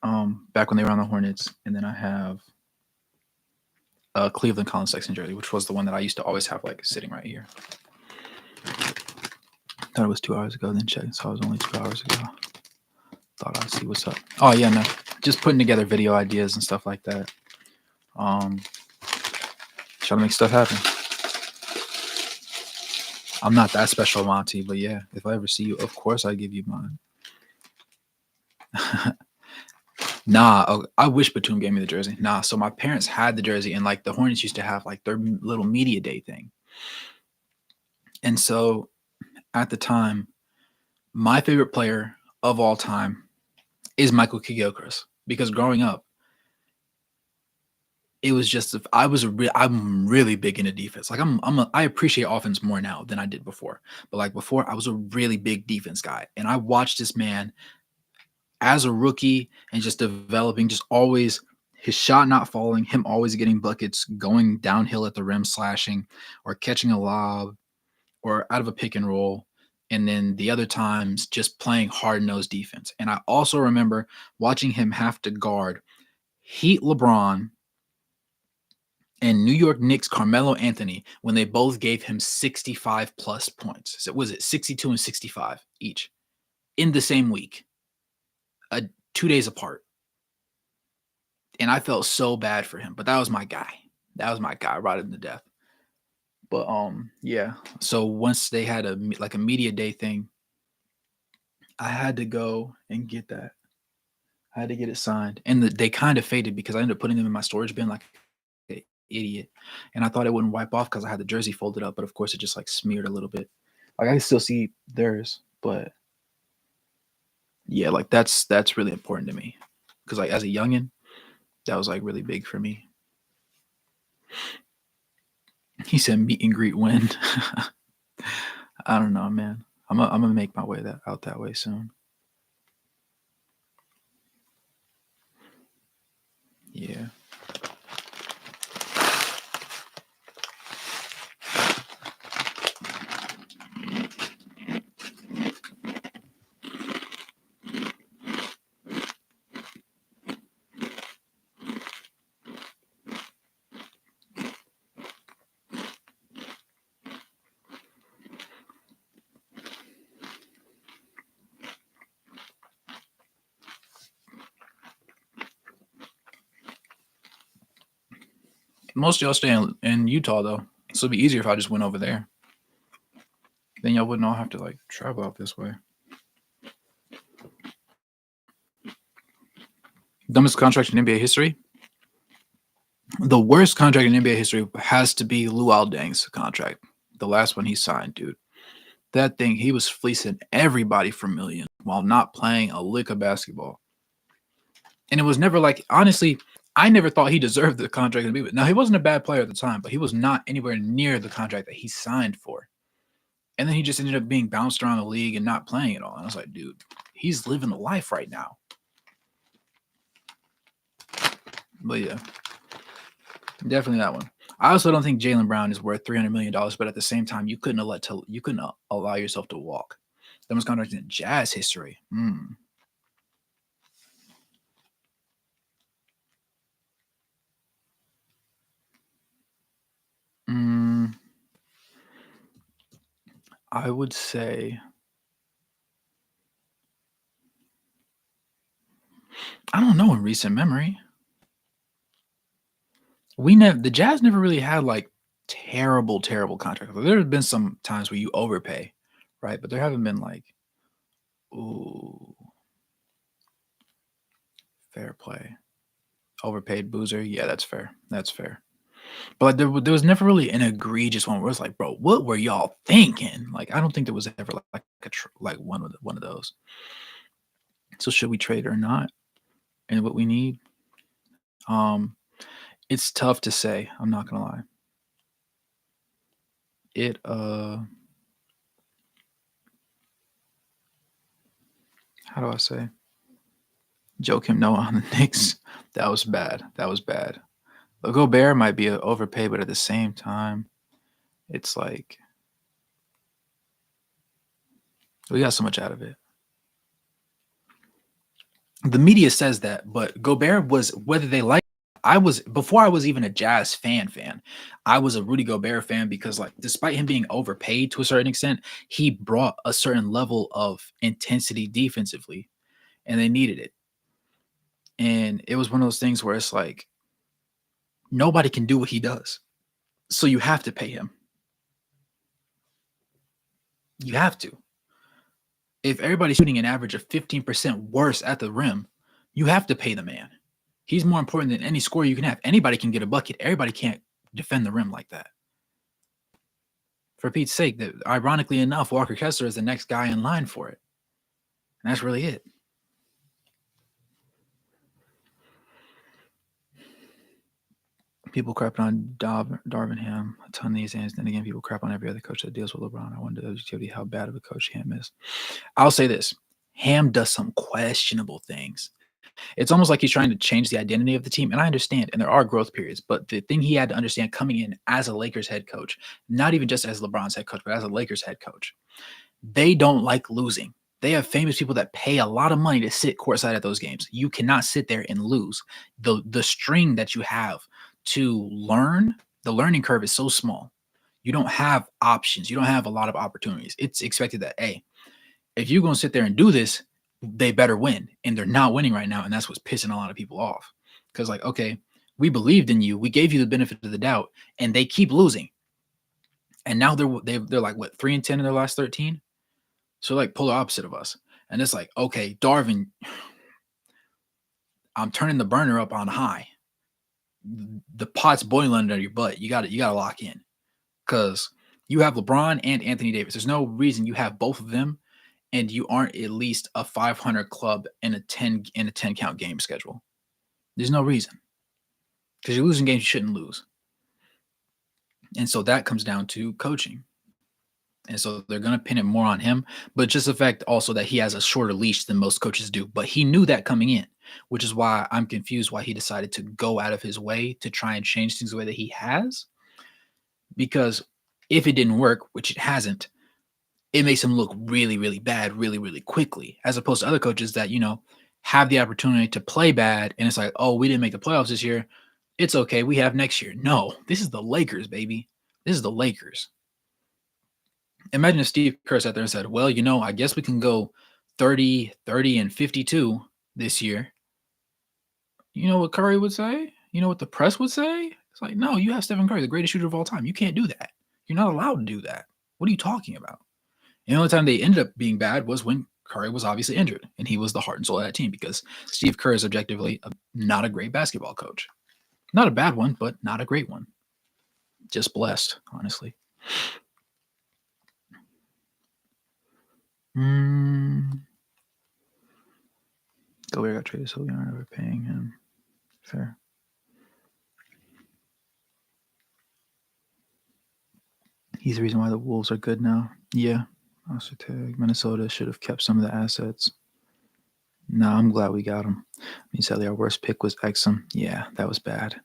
Speaker 1: Back when they were on the Hornets. And then I have a Cleveland Colin Sexton jersey, which was the one that I used to always have like sitting right here. Thought it was 2 hours ago, then checked. So it was only 2 hours ago. Thought I'd see what's up. Oh yeah, no. Just putting together video ideas and stuff like that. Trying to make stuff happen. I'm not that special, Monty, but yeah, if I ever see you, of course I give you mine. Nah, I wish Batum gave me the jersey. Nah, so my parents had the jersey, and like the Hornets used to have like their little media day thing. And so at the time, my favorite player of all time is Michael Kidd-Gilchrist, because growing up, it was just I'm really big into defense. Like I appreciate offense more now than I did before. But like before, I was a really big defense guy, and I watched this man as a rookie and just developing, just always his shot not falling, him always getting buckets, going downhill at the rim, slashing, or catching a lob, or out of a pick and roll. And then the other times just playing hard-nosed defense. And I also remember watching him have to guard Heat LeBron and New York Knicks Carmelo Anthony when they both gave him 65 plus points. So was it 62 and 65 each in the same week, 2 days apart? And I felt so bad for him, but that was my guy. That was my guy, right him to death. But yeah. So once they had a media day thing, I had to go and get that. I had to get it signed, and they kind of faded because I ended up putting them in my storage bin like an idiot, and I thought it wouldn't wipe off because I had the jersey folded up, but of course it just like smeared a little bit. Like I can still see theirs, but yeah, like that's really important to me because like as a youngin, that was like really big for me. He said meet and greet win. I don't know, man. I'm gonna make my way out that way soon. Yeah. Most of y'all stay in Utah though, so it'd be easier if I just went over there. Then y'all wouldn't all have to like travel out this way. Dumbest contract in NBA history. The worst contract in NBA history has to be Luol Deng's contract. The last one he signed, dude. That thing, he was fleecing everybody for millions while not playing a lick of basketball. And it was never like, honestly, I never thought he deserved the contract to be with. Now, he wasn't a bad player at the time, but he was not anywhere near the contract that he signed for. And then he just ended up being bounced around the league and not playing at all. And I was like, dude, he's living the life right now. But yeah, definitely that one. I also don't think Jaylen Brown is worth $300 million, but at the same time, you couldn't allow yourself to walk. That was contract in Jazz history. I would say I don't know in recent memory. The Jazz never really had like terrible contracts. There have been some times where you overpay, right? But there haven't been like, ooh, fair play. Overpaid Boozer. Yeah, that's fair. That's fair. But like, there was never really an egregious one where it's like, bro, what were y'all thinking? Like, I don't think there was ever like one of those. So should we trade or not? And what we need? It's tough to say. I'm not gonna lie. It how do I say? Joakim Noah on the Knicks. That was bad. That was bad. Gobert might be overpaid, but at the same time, it's like we got so much out of it. The media says that, but Gobert was whether they like. I was before I was even a Jazz fan. I was a Rudy Gobert fan because, like, despite him being overpaid to a certain extent, he brought a certain level of intensity defensively, and they needed it. And it was one of those things where it's like nobody can do what he does, so you have to pay him. You have to. If everybody's shooting an average of 15% worse at the rim, you have to pay the man. He's more important than any scorer you can have. Anybody can get a bucket. Everybody can't defend the rim like that. For Pete's sake, ironically enough, Walker Kessler is the next guy in line for it. And that's really it. People crapping on Darvin Ham a ton these days. Then again, people crap on every other coach that deals with LeBron. I wonder how bad of a coach Ham is. I'll say this. Ham does some questionable things. It's almost like he's trying to change the identity of the team. And I understand, and there are growth periods. But the thing he had to understand coming in as a Lakers head coach, not even just as LeBron's head coach, but as a Lakers head coach, they don't like losing. They have famous people that pay a lot of money to sit courtside at those games. You cannot sit there and lose. The string that you have to learn, the learning curve is so small. You don't have options. You don't have a lot of opportunities. It's expected that, hey, if you're going to sit there and do this, they better win. And they're not winning right now. And that's what's pissing a lot of people off. Because, like, okay, we believed in you. We gave you the benefit of the doubt. And they keep losing. And now they're like, what, 3-10 in their last 13? So, like, polar opposite of us. And it's like, okay, Darvin, I'm turning the burner up on high. The pot's boiling under your butt. You gotta lock in because you have LeBron and Anthony Davis. There's no reason you have both of them and you aren't at least a 500 club in a 10 count game schedule. There's no reason because you're losing games you shouldn't lose. And so that comes down to coaching. And so they're going to pin it more on him, but just the fact also that he has a shorter leash than most coaches do. But he knew that coming in, which is why I'm confused why he decided to go out of his way to try and change things the way that he has. Because if it didn't work, which it hasn't, it makes him look really, really bad really, really quickly, as opposed to other coaches that, have the opportunity to play bad. And it's like, oh, we didn't make the playoffs this year. It's okay. We have next year. No, this is the Lakers, baby. This is the Lakers. Imagine if Steve Kerr sat there and said, well, I guess we can go 30, 30, and 52 this year. You know what Curry would say? You know what the press would say? It's like, no, you have Stephen Curry, the greatest shooter of all time. You can't do that. You're not allowed to do that. What are you talking about? And the only time they ended up being bad was when Curry was obviously injured, and he was the heart and soul of that team because Steve Kerr is objectively not a great basketball coach. Not a bad one, but not a great one. Just blessed, honestly. Gobert got traded, so we aren't ever paying him. Fair. He's the reason why the Wolves are good now. Yeah. Also tag. Minnesota should have kept some of the assets. No, I'm glad we got him. I mean, sadly, our worst pick was Exum. Yeah, that was bad.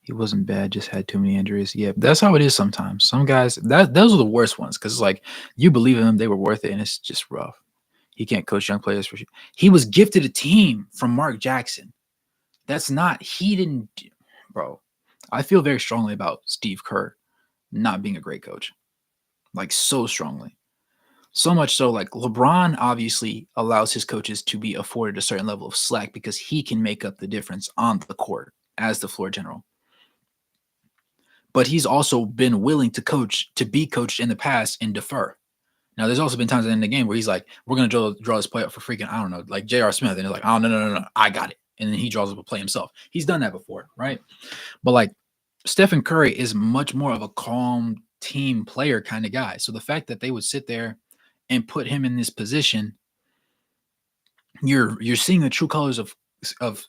Speaker 1: He wasn't bad, just had too many injuries. Yeah, that's how it is sometimes. Some guys, those are the worst ones because it's like you believe in them, they were worth it, and it's just rough. He can't coach young players for sure. He was gifted a team from Mark Jackson. That's not, he didn't, bro. I feel very strongly about Steve Kerr not being a great coach. Like, so strongly. So much so, like, LeBron obviously allows his coaches to be afforded a certain level of slack because he can make up the difference on the court as the floor general. But he's also been willing to be coached in the past and defer. Now, there's also been times in the game where he's like, we're going to draw this play up for freaking, I don't know, like J.R. Smith. And they're like, oh, no, I got it. And then he draws up a play himself. He's done that before, right? But like Stephen Curry is much more of a calm team player kind of guy. So the fact that they would sit there and put him in this position, you're seeing the true colors of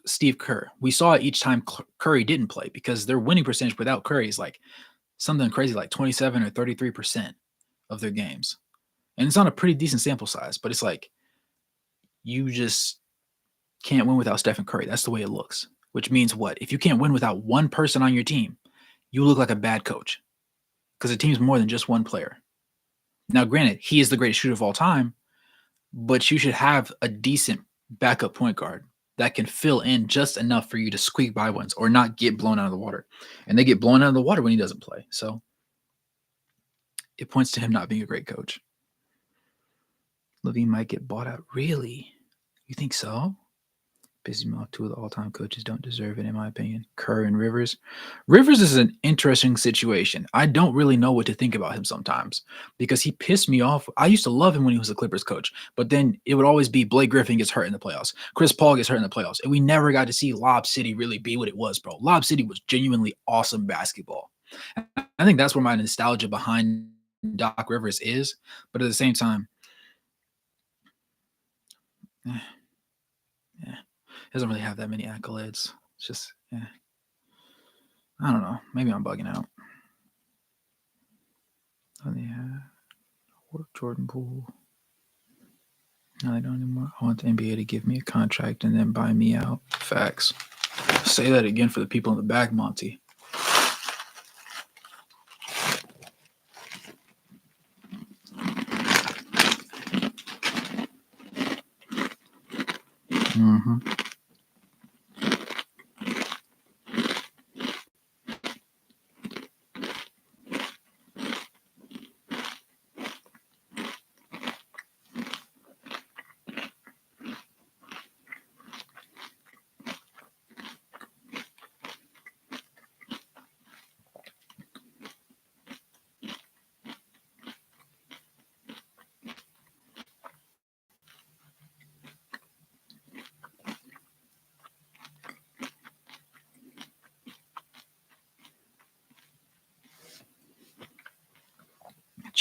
Speaker 1: Steve Kerr. We saw it each time Curry didn't play because their winning percentage without Curry is like something crazy, like 27 or 33% of their games. And it's on a pretty decent sample size, but it's like you just can't win without Stephen Curry. That's the way it looks, which means what? If you can't win without one person on your team, you look like a bad coach because the team's more than just one player. Now, granted, he is the greatest shooter of all time, but you should have a decent backup point guard that can fill in just enough for you to squeak by ones or not get blown out of the water. And they get blown out of the water when he doesn't play. So it points to him not being a great coach. LaVine might get bought out. Really? You think so? Pisses me off. Two of the all-time coaches don't deserve it, in my opinion. Kerr and Rivers. Rivers is an interesting situation. I don't really know what to think about him sometimes because he pissed me off. I used to love him when he was a Clippers coach, but then it would always be Blake Griffin gets hurt in the playoffs. Chris Paul gets hurt in the playoffs, and we never got to see Lob City really be what it was, bro. Lob City was genuinely awesome basketball. I think that's where my nostalgia behind Doc Rivers is, but at the same time, yeah. He doesn't really have that many accolades. It's just, yeah. I don't know. Maybe I'm bugging out. Oh, yeah. Jordan Poole. No, they don't anymore. I want the NBA to give me a contract and then buy me out. Facts. Say that again for the people in the back, Monty. Mm-hmm.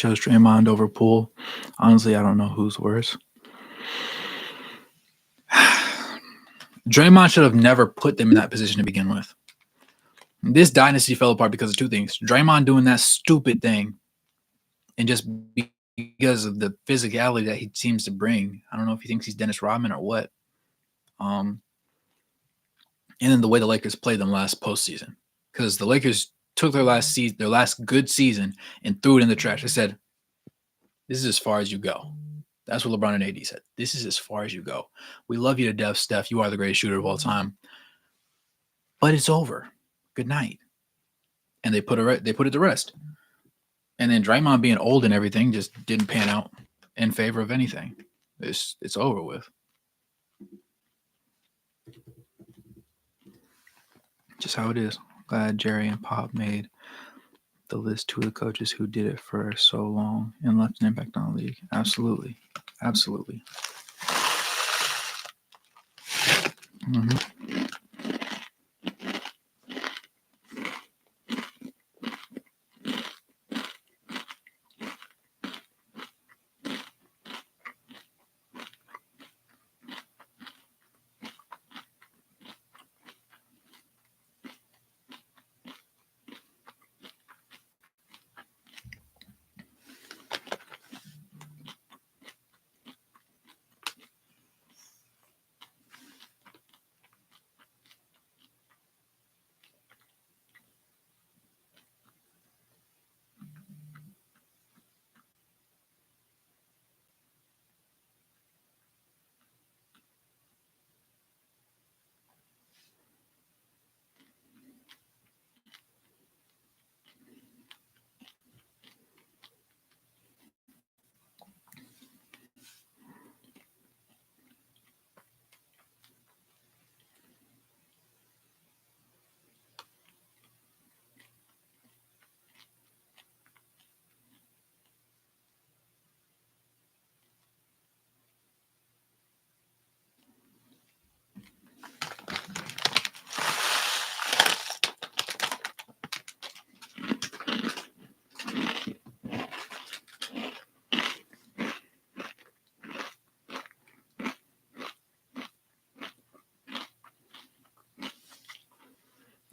Speaker 1: chose Draymond over Poole. Honestly, I don't know who's worse. Draymond should have never put them in that position to begin with. This dynasty fell apart because of two things. Draymond doing that stupid thing, and just because of the physicality that he seems to bring. I don't know if he thinks he's Dennis Rodman or what. And then the way the Lakers played them last postseason. Because the Lakers took their last good season, and threw it in the trash. They said, this is as far as you go. That's what LeBron and AD said. This is as far as you go. We love you to death, Steph. You are the greatest shooter of all time. But it's over. Good night. And they put it to rest. And then Draymond being old and everything just didn't pan out in favor of anything. It's over with. Just how it is. Glad Jerry and Pop made the list. Two of the coaches who did it for so long and left an impact on the league. Absolutely. Absolutely. Mm-hmm.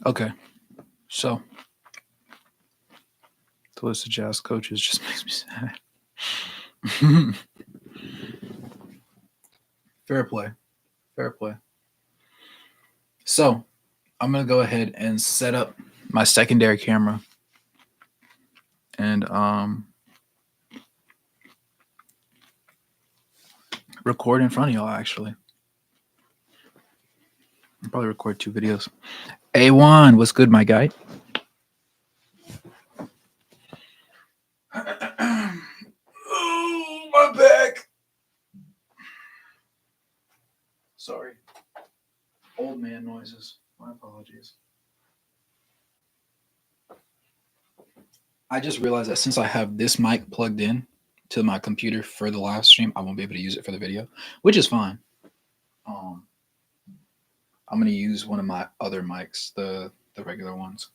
Speaker 1: Okay. So the list of Jazz coaches just makes me sad. Fair play. Fair play. So I'm going to go ahead and set up my secondary camera and record in front of y'all, actually. I'll probably record 2 videos. A1, what's good, my guy? Oh, my back. Sorry. Old man noises. My apologies. I just realized that since I have this mic plugged in to my computer for the live stream, I won't be able to use it for the video, which is fine. I'm going to use one of my other mics, the regular ones.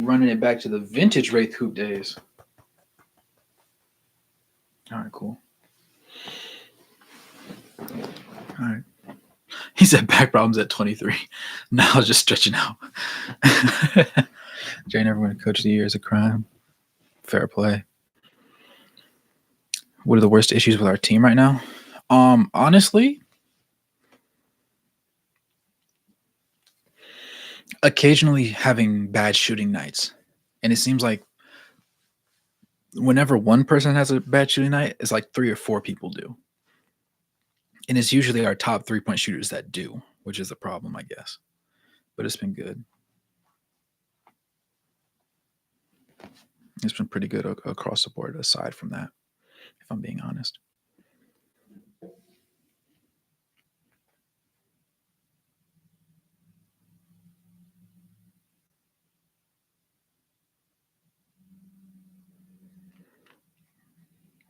Speaker 1: Running it back to the vintage Wraith Hoop days. All right, cool. All right. He said back problems at 23. Now I was just stretching out. Jay never won Coach of the Year is a crime. Fair play. What are the worst issues with our team right now? Honestly, occasionally having bad shooting nights. And it seems like whenever one person has a bad shooting night, it's like 3 or 4 people do. And it's usually our top 3-point shooters that do, which is a problem, I guess. But it's been good. It's been pretty good across the board, aside from that, if I'm being honest.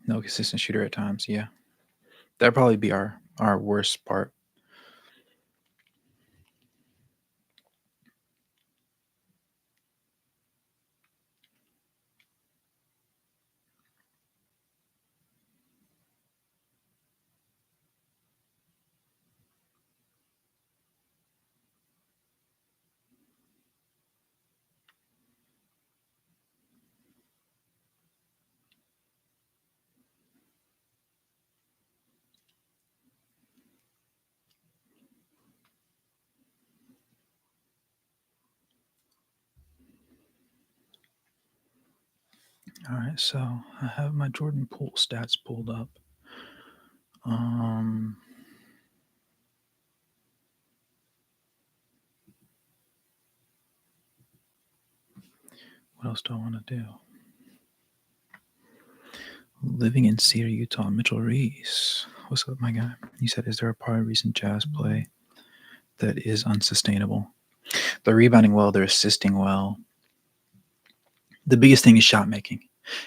Speaker 1: No consistent shooter at times. Yeah, that'd probably be our worst part. All right, so I have my Jordan Poole stats pulled up. Um, what else do I want to do? Living in Cedar, Utah, Mitchell Reese. What's up, my guy? He said, "Is there a part of recent Jazz play that is unsustainable? They're rebounding well, they're assisting well. The biggest thing is shot making.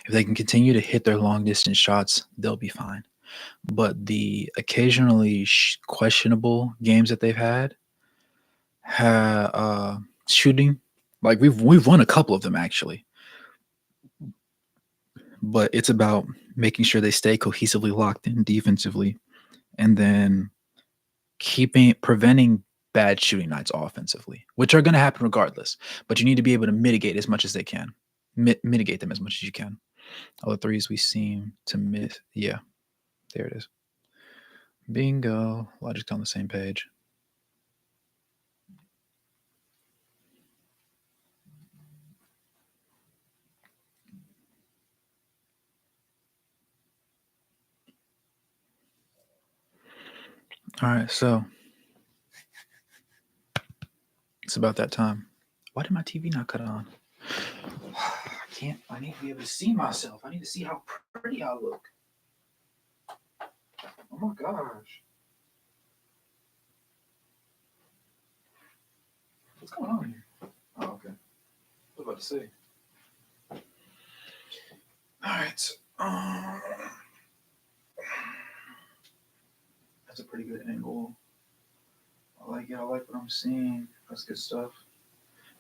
Speaker 1: If they can continue to hit their long distance shots, they'll be fine. But the occasionally questionable games that they've had, shooting, like we've won a couple of them actually, but it's about making sure they stay cohesively locked in defensively, and then preventing bad shooting nights offensively, which are going to happen regardless. But you need to be able to mitigate as much as they can, mitigate them as much as you can. All the threes we seem to miss. Yeah, there it is. Bingo. Logic's on the same page. All right, so it's about that time. Why did my TV not cut on? I can't. I need to be able to see myself. I need to see how pretty I look. Oh my gosh. What's going on here? Oh, okay. I was about to say. All right. That's a pretty good angle. I like it. I like what I'm seeing. That's good stuff.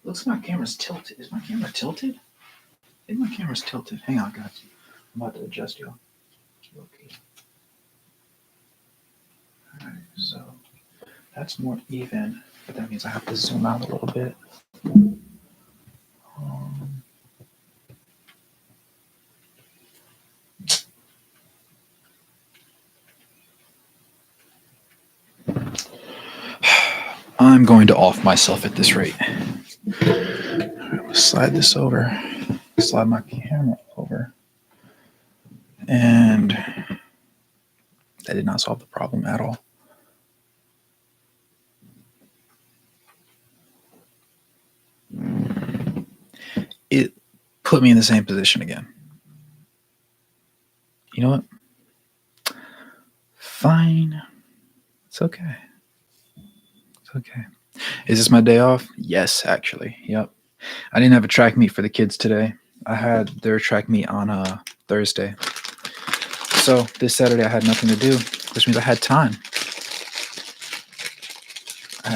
Speaker 1: Looks like my camera's tilted. Is my camera tilted? I think my camera's tilted. Hang on, guys. I'm about to adjust y'all. Okay. Alright, so that's more even, but that means I have to zoom out a little bit. I'm going to off myself at this rate. Slide this over. Slide my camera over. And that did not solve the problem at all. It put me in the same position again. You know what? Fine. It's okay. It's okay. Is this my day off? Yes, actually. Yep. I didn't have a track meet for the kids today. I had their track meet on Thursday. So this Saturday I had nothing to do, which means I had time. I'm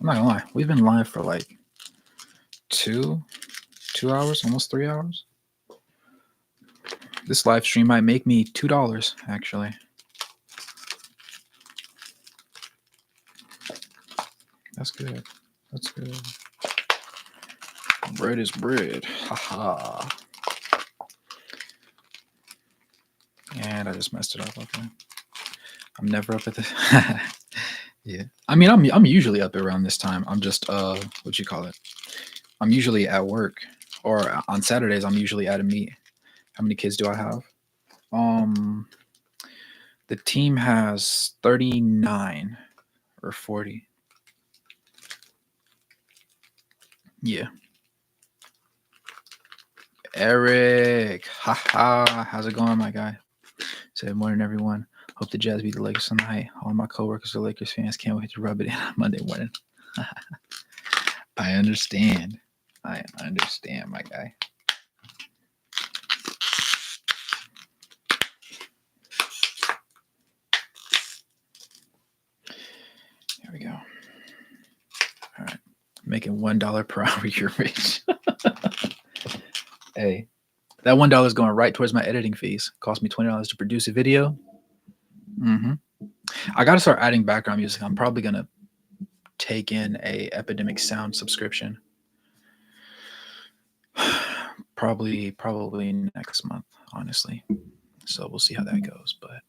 Speaker 1: not gonna lie. We've been live for like 2 hours, almost 3 hours. This live stream might make me $2, actually. That's good. That's good. Bread is bread. Haha. And I just messed it up. Okay. I'm never up at this. Yeah. I mean, I'm usually up around this time. I'm just what you call it? I'm usually at work, or on Saturdays I'm usually at a meet. How many kids do I have? The team has 39 or 40. Yeah. Eric, haha, how's it going, my guy? Say morning, everyone. Hope the Jazz beat the Lakers tonight. All my coworkers are Lakers fans. Can't wait to rub it in on Monday morning. I understand. I understand, my guy. Making $1 per hour, you're rich. Hey, that $1 is going right towards my editing fees. Cost me $20 to produce a video. I got to start adding background music. I'm probably gonna take in a Epidemic Sound subscription. Probably next month, honestly. So we'll see how that goes, but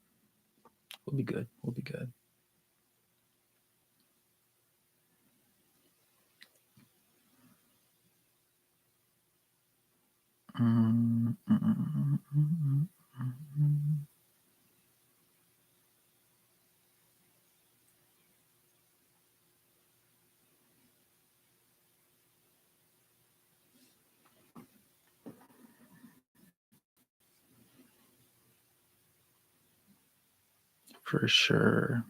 Speaker 1: we'll be good. We'll be good. For sure.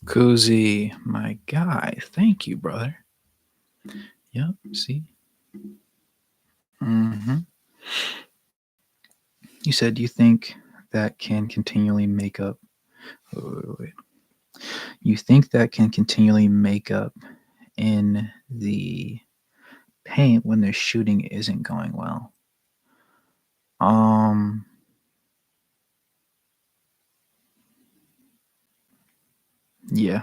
Speaker 1: Kuzi, my guy. Thank you, brother. Yep, see? You said you think that can continually make up. Wait. You think that can continually make up in the paint when their shooting isn't going well? Yeah.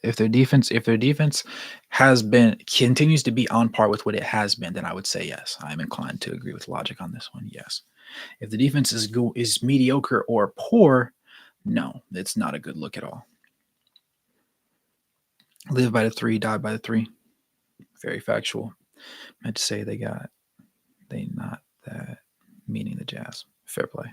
Speaker 1: If their defense continues to be on par with what it has been, then I would say yes. I'm inclined to agree with Logic on this one. Yes. If the defense is mediocre or poor, no, it's not a good look at all. Live by the 3, die by the 3. Very factual. Meant to say they not that, meaning the Jazz. Fair play.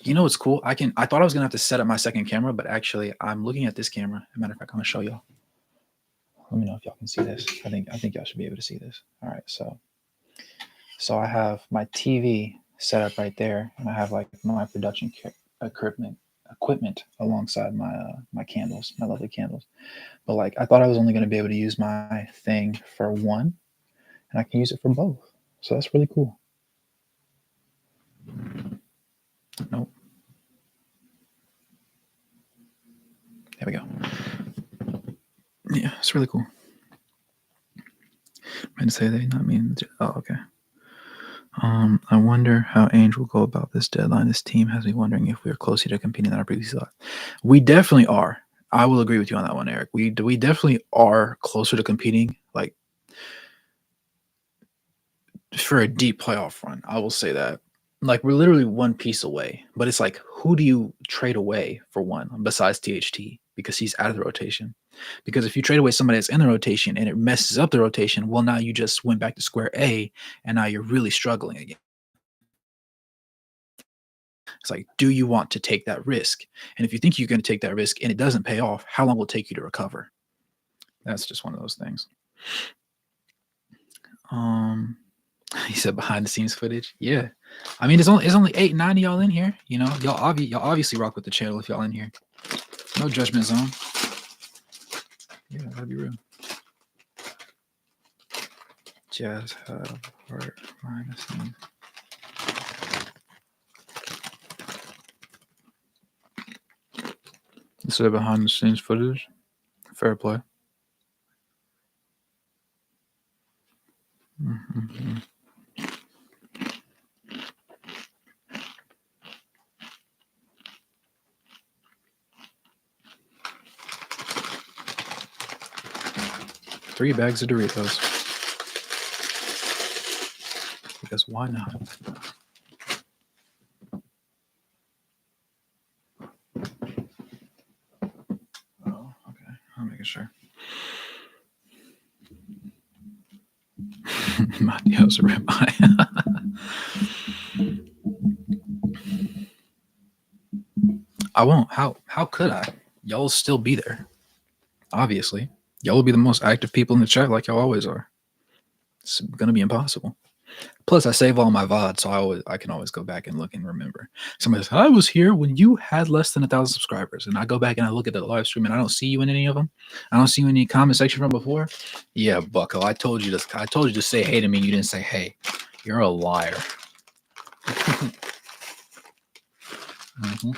Speaker 1: You know what's cool? I thought I was gonna have to set up my second camera, but actually I'm looking at this camera. As a matter of fact, I'm gonna show y'all. Let me know if y'all can see this. I think y'all should be able to see this. All right, so I have my TV set up right there, and I have like my production equipment alongside my candles, my lovely candles. But like I thought I was only gonna be able to use my thing for one, and I can use it for both. So that's really cool. Nope. There we go. Yeah, it's really cool. And say they not mean. Oh, okay. I wonder how Ainge will go about this deadline. This team has me wondering if we're closer to competing than our previous thought. We definitely are. I will agree with you on that one, Eric. We definitely are closer to competing, like for a deep playoff run. I will say that. Like we're literally one piece away, but it's like who do you trade away for one besides THT because he's out of the rotation? Because if you trade away somebody that's in the rotation and it messes up the rotation, well, now you just went back to square A, and now you're really struggling again. It's like, do you want to take that risk? And if you think you're going to take that risk and it doesn't pay off, how long will it take you to recover? That's just one of those things. He said behind the scenes footage. Yeah, I mean it's only 8, 9 of y'all in here. You know, y'all obviously rock with the channel if y'all in here. No judgment zone. Yeah, that'd be real. Jazz have heart behind the scenes. This is behind the scenes footage. Fair play. Mm-hmm. 3 bags of Doritos. Because why not? Oh, okay. I'm making sure. Matio's ribeye. I won't. How could I? Y'all will still be there. Obviously. Y'all will be the most active people in the chat like y'all always are. It's gonna be impossible. Plus, I save all my VODs, so I can always go back and look and remember. Somebody says, I was here when you had less than 1,000 subscribers. And I go back and I look at the live stream and I don't see you in any of them. I don't see you in any comment section from before. Yeah, Bucko, I told you to say hey to me. You didn't say hey. You're a liar. Mm-hmm.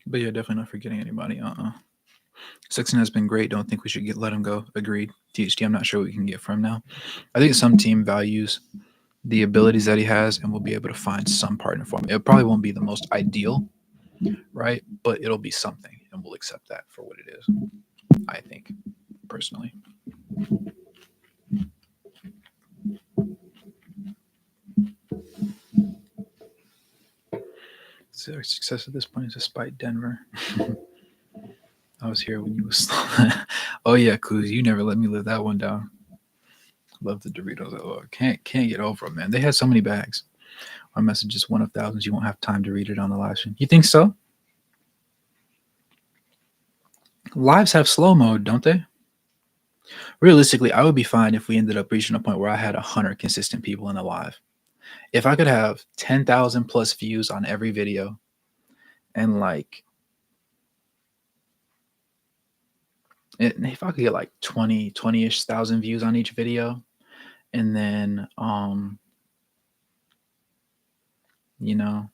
Speaker 1: But yeah, definitely not forgetting anybody. Sexton has been great. Don't think we should let him go. Agreed. THT, I'm not sure what we can get from now. I think some team values the abilities that he has and we'll be able to find some partner for him. It probably won't be the most ideal, right? But it'll be something and we'll accept that for what it is, I think, personally. So our success at this point is despite Denver. I was here when you was. Oh yeah, Kuz, you never let me live that one down. Love the Doritos. Oh, can't get over them, man. They had so many bags. Our message is one of thousands. You won't have time to read it on the live stream. You think so? Lives have slow mode, don't they? Realistically, I would be fine if we ended up reaching a point where I had 100 consistent people in the live. If I could have 10,000 plus views on every video and like if I could get like 20-ish thousand views on each video and then you know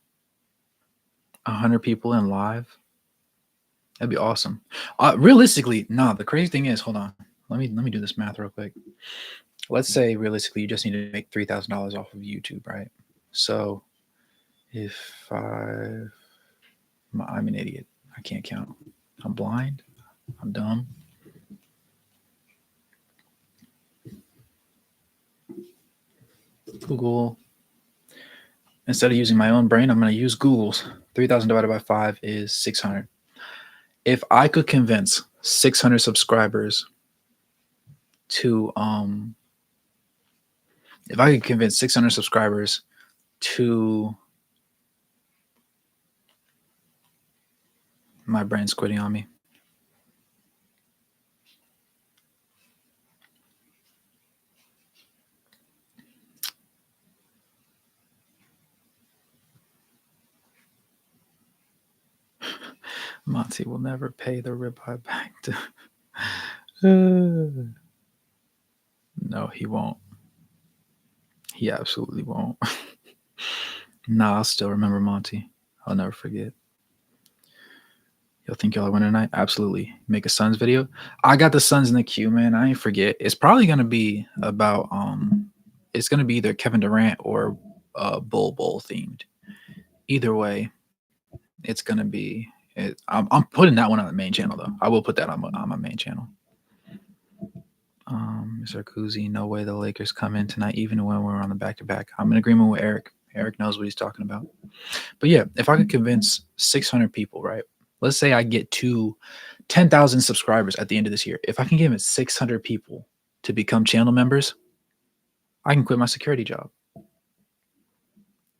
Speaker 1: 100 people in live, that'd be awesome. Realistically, no, the crazy thing is, hold on, let me do this math real quick. Let's say realistically you just need to make $3,000 off of YouTube, right? So if I'm an idiot, I can't count, I'm blind, I'm dumb. Google, instead of using my own brain, I'm going to use Google's. 3,000 divided by 5 is 600. If I could convince 600 subscribers to if I could convince 600 subscribers to, my brain's quitting on me. Monty will never pay the ribeye back to. No, he won't. He absolutely won't. Nah, I'll still remember Monty. I'll never forget. Y'all think y'all are winning tonight? Absolutely. Make a Suns video. I got the Suns in the queue, man. I ain't forget. It's probably gonna be about it's gonna be either Kevin Durant or Bull themed. Either way, it's gonna be. I'm putting that one on the main channel though. I will put that on my main channel. Mr. Kuzi, no way the Lakers come in tonight, even when we're on the back-to-back. I'm in agreement with Eric. Eric knows what he's talking about. But yeah, if I could convince 600 people, right? Let's say I get to 10,000 subscribers at the end of this year. If I can get 600 people to become channel members, I can quit my security job.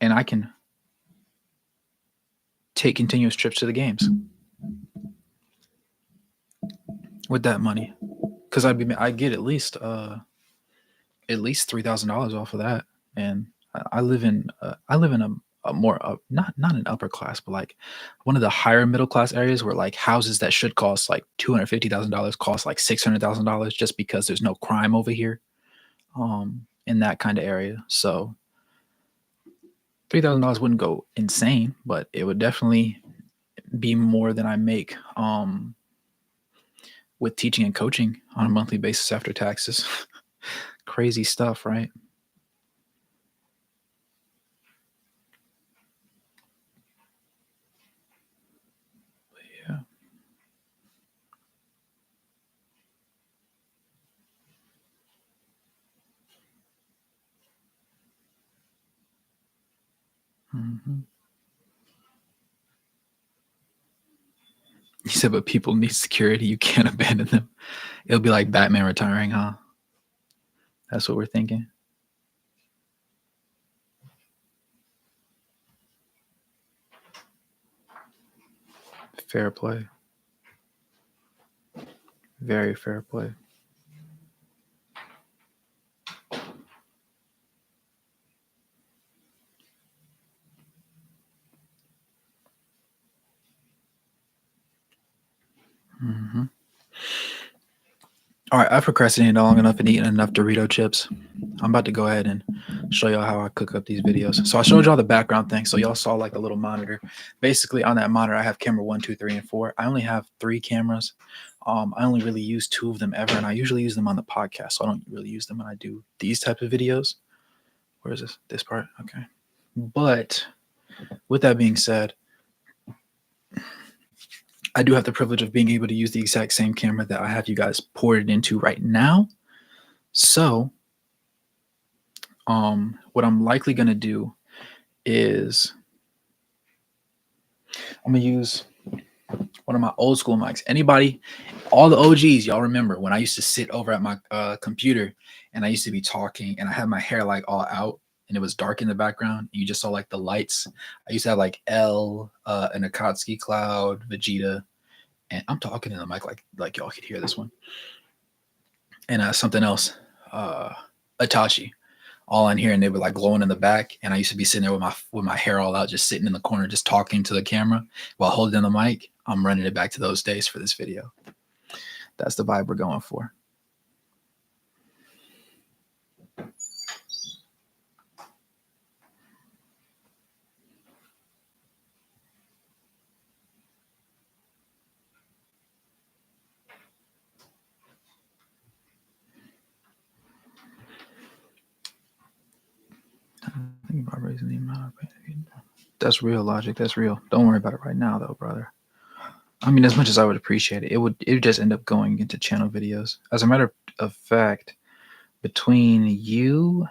Speaker 1: And I can take continuous trips to the games with that money. Because I get at least $3,000 off of that. And I live in a more not an upper class, but like one of the higher middle class areas where like houses that should cost like $250,000 cost like $600,000 just because there's no crime over here, in that kind of area. So $3,000 wouldn't go insane, but it would definitely be more than I make with teaching and coaching on a monthly basis after taxes. Crazy stuff, right? Yeah. Mhm. He said, "But people need security. You can't abandon them." It'll be like Batman retiring, huh? That's what we're thinking. Fair play. Very fair play. Mhm. All right, I procrastinated long enough and eaten enough Dorito chips. I'm about to go ahead and show y'all how I cook up these videos. So I showed y'all the background thing. So y'all saw like a little monitor. Basically, on that monitor, I have camera 1, 2, 3, and 4. I only have 3 cameras. I only really use 2 of them ever, and I usually use them on the podcast. So I don't really use them when I do these type of videos. Where is this? This part? Okay. But with that being said, I do have the privilege of being able to use the exact same camera that I have you guys ported into right now. So, what I'm likely gonna do is I'm gonna use one of my old school mics. Anybody, all the OGs, y'all remember when I used to sit over at my computer and I used to be talking and I had my hair like all out and it was dark in the background. You just saw like the lights. I used to have like L, an Akatsuki Cloud, Vegeta, and I'm talking in the mic like y'all could hear this one, and something else, uh, Itachi, all in here, and they were like glowing in the back. And I used to be sitting there with my hair all out, just sitting in the corner, just talking to the camera while holding the mic. I'm running it back to those days for this video. That's the vibe we're going for. I think about raising the amount of that's real logic. That's real. Don't worry about it right now, though, brother. I mean, as much as I would appreciate it, it would just end up going into channel videos. As a matter of fact, between you,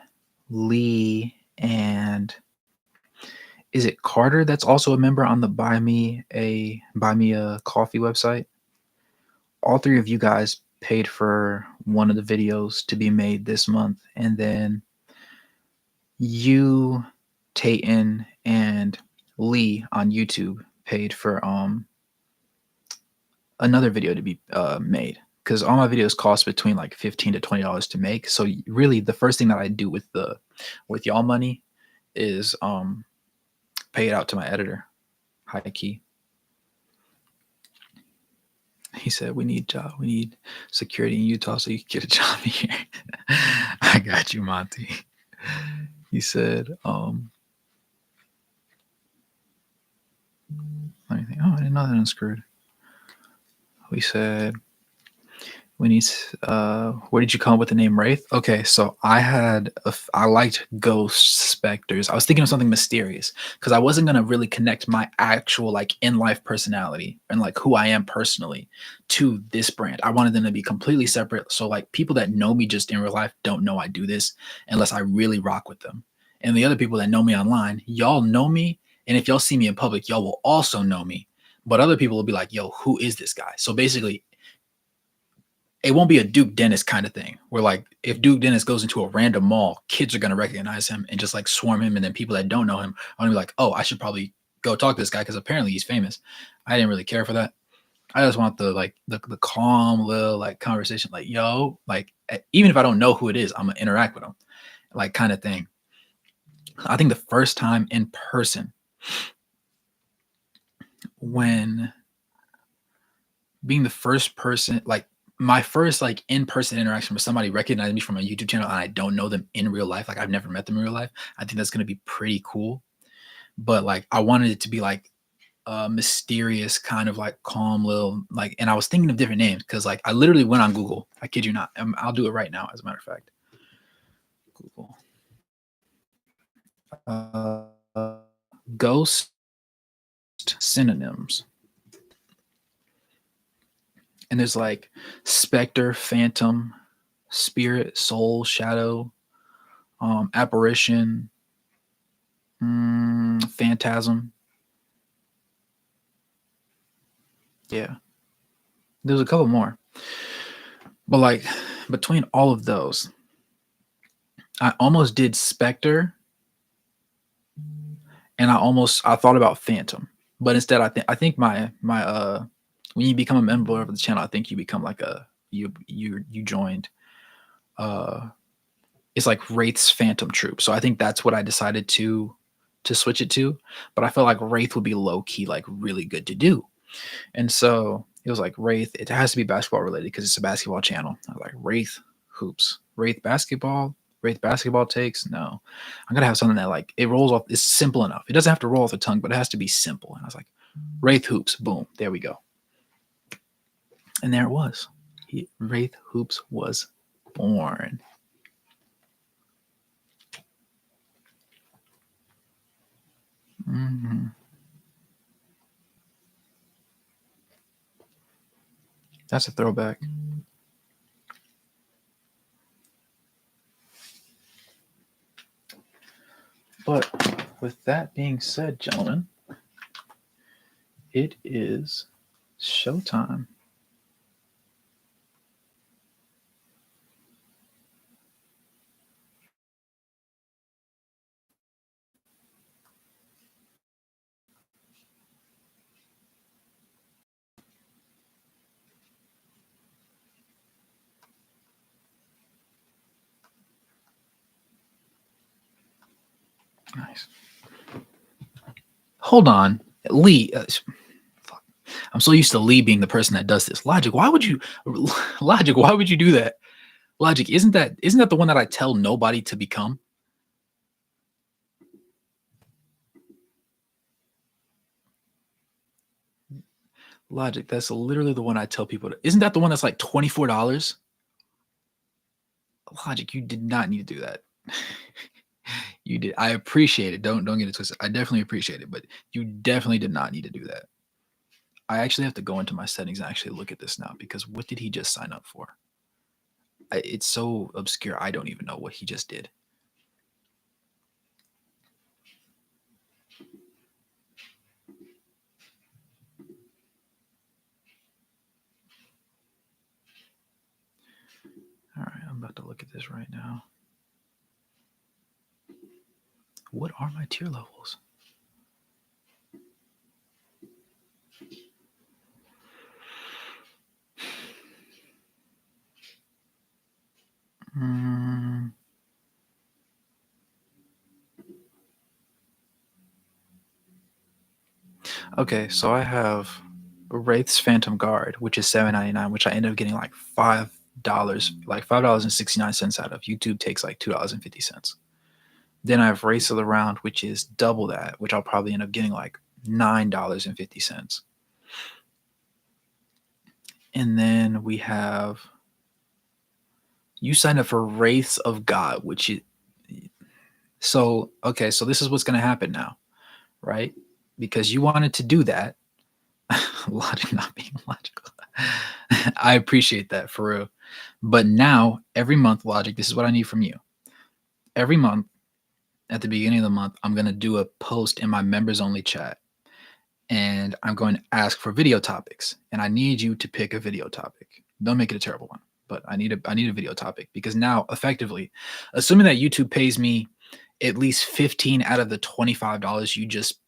Speaker 1: Lee, and is it Carter that's also a member on the Buy Me a Coffee website? All 3 of you guys paid for one of the videos to be made this month, and then you, Tayton, and Lee on YouTube paid for another video to be made, because all my videos cost between like $15 to $20 to make. So really, the first thing that I do with y'all money is pay it out to my editor, high key. He said, we need security in Utah so you can get a job here. I got you, Monty. He said, let me think. Oh, I didn't know that unscrewed. We said, we need, where did you come up with the name Wraith? Okay, so I liked ghost specters. I was thinking of something mysterious because I wasn't going to really connect my actual like in-life personality and like who I am personally to this brand. I wanted them to be completely separate. So like people that know me just in real life don't know I do this unless I really rock with them. And the other people that know me online, y'all know me. And if y'all see me in public, y'all will also know me. But other people will be like, yo, who is this guy? So basically, it won't be a Duke Dennis kind of thing where like if Duke Dennis goes into a random mall, kids are gonna recognize him and just like swarm him, and then people that don't know him are gonna be like, oh, I should probably go talk to this guy because apparently he's famous. I didn't really care for that. I just want the calm little like conversation, like yo, like even if I don't know who it is, I'm gonna interact with them, like kind of thing. I think the first time in person when being the first person, like my first like in-person interaction with somebody recognizing me from a YouTube channel and I don't know them in real life, like I've never met them in real life, I think that's gonna be pretty cool. But like I wanted it to be like a mysterious kind of like calm little like, and I was thinking of different names because like I literally went on Google. I kid you not. I'll do it right now, as a matter of fact. Google. Uh, Ghost synonyms. And there's like specter, phantom, spirit, soul, shadow, apparition, Phantasm. Yeah. There's a couple more. But like between all of those, I almost did Spectre and I thought about Phantom. But instead I think my when you become a member of the channel, I think you become like you joined it's like Wraith's Phantom Troop. So I think that's what I decided to switch it to. But I felt like Wraith would be low key like really good to do. And so it was like Wraith, it has to be basketball related because it's a basketball channel. I was like, Wraith hoops, Wraith basketball takes. No, I'm gonna have something that like it rolls off. It's simple enough. It doesn't have to roll off the tongue, but it has to be simple. And I was like, Wraith hoops, boom, there we go. And there it was. Wraith hoops was born. Mm-hmm. That's a throwback. But with that being said, gentlemen, it is showtime. Nice. Hold on, Lee. Fuck. I'm so used to Lee being the person that does this. Logic, why would you do that? Logic, isn't that the one that I tell nobody to become? Logic, that's literally the one I tell people to. Isn't that the one that's like $24? Logic, you did not need to do that. You did. I appreciate it. Don't get it twisted. I definitely appreciate it, but you definitely did not need to do that. I actually have to go into my settings and actually look at this now because what did he just sign up for? It's so obscure. I don't even know what he just did. All right, I'm about to look at this right now. What are my tier levels? Okay, so I have Wraith's Phantom Guard, which is $7.99, which I ended up getting like $5.69 out of. YouTube takes like $2.50. Then I have Race of the Round, which is double that, which I'll probably end up getting like $9.50. And then we have you signed up for Wraiths of God, which is so okay. So this is what's going to happen now, right? Because you wanted to do that. Logic not being logical. I appreciate that for real. But now, every month, Logic, this is what I need from you. Every month, at the beginning of the month, I'm going to do a post in my members only chat. And I'm going to ask for video topics. And I need you to pick a video topic. Don't make it a terrible one, but I need a video topic because now, effectively, assuming that YouTube pays me at least 15 out of the $25 you just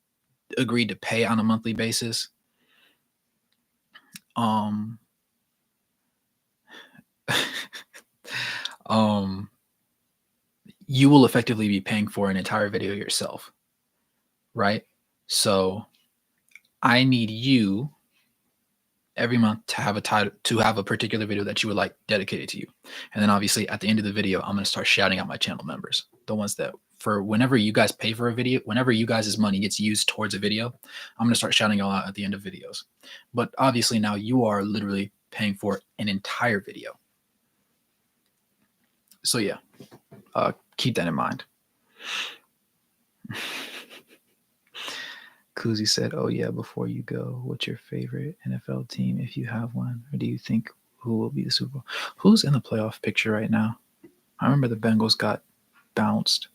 Speaker 1: agreed to pay on a monthly basis, you will effectively be paying for an entire video yourself, right? So I need you every month to have a particular video that you would like dedicated to you. And then obviously at the end of the video, I'm going to start shouting out my channel members, the ones that for whenever you guys pay for a video, whenever you guys' money gets used towards a video, I'm going to start shouting y'all out at the end of videos. But obviously now you are literally paying for an entire video. So yeah, keep that in mind. Kuzi said, "Oh yeah, before you go, what's your favorite NFL team if you have one, or do you think who will be the Super Bowl? Who's in the playoff picture right now? I remember the Bengals got bounced.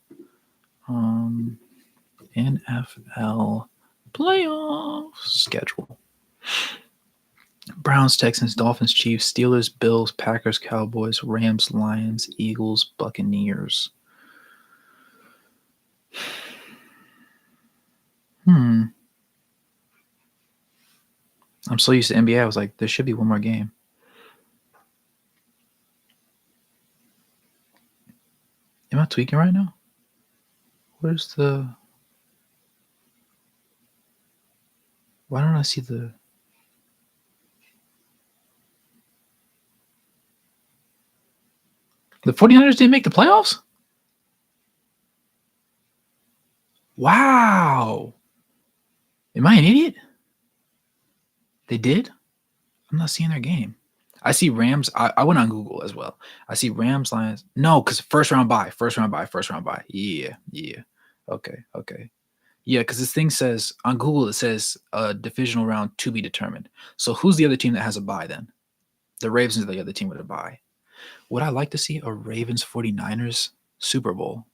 Speaker 1: NFL playoff schedule. Browns, Texans, Dolphins, Chiefs, Steelers, Bills, Packers, Cowboys, Rams, Lions, Eagles, Buccaneers. I'm so used to NBA. I was like, there should be one more game. Am I tweaking right now? Where's the... Why don't I see the... The 49ers didn't make the playoffs? Wow. Am I an idiot? They did? I'm not seeing their game. I see Rams. I went on Google as well. I see Rams, Lions. No, because first round bye. Yeah. Okay. Yeah, because this thing says on Google, it says divisional round to be determined. So who's the other team that has a bye then? The Ravens are the other team with a bye. Would I like to see a Ravens 49ers Super Bowl?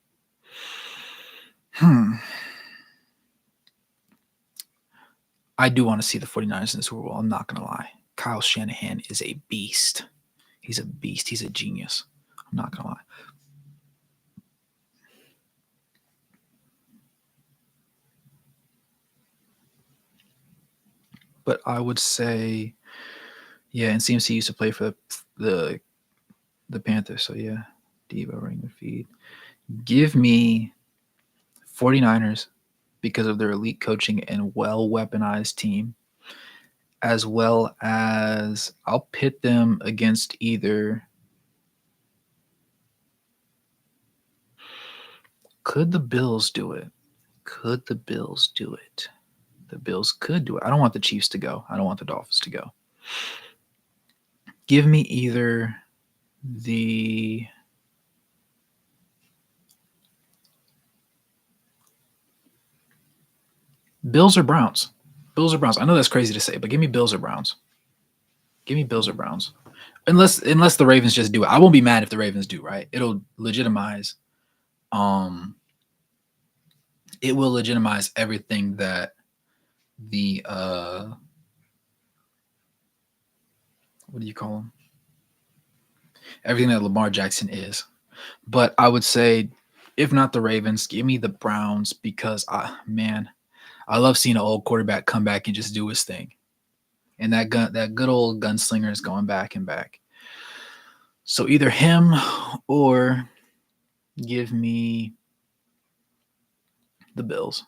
Speaker 1: I do want to see the 49ers in the Super Bowl. I'm not going to lie. Kyle Shanahan is a beast. He's a beast. He's a genius. I'm not going to lie. But I would say, yeah, and CMC used to play for the Panthers. So, yeah, Devo ring the feed. Give me 49ers because of their elite coaching and well-weaponized team, as well as I'll pit them against either... Could the Bills do it? The Bills could do it. I don't want the Chiefs to go. I don't want the Dolphins to go. Give me either the Bills or Browns. I know that's crazy to say, but give me Bills or Browns. Unless the Ravens just do it. I won't be mad if the Ravens do, right? It'll legitimize it will legitimize everything that the what do you call them? Everything that Lamar Jackson is. But I would say, if not the Ravens, give me the Browns because I love seeing an old quarterback come back and just do his thing. And that good old gunslinger is going back and back. So either him or give me the Bills.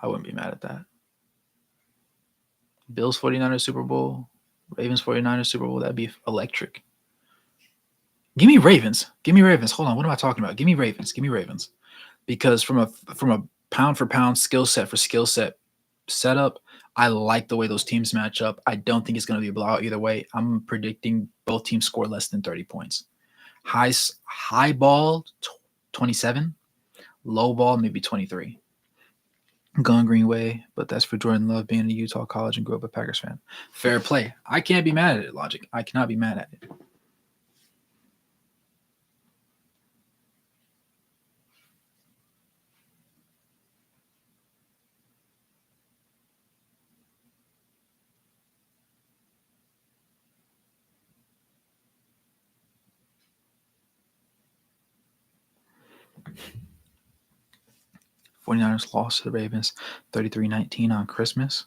Speaker 1: I wouldn't be mad at that. Bills 49ers Super Bowl, Ravens 49ers Super Bowl, that'd be electric. Give me Ravens. Hold on, what am I talking about? Give me Ravens. Because from a pound for pound skill set setup, I like the way those teams match up. I don't think it's going to be a blowout either way. I'm predicting both teams score less than 30 points. High ball 27, low ball maybe 23. Going Green Way, but that's for Jordan Love being a Utah college and grew up a Packers fan. Fair play. I can't be mad at it, Logic. I cannot be mad at it. '49ers lost to the Ravens 33-19 on Christmas.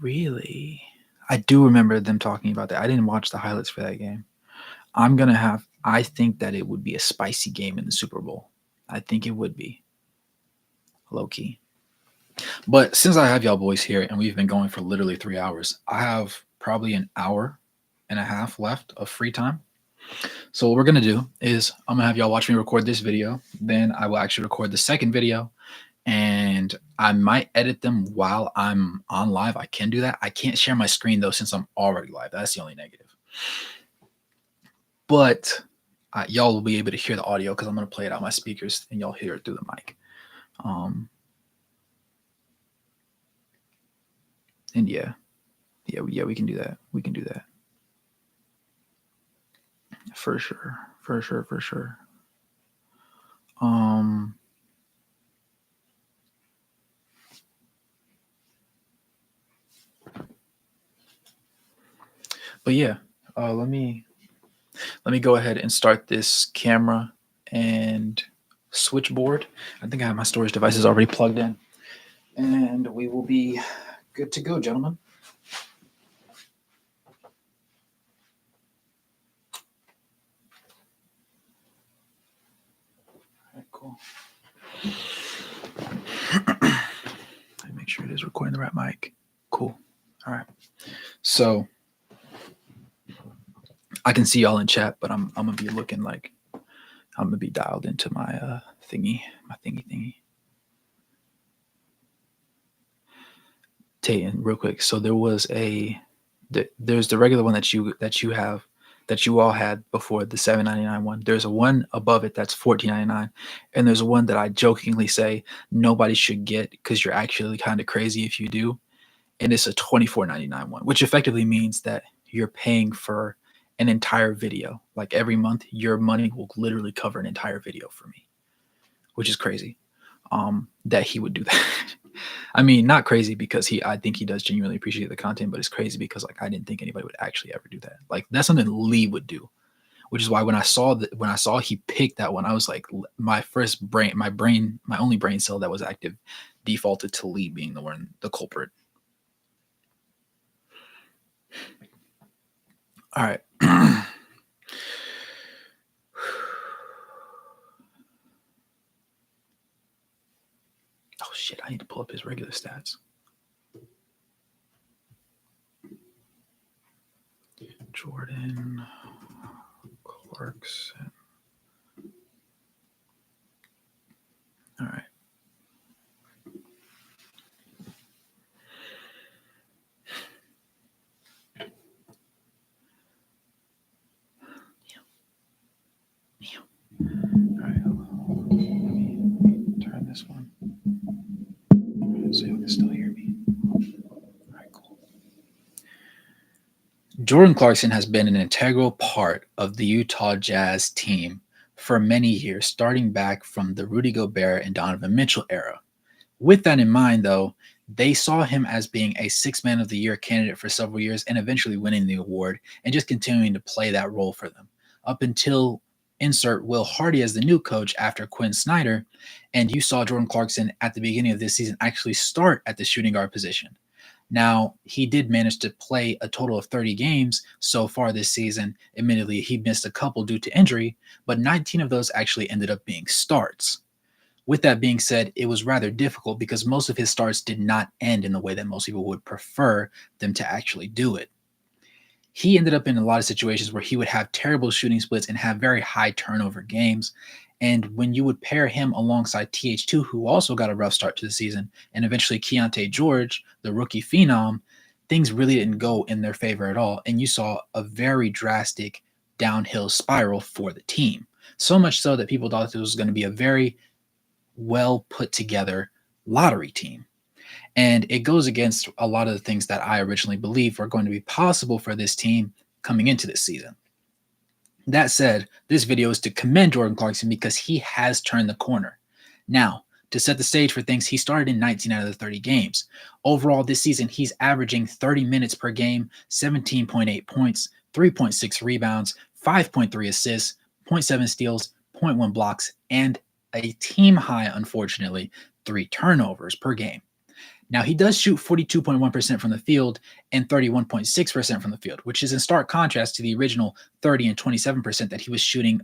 Speaker 1: Really? I do remember them talking about that. I didn't watch the highlights for that game. I think that it would be a spicy game in the Super Bowl. I think it would be. Low key. But since I have y'all boys here and we've been going for literally 3 hours, I have probably an hour and a half left of free time. So what we're going to do is I'm going to have y'all watch me record this video. Then I will actually record the second video. And I might edit them while I'm on live. I can do that. I can't share my screen, though, since I'm already live. That's the only negative. But y'all will be able to hear the audio because I'm going to play it out my speakers and y'all hear it through the mic. And yeah, we can do that. For sure. But yeah, let me go ahead and start this camera and switchboard. I think I have my storage devices already plugged in, and we will be good to go, gentlemen. All right, cool. Make sure it is recording the right mic. Cool. All right. So I can see y'all in chat, but I'm gonna be looking like I'm gonna be dialed into my thingy. Tayton, real quick. So there's the regular one that you all had before, the $7.99 one. There's a one above it that's $14.99, and there's one that I jokingly say nobody should get because you're actually kind of crazy if you do, and it's a $24.99 one, which effectively means that you're paying for an entire video. Like every month, your money will literally cover an entire video for me, which is crazy. That he would do that. I mean, not crazy because I think he does genuinely appreciate the content, but it's crazy because like I didn't think anybody would actually ever do that. Like that's something Lee would do, which is why when I saw he picked that one, I was like, my only brain cell that was active defaulted to Lee being the culprit. All right. Oh shit, I need to pull up his regular stats. Jordan Clarkson. All right. All right. Let me turn this one so you can still hear me. All right, cool. Jordan Clarkson has been an integral part of the Utah Jazz team for many years, starting back from the Rudy Gobert and Donovan Mitchell era. With that in mind, though, they saw him as being a Sixth Man of the Year candidate for several years and eventually winning the award and just continuing to play that role for them up until insert Will Hardy as the new coach after Quinn Snyder. And you saw Jordan Clarkson at the beginning of this season actually start at the shooting guard position. Now, he did manage to play a total of 30 games so far this season. Admittedly, he missed a couple due to injury, but 19 of those actually ended up being starts. With that being said, it was rather difficult because most of his starts did not end in the way that most people would prefer them to actually do it. He ended up in a lot of situations where he would have terrible shooting splits and have very high turnover games. And when you would pair him alongside TH2, who also got a rough start to the season, and eventually Keontae George, the rookie phenom, things really didn't go in their favor at all. And you saw a very drastic downhill spiral for the team. So much so that people thought this was going to be a very well put together lottery team. And it goes against a lot of the things that I originally believed were going to be possible for this team coming into this season. That said, this video is to commend Jordan Clarkson because he has turned the corner. Now, to set the stage for things, he started in 19 out of the 30 games. Overall, this season, he's averaging 30 minutes per game, 17.8 points, 3.6 rebounds, 5.3 assists, 0.7 steals, 0.1 blocks, and a team high, unfortunately, 3 turnovers per game. Now, he does shoot 42.1% from the field and 31.6% from the field, which is in stark contrast to the original 30 and 27% that he was shooting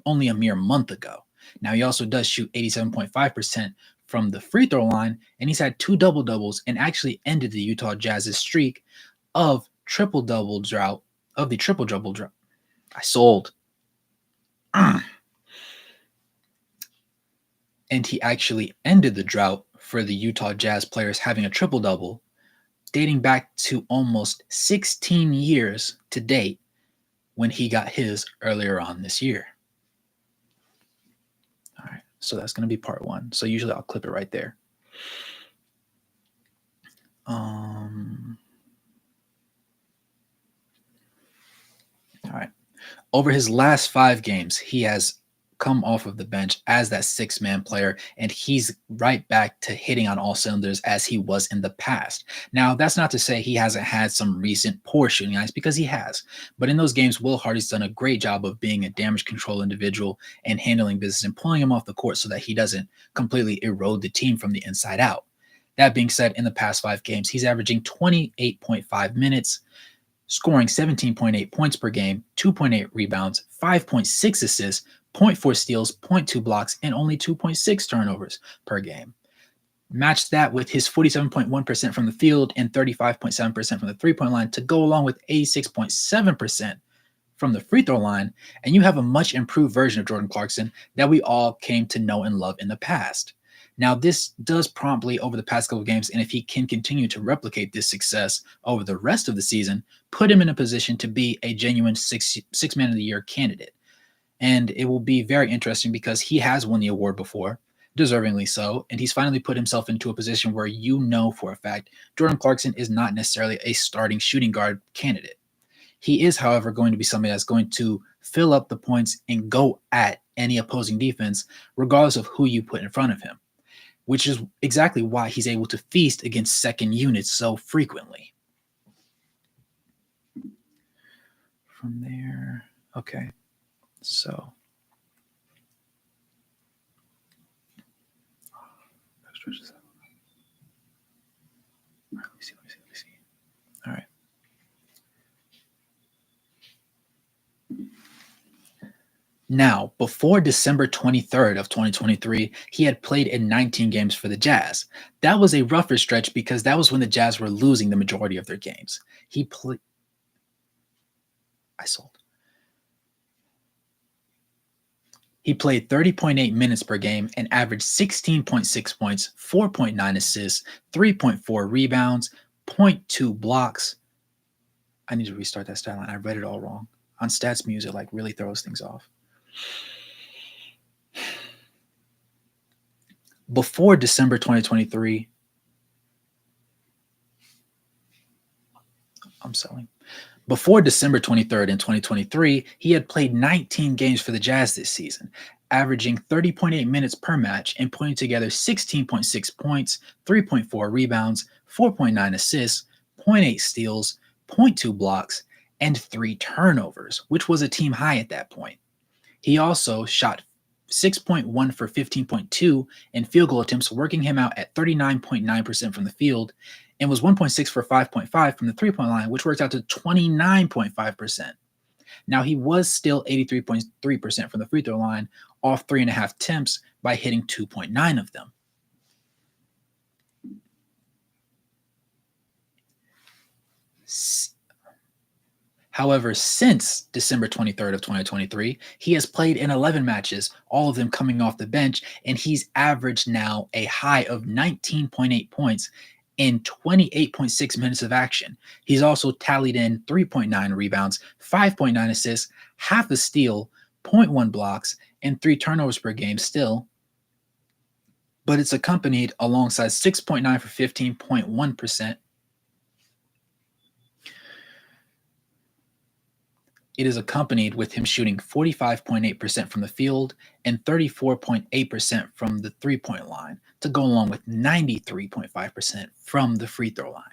Speaker 1: only a mere month ago. Now, he also does shoot 87.5% from the free throw line, and he's had 2 double-doubles and actually ended the Utah Jazz's streak of the triple-double drought. I sold. And he actually ended the drought for the Utah Jazz players having a triple-double dating back to almost 16 years to date when he got his earlier on this year. All right, so that's going to be part 1. So usually I'll clip it right there. All right. Over his last 5 games, he has
Speaker 2: come off of the bench as that six-man player, and he's right back to hitting on all cylinders as he was in the past. Now, that's not to say he hasn't had some recent poor shooting nights, because he has. But in those games, Will Hardy's done a great job of being a damage control individual and handling business and pulling him off the court so that he doesn't completely erode the team from the inside out. That being said, in the past 5 games, he's averaging 28.5 minutes, scoring 17.8 points per game, 2.8 rebounds, 5.6 assists, 0.4 steals, 0.2 blocks, and only 2.6 turnovers per game. Match that with his 47.1% from the field and 35.7% from the three-point line to go along with 86.7% from the free throw line, and you have a much improved version of Jordan Clarkson that we all came to know and love in the past. Now, this does promptly over the past couple of games, and if he can continue to replicate this success over the rest of the season, put him in a position to be a genuine six-man of the year candidate. And it will be very interesting because he has won the award before, deservingly so, and he's finally put himself into a position where you know for a fact Jordan Clarkson is not necessarily a starting shooting guard candidate. He is, however, going to be somebody that's going to fill up the points and go at any opposing defense, regardless of who you put in front of him, which is exactly why he's able to feast against second units so frequently. From there, okay, so. Let me see. All right. Now, before December 23rd of 2023, he had played in 19 games for the Jazz. That was a rougher stretch because that was when the Jazz were losing the majority of their games. He played 30.8 minutes per game and averaged 16.6 points, 4.9 assists, 3.4 rebounds, 0.2 blocks. I need to restart that stat line. I read it all wrong. On Stats Muse, it like really throws things off. Before December 2023, Before December 23rd in 2023, he had played 19 games for the Jazz this season, averaging 30.8 minutes per match and putting together 16.6 points, 3.4 rebounds, 4.9 assists, 0.8 steals, 0.2 blocks, and 3 turnovers, which was a team high at that point. He also shot 6.1 for 15.2 in field goal attempts, working him out at 39.9% from the field, and was 1.6 for 5.5 from the three-point line, which works out to 29.5%. Now, he was still 83.3% from the free throw line off 3.5 attempts by hitting 2.9 of them. However, since December 23rd of 2023, he has played in 11 matches, all of them coming off the bench, and he's averaged now a high of 19.8 points in 28.6 minutes of action. He's also tallied in 3.9 rebounds, 5.9 assists, half a steal, 0.1 blocks, and 3 turnovers per game still. But it's accompanied alongside 6.9 for 15.1%. It is accompanied with him shooting 45.8% from the field and 34.8% from the three-point line to go along with 93.5% from the free throw line.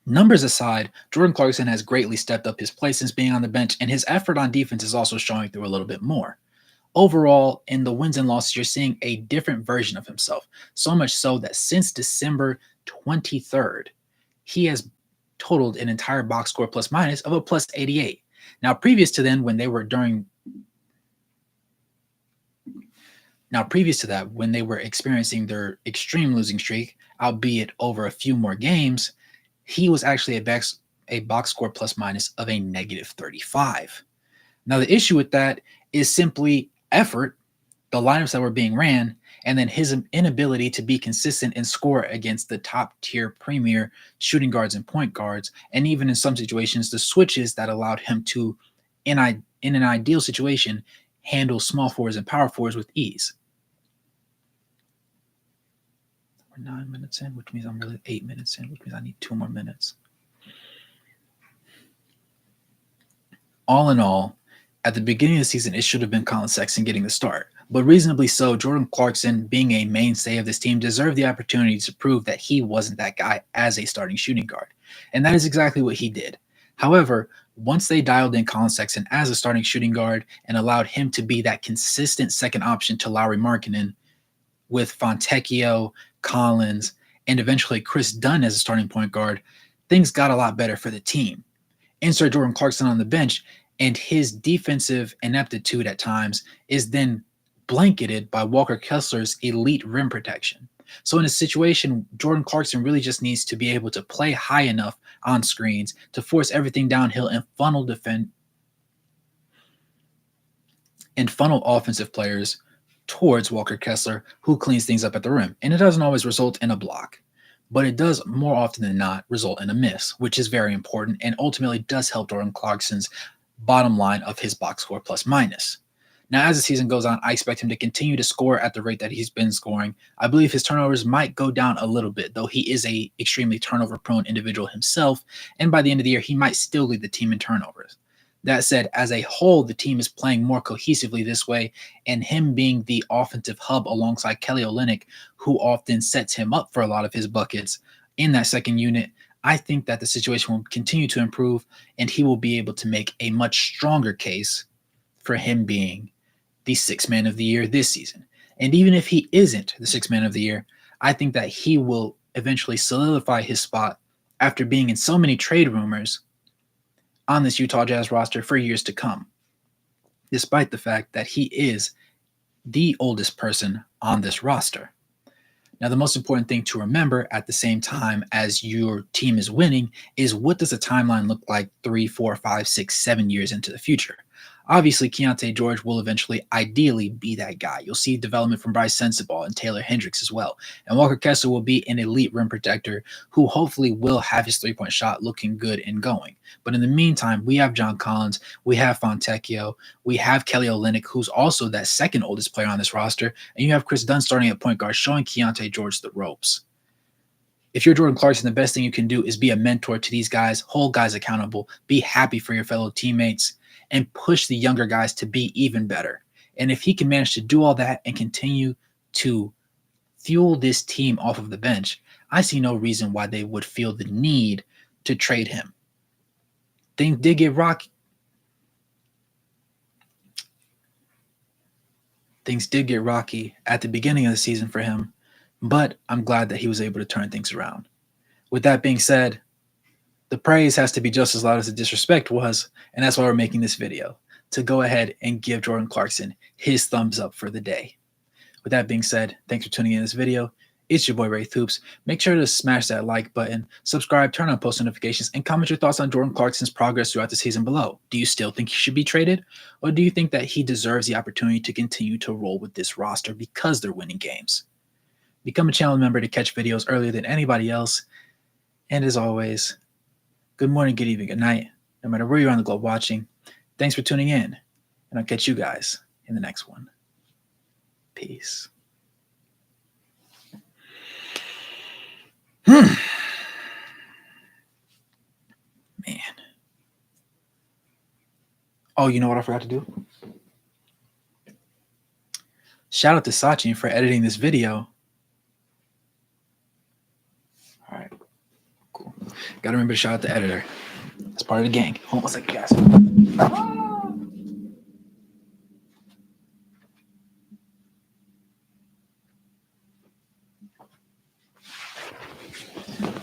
Speaker 2: Numbers aside, Jordan Clarkson has greatly stepped up his play since being on the bench, and his effort on defense is also showing through a little bit more. Overall, in the wins and losses, you're seeing a different version of himself, so much so that since December 23rd, he has totaled an entire box score plus minus of a plus 88. Now, previous to that, when they were experiencing their extreme losing streak, albeit over a few more games, he was actually a box score plus minus of a negative 35. Now, the issue with that is simply effort, the lineups that were being ran, and then his inability to be consistent and score against the top-tier premier shooting guards and point guards, and even in some situations, the switches that allowed him to, in an ideal situation, handle small forwards and power forwards with ease. We're 9 minutes in, which means I'm really 8 minutes in, which means I need 2 more minutes. All in all, At the beginning of the season, it should have been Colin Sexton getting the start. But reasonably so, Jordan Clarkson, being a mainstay of this team, deserved the opportunity to prove that he wasn't that guy as a starting shooting guard. And that is exactly what he did. However, once they dialed in Colin Sexton as a starting shooting guard and allowed him to be that consistent second option to Lauri Markkanen with Fontecchio, Collins, and eventually Chris Dunn as a starting point guard, things got a lot better for the team. Insert Jordan Clarkson on the bench, and his defensive ineptitude at times is then blanketed by Walker Kessler's elite rim protection. So in a situation, Jordan Clarkson really just needs to be able to play high enough on screens to force everything downhill and funnel offensive players towards Walker Kessler, who cleans things up at the rim. And it doesn't always result in a block, but it does more often than not result in a miss, which is very important and ultimately does help Jordan Clarkson's bottom line of his box score plus minus. Now, as the season goes on, I expect him to continue to score at the rate that he's been scoring. I believe his turnovers might go down a little bit, though he is a extremely turnover-prone individual himself, and by the end of the year, he might still lead the team in turnovers. That said, as a whole, the team is playing more cohesively this way, and him being the offensive hub alongside Kelly Olynyk, who often sets him up for a lot of his buckets in that second unit, I think that the situation will continue to improve, and he will be able to make a much stronger case for him being the sixth man of the year this season. And even if he isn't the sixth man of the year, I think that he will eventually solidify his spot after being in so many trade rumors on this Utah Jazz roster for years to come, despite the fact that he is the oldest person on this roster. Now, the most important thing to remember at the same time as your team is winning is, what does a timeline look like 3, 4, 5, 6, 7 years into the future? Obviously, Keyonte George will eventually ideally be that guy. You'll see development from Bryce Sensabaugh and Taylor Hendricks as well. And Walker Kessler will be an elite rim protector who hopefully will have his three-point shot looking good and going. But in the meantime, we have John Collins, we have Fontecchio, we have Kelly Olynyk, who's also that second oldest player on this roster, and you have Chris Dunn starting at point guard, showing Keyonte George the ropes. If you're Jordan Clarkson, the best thing you can do is be a mentor to these guys, hold guys accountable, be happy for your fellow teammates, and push the younger guys to be even better. And if he can manage to do all that and continue to fuel this team off of the bench, I see no reason why they would feel the need to trade him. Things did get rocky. Things did get rocky at the beginning of the season for him, but I'm glad that he was able to turn things around. With that being said, the praise has to be just as loud as the disrespect was, and that's why we're making this video, to go ahead and give Jordan Clarkson his thumbs up for the day. With that being said, thanks for tuning in this video. It's your boy Wraith Hoops. Make sure to smash that like button, subscribe, turn on post notifications, and comment your thoughts on Jordan Clarkson's progress throughout the season below. Do you still think he should be traded? Or do you think that he deserves the opportunity to continue to roll with this roster because they're winning games? Become a channel member to catch videos earlier than anybody else. And as always, good morning, good evening, good night, no matter where you're on the globe watching. Thanks for tuning in, and I'll catch you guys in the next one. Peace. Man. Oh, you know what I forgot to do? Shout out to Sachin for editing this video. All right. Cool. Got to remember to shout out the editor. That's part of the gang. Hold on one second, guys.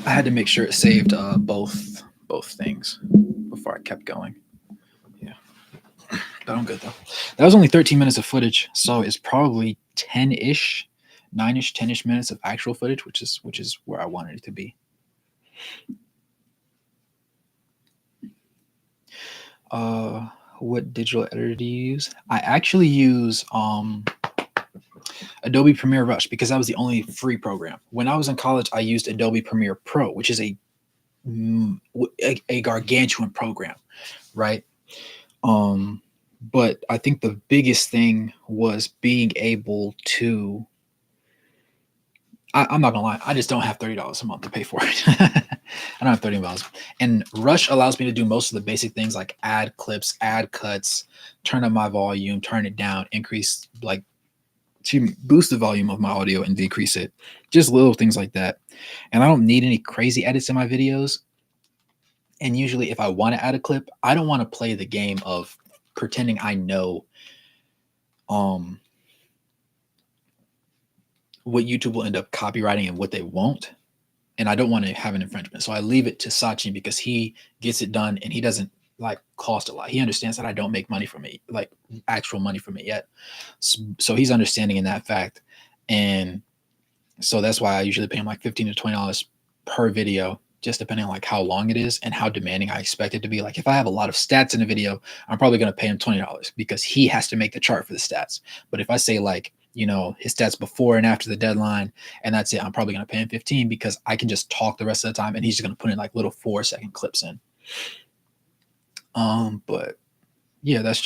Speaker 2: I had to make sure it saved both things before I kept going. Yeah. But I'm good, though. That was only 13 minutes of footage, so it's probably 10-ish, 9-ish, 10-ish minutes of actual footage, which is where I wanted it to be. What digital editor do you use? I actually use Adobe Premiere Rush because that was the only free program. When I was in college, I used Adobe Premiere Pro, which is a gargantuan program, right? But I think the biggest thing was being able to, I'm not gonna lie, I just don't have $30 a month to pay for it. I don't have 30 miles. And Rush allows me to do most of the basic things like add clips, add cuts, turn up my volume, turn it down, increase, like, to boost the volume of my audio and decrease it. Just little things like that. And I don't need any crazy edits in my videos. And usually, if I want to add a clip, I don't want to play the game of pretending I know what YouTube will end up copyrighting and what they won't. And I don't want to have an infringement. So I leave it to Sachin because he gets it done and he doesn't like cost a lot. He understands that I don't make money from it, like actual money from it yet. So he's understanding in that fact. And so that's why I usually pay him like $15 to $20 per video, just depending on like how long it is and how demanding I expect it to be. Like if I have a lot of stats in a video, I'm probably going to pay him $20 because he has to make the chart for the stats. But if I say like, you know, his stats before and after the deadline, and that's it, I'm probably going to pay him 15 because I can just talk the rest of the time and he's just going to put in like little 4-second clips in. But yeah, that's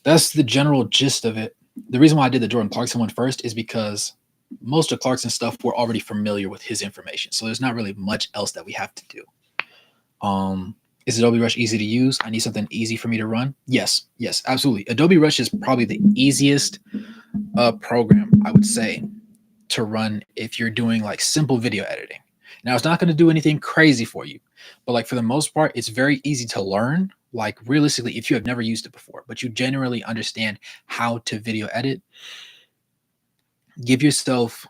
Speaker 2: the general gist of it. The reason why I did the Jordan Clarkson one first is because most of Clarkson's stuff we're already familiar with his information. So there's not really much else that we have to do. Is Adobe Rush easy to use? I need something easy for me to run. Yes, absolutely. Adobe Rush is probably the easiest program, I would say, to run if you're doing like simple video editing. Now, it's not going to do anything crazy for you, but like for the most part, it's very easy to learn. Like realistically, if you have never used it before, but you generally understand how to video edit, give yourself,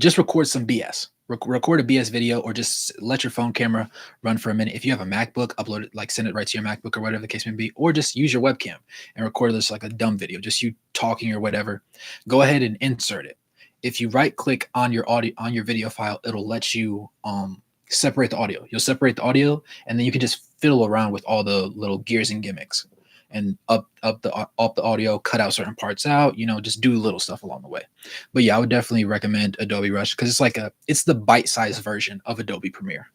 Speaker 2: just record some BS. Record a BS video or just let your phone camera run for a minute. If you have a MacBook, upload it, like send it right to your MacBook or whatever the case may be, or just use your webcam and record this like a dumb video, just you talking or whatever. Go ahead and insert it. If you right click on your audio, on your video file, it'll let you separate the audio. You'll separate the audio and then you can just fiddle around with all the little gears and gimmicks and up the audio, cut out certain parts out, you know, just do little stuff along the way. But yeah, I would definitely recommend Adobe Rush because it's the bite-sized version of Adobe Premiere,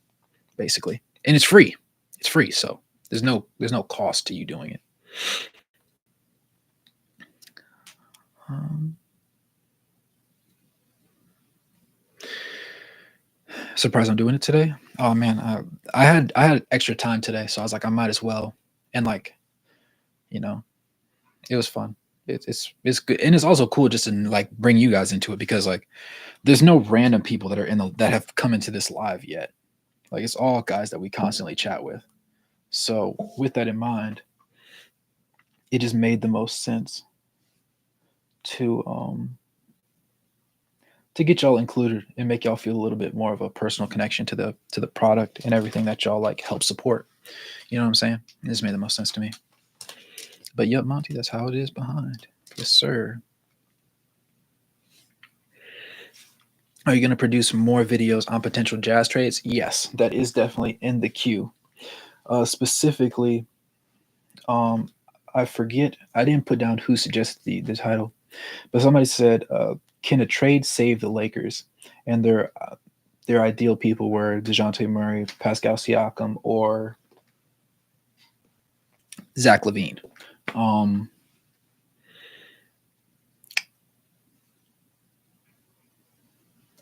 Speaker 2: basically. And it's free. It's free, so there's no cost to you doing it. Surprised I'm doing it today. Oh man, I had extra time today, so I was like, I might as well. And like, you know, it was fun. It's good, and it's also cool just to like bring you guys into it because like there's no random people that are that have come into this live yet. Like it's all guys that we constantly chat with. So with that in mind, it just made the most sense to get y'all included and make y'all feel a little bit more of a personal connection to the product and everything that y'all like help support. You know what I'm saying? It just made the most sense to me. But yep, Monty, that's how it is behind. Yes, sir. Are you going to produce more videos on potential jazz trades? Yes, that is definitely in the queue. Specifically, I forget, I didn't put down who suggested the title, but somebody said, can a trade save the Lakers? And their ideal people were DeJounte Murray, Pascal Siakam, or Zach LaVine. I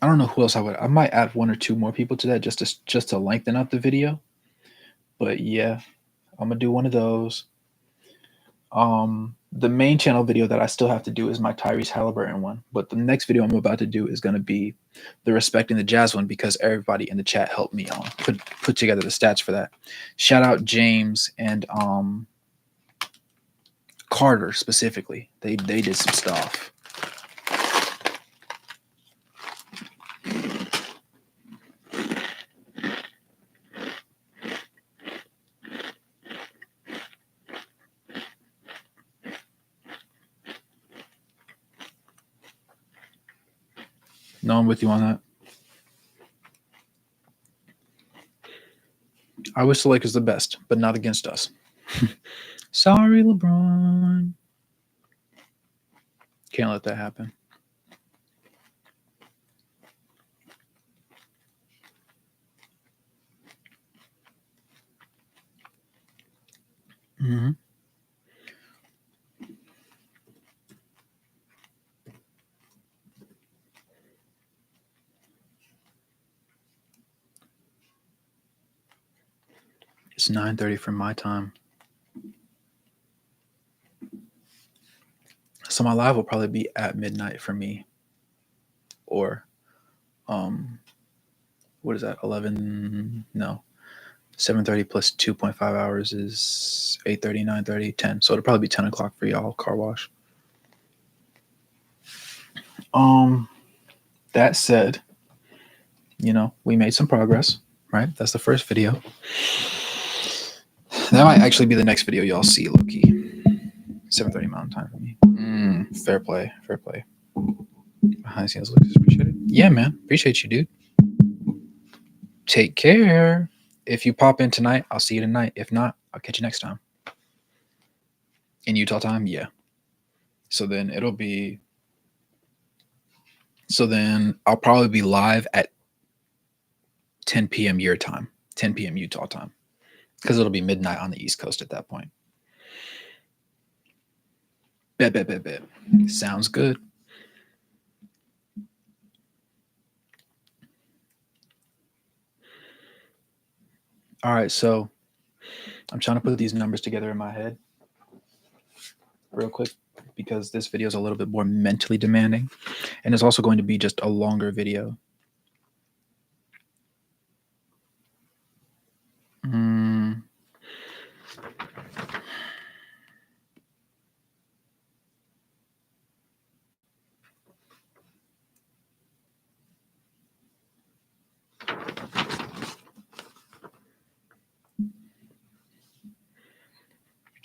Speaker 2: don't know who else I might add one or two more people to that just to lengthen up the video. But yeah, I'm gonna do one of those. The main channel video that I still have to do is my Tyrese Halliburton one, but the next video I'm about to do is going to be the Respecting the Jazz one because everybody in the chat helped me put together the stats for that. Shout out James and Carter specifically. They did some stuff. No, I'm with you on that. I wish the Lakers the best, but not against us. Sorry, LeBron. Can't let that happen. Mm-hmm.
Speaker 1: It's 9:30 from my time. So my live will probably be at midnight for me. Or what is that? 11 no. 7:30 plus 2.5 hours is 8:30, 9:30, 10. So it'll probably be 10 o'clock for y'all, car wash. That said, we made some progress, right? That's the first video. That might actually be the next video y'all see, low-key. 7:30 Mountain Time for me. Fair play. Behind the scenes looks appreciated. Yeah, man. Appreciate you, dude. Take care. If you pop in tonight, I'll see you tonight. If not, I'll catch you next time. In Utah time, yeah. So then I'll probably be live at 10 p.m. your time, 10 p.m. Utah time, because it'll be midnight on the East Coast at that point. Bet. Sounds good. All right, so I'm trying to put these numbers together in my head real quick because this video is a little bit more mentally demanding, and it's also going to be just a longer video.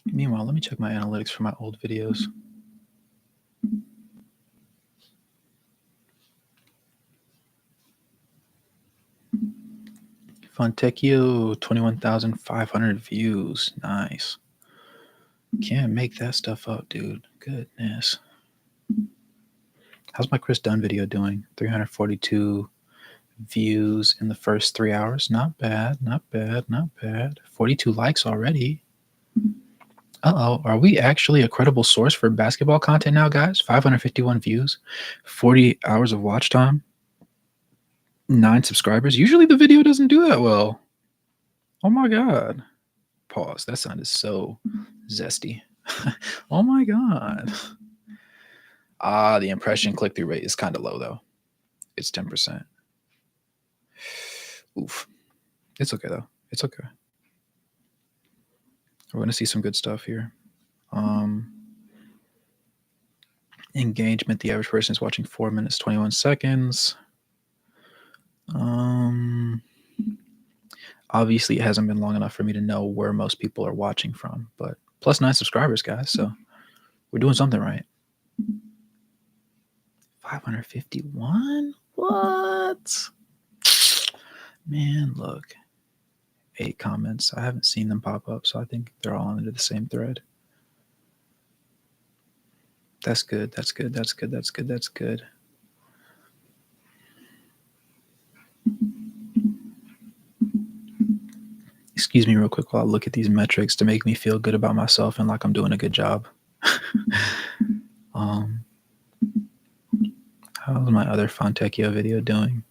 Speaker 1: Meanwhile, let me check my analytics for my old videos. Fontecchio, 21,500 views. Nice. Can't make that stuff up, dude. Goodness. How's my Chris Dunn video doing? 342 views in the first 3 hours. Not bad. 42 likes already. Uh-oh. Are we actually a credible source for basketball content now, guys? 551 views, 40 hours of watch time, 9 subscribers. Usually the video doesn't do that well. Oh my God. Pause. That sounded so zesty. Oh my God. The impression click-through rate is kind of low though. It's 10%. Oof. It's okay though. It's okay. We're going to see some good stuff here. Engagement. The average person is watching 4 minutes, 21 seconds. Obviously, it hasn't been long enough for me to know where most people are watching from, but plus 9 subscribers, guys. So we're doing something right. 551? What? Man, look. 8 comments. I haven't seen them pop up, so I think they're all under the same thread. That's good. Excuse me real quick while I look at these metrics to make me feel good about myself and like I'm doing a good job. How's my other Fontecchio video doing?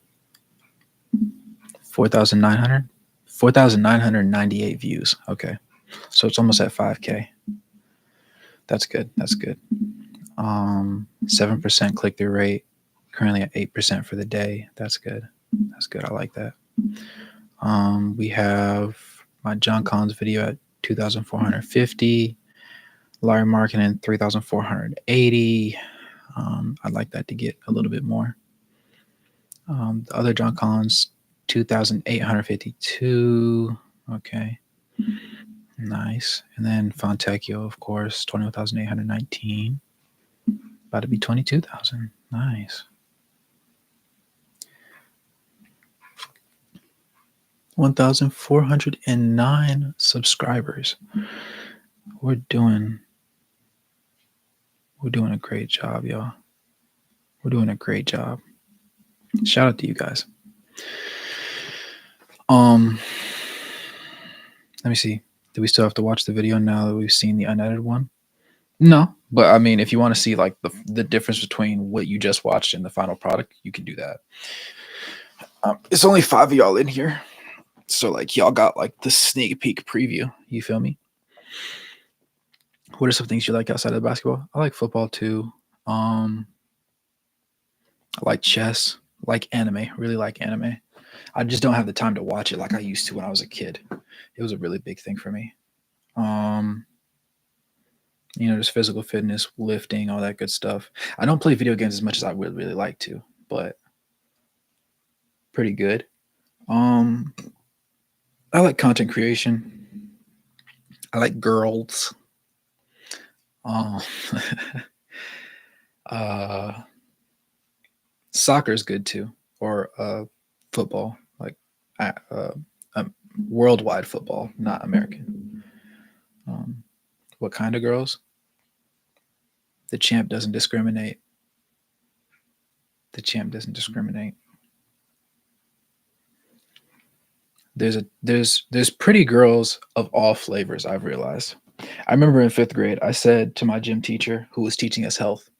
Speaker 1: 4,998 views. Okay. So it's almost at 5K. That's good. 7% click-through rate. Currently at 8% for the day. That's good. I like that. We have my John Collins video at 2,450. Larry Markkinen 3,480. I'd like that to get a little bit more. The other John Collins 2,852. Okay. Nice. And then Fontecchio, of course, 21,819. About to be 22,000. Nice. 1,409 subscribers. We're doing a great job, y'all. We're doing a great job. Shout out to you guys. Let me see. Do we still have to watch the video now that we've seen the unedited one? No, but I mean, if you want to see like the difference between what you just watched and the final product, you can do that. It's only 5 of y'all in here. So like y'all got like the sneak peek preview. You feel me? What are some things you like outside of basketball? I like football too. Um, I like chess. I like anime. Really like anime. I just don't have the time to watch it like I used to when I was a kid. It was a really big thing for me. Um, just physical fitness, lifting, all that good stuff. I don't play video games as much as I would really like to, but pretty good. Um, I like content creation. I like girls. Um, uh, soccer is good too, or football, like uh, uh, worldwide football, not American. What kind of girls? The champ doesn't discriminate. The champ doesn't discriminate. There's pretty girls of all flavors. I've realized. I remember in 5th grade, I said to my gym teacher, who was teaching us health,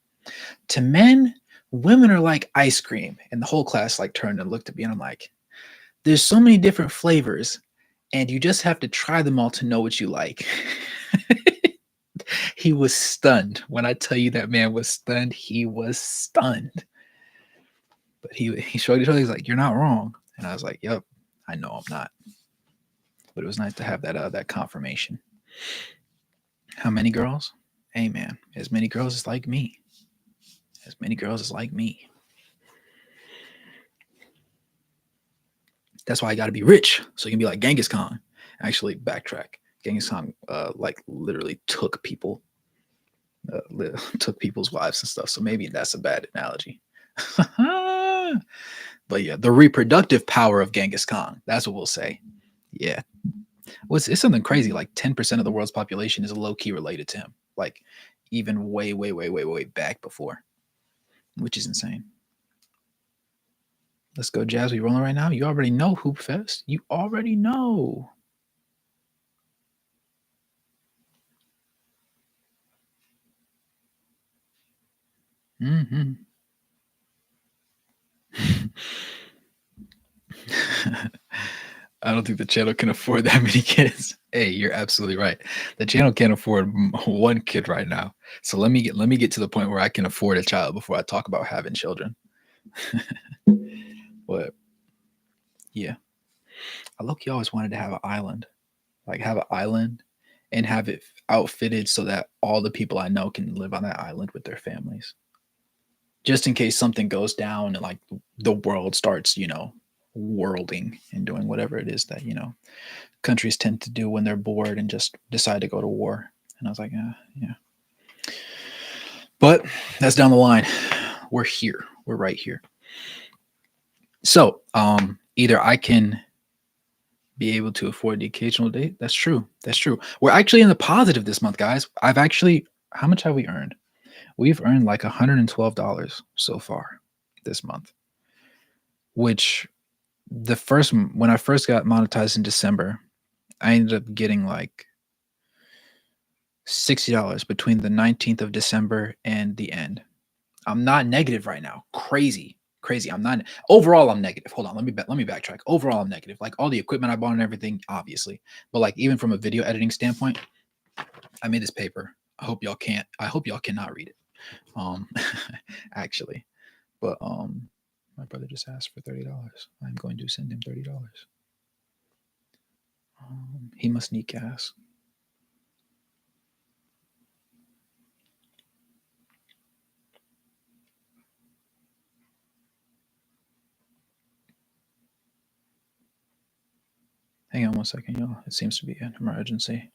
Speaker 1: to men, women are like ice cream, and the whole class like turned and looked at me, and I'm like, there's so many different flavors, and you just have to try them all to know what you like. He was stunned. When I tell you that man was stunned, he was stunned. But he shrugged his shoulders. He's like, "You're not wrong," and I was like, "Yep, I know I'm not." But it was nice to have that confirmation. How many girls? Hey man, as many girls as like me. As many girls as like me. That's why I got to be rich, so you can be like Genghis Khan. Actually, backtrack. Genghis Khan, like literally took people, took people's wives and stuff. So maybe that's a bad analogy. But yeah, the reproductive power of Genghis Khan. That's what we'll say. Yeah. It's something crazy. Like 10% of the world's population is low key related to him. Like even way, way, way, way, way back before, which is insane. Let's go, Jazz. We rolling right now? You already know Hoop Fest. You already know. Mm-hmm. I don't think the channel can afford that many kids. Hey, you're absolutely right. The channel can't afford one kid right now. So let me get to the point where I can afford a child before I talk about having children. But yeah, I look. You always wanted to have an island, like have an island, and have it outfitted so that all the people I know can live on that island with their families, just in case something goes down and like the world starts, worlding and doing whatever it is that countries tend to do when they're bored and just decide to go to war. And I was like, yeah. But that's down the line. We're here. We're right here. So either I can be able to afford the occasional date. That's true. That's true. We're actually in the positive this month, guys. How much have we earned? We've earned like $112 so far this month, which when I first got monetized in December, I ended up getting like $60 between the 19th of December and the end. I'm not negative right now. Crazy. I'm not overall. I'm negative. Hold on. Let me backtrack. Overall, I'm negative. Like all the equipment I bought and everything, obviously. But like even from a video editing standpoint, I made this paper. I hope y'all cannot read it. Actually, but my brother just asked for $30. I'm going to send him $30. He must need gas. Hang on one second, y'all. It seems to be an emergency.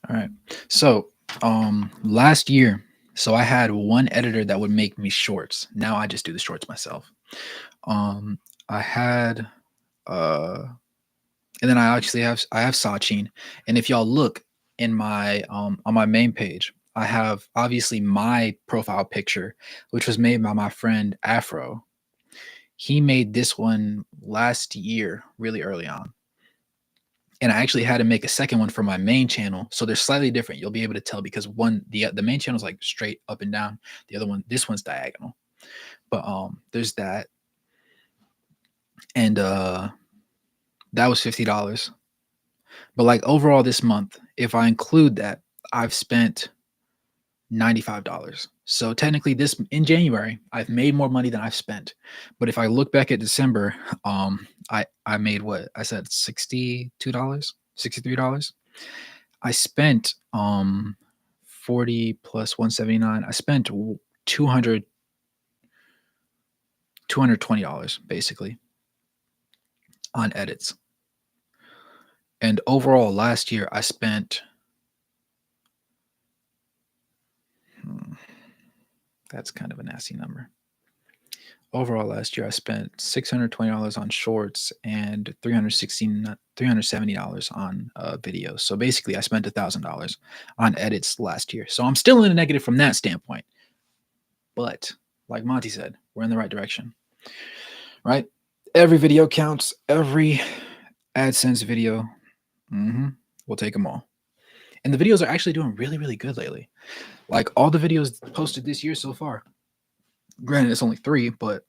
Speaker 1: All right. So, last year, I had one editor that would make me shorts. Now I just do the shorts myself. I had, and then I have Sachin, and if y'all look in my on my main page, I have obviously my profile picture, which was made by my friend Afro. He made this one last year, really early on.
Speaker 2: and I actually had to make a second one for my main channel. So they're slightly different. You'll be able to tell because the main channel is like straight up and down. The other one, this one's diagonal. But there's that. And that was $50. But like overall this month, if I include that, I've spent $95. So technically this in January, I've made more money than I've spent. But if I look back at December, I made what I said $62, $63. I spent 40 plus 179. I spent 200 $220 basically on edits. And overall last year I spent that's kind of a nasty number. Overall last year I spent $620 on shorts and $370 on videos. So basically I spent $1,000 on edits last year. So I'm still in a negative from that standpoint. But like Monty said, we're in the right direction. Right? Every video counts, every AdSense video. We'll take them all. And the videos are actually doing really, really good lately. Like all the videos posted this year so far. Granted, it's only 3, but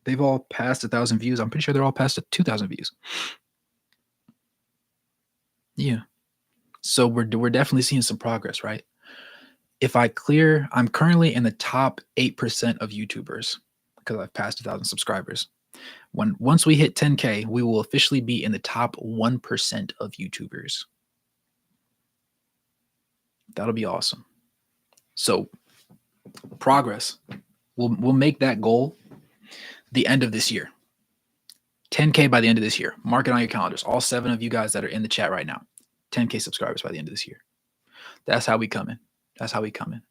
Speaker 2: they've all passed 1,000 views. I'm pretty sure they're all past 2,000 views. Yeah. So we're definitely seeing some progress, right? If I clear, I'm currently in the top 8% of YouTubers because I've passed 1,000 subscribers. Once we hit 10K, we will officially be in the top 1% of YouTubers. That'll be awesome. So progress. We'll make that goal the end of this year. 10K by the end of this year. Mark it on your calendars. All 7 of you guys that are in the chat right now. 10K subscribers by the end of this year. That's how we coming. That's how we coming.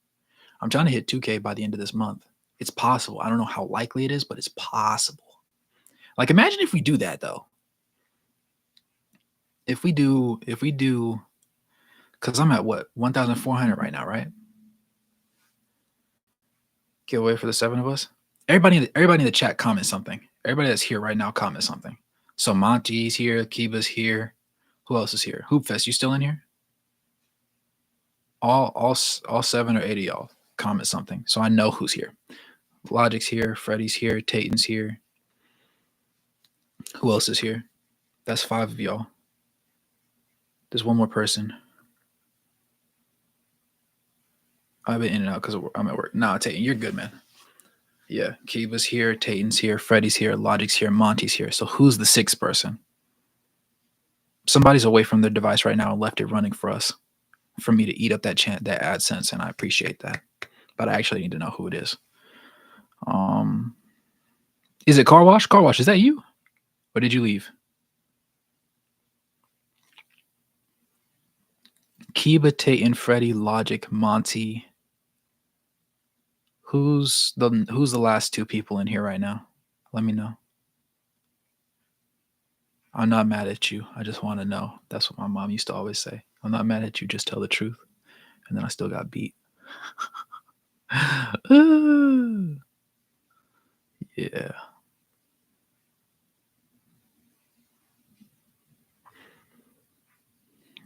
Speaker 2: I'm trying to hit 2K by the end of this month. It's possible. I don't know how likely it is, but it's possible. Like imagine if we do that though. If we do, because I'm at what 1,400 right now, right? Giveaway for the 7 of us. Everybody in the chat comment something. Everybody that's here right now comment something. So Monty's here, Kiba's here. Who else is here? Hoopfest, you still in here? All 7 or 8 of y'all comment something so I know who's here. Logic's here, Freddy's here, Tayton's here. Who else is here? That's 5 of y'all. There's one more person. I've been in and out because I'm at work. Nah, Tayton, you're good, man. Yeah, Kiba's here, Tayton's here, Freddy's here, Logic's here, Monty's here. So who's the 6th person? Somebody's away from their device right now and left it running for us, for me to eat up that AdSense, and I appreciate that. But I actually need to know who it is. Is it Car Wash? Car Wash, is that you? Or did you leave? Kiba, Tayton, Freddy, Logic, Monty. Who's the last 2 people in here right now? Let me know. I'm not mad at you. I just want to know. That's what my mom used to always say. I'm not mad at you. Just tell the truth. And then I still got beat. Yeah.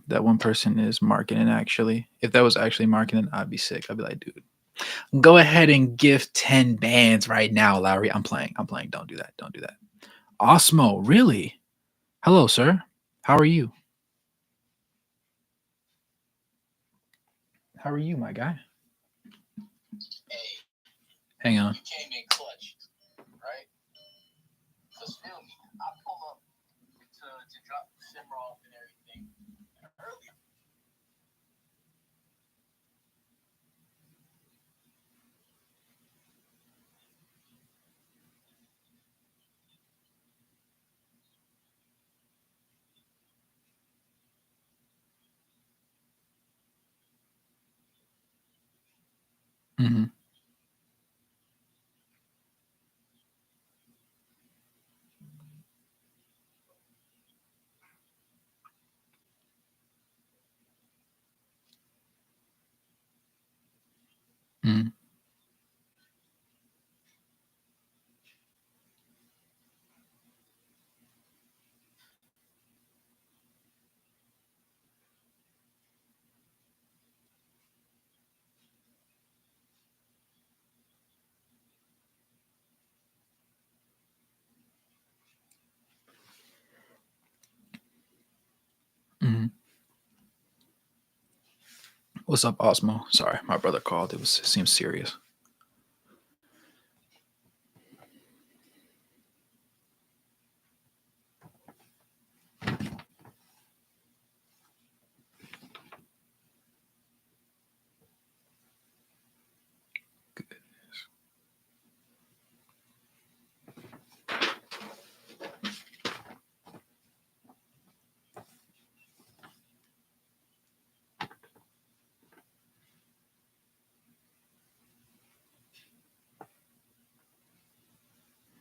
Speaker 2: That one person is marketing actually. If that was actually marketing, I'd be sick. I'd be like, dude, go ahead and give 10 bands right now, Lowry. I'm playing. Don't do that. Don't do that. Osmo, really? Hello, sir. How are you? How are you, my guy?
Speaker 3: Hey,
Speaker 2: hang on.
Speaker 3: You came in clutch, right? Because feel me, I pull up to drop the simmer off and everything earlier.
Speaker 2: Mm-hmm. Mm-hmm.
Speaker 1: What's up, Osmo? Sorry, my brother called. It seems serious.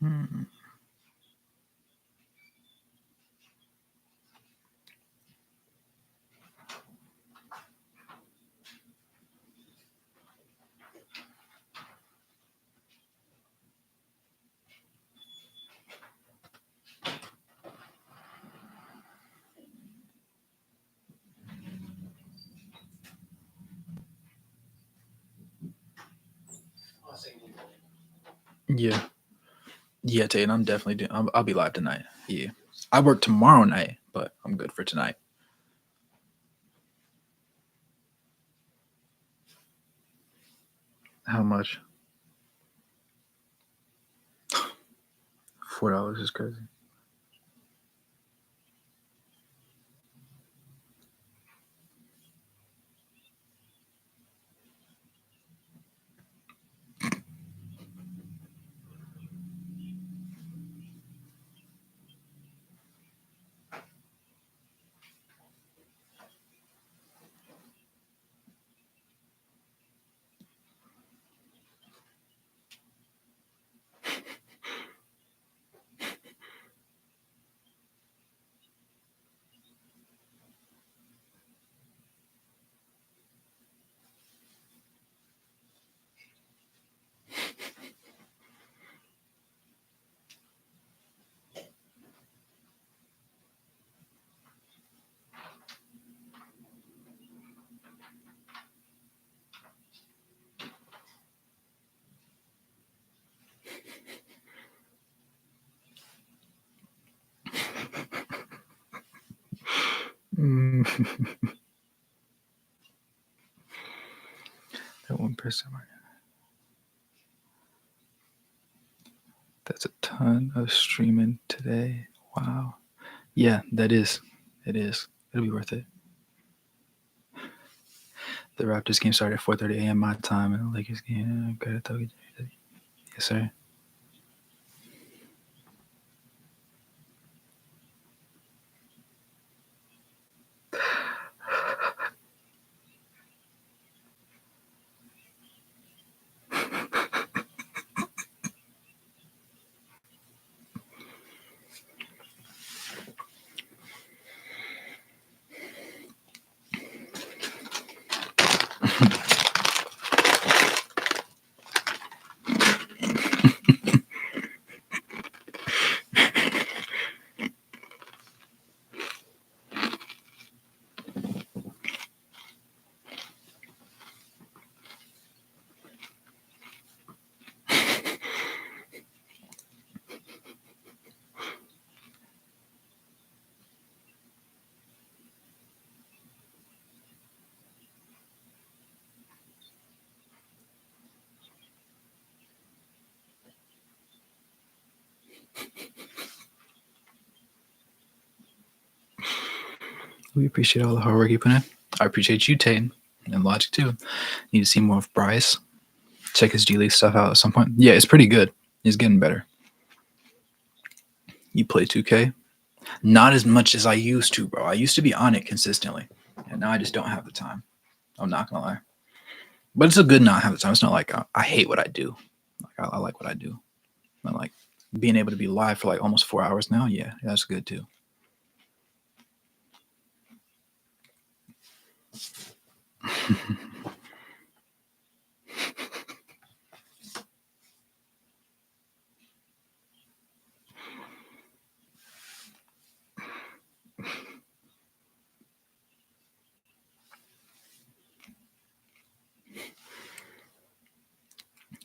Speaker 1: Hmm. Yeah. Yeah, Tate, I'm definitely doing. I'll be live tonight. Yeah, I work tomorrow night, but I'm good for tonight. How much? $4 is crazy. Mm. That 1%. That's a ton of streaming today. Wow. Yeah, that is. It is. It'll be worth it. The Raptors game started at 4:30 a.m. my time, and the Lakers game. Yes, sir. We appreciate all the hard work you put in. I appreciate you, Tate, and Logic too. Need to see more of Bryce. Check his G League stuff out at some point. Yeah, it's pretty good. He's getting better. You play 2K? Not as much as I used to, bro. I used to be on it consistently, and now I just don't have the time. I'm not gonna lie, but it's a good not have the time. It's not like I hate what I do. Like I like what I do. I like being able to be live for like almost 4 hours now. Yeah, that's good too.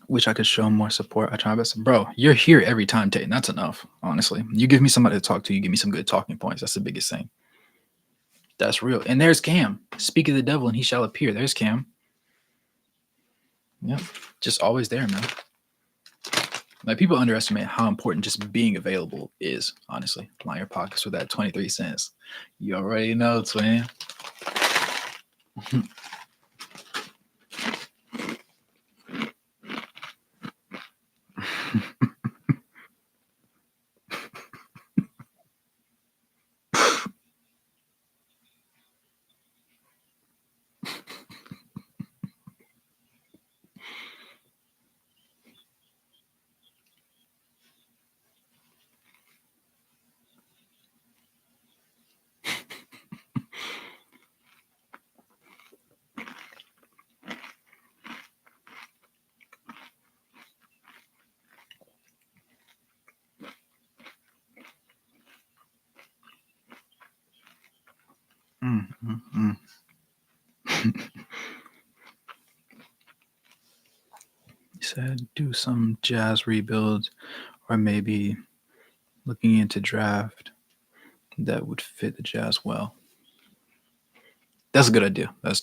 Speaker 1: Wish I could show more support. I try my best. Bro, you're here every time, Tate. That's enough, honestly. You give me somebody to talk to, you give me some good talking points. That's the biggest thing. That's real. And there's Cam. Speak of the devil and he shall appear. There's Cam. Yeah. Just always there, man. Like, people underestimate how important just being available is, honestly. Line your pockets with that 23 cents. You already know, twin. He said do some Jazz rebuilds, or maybe looking into draft that would fit the Jazz well. That's a good idea. That's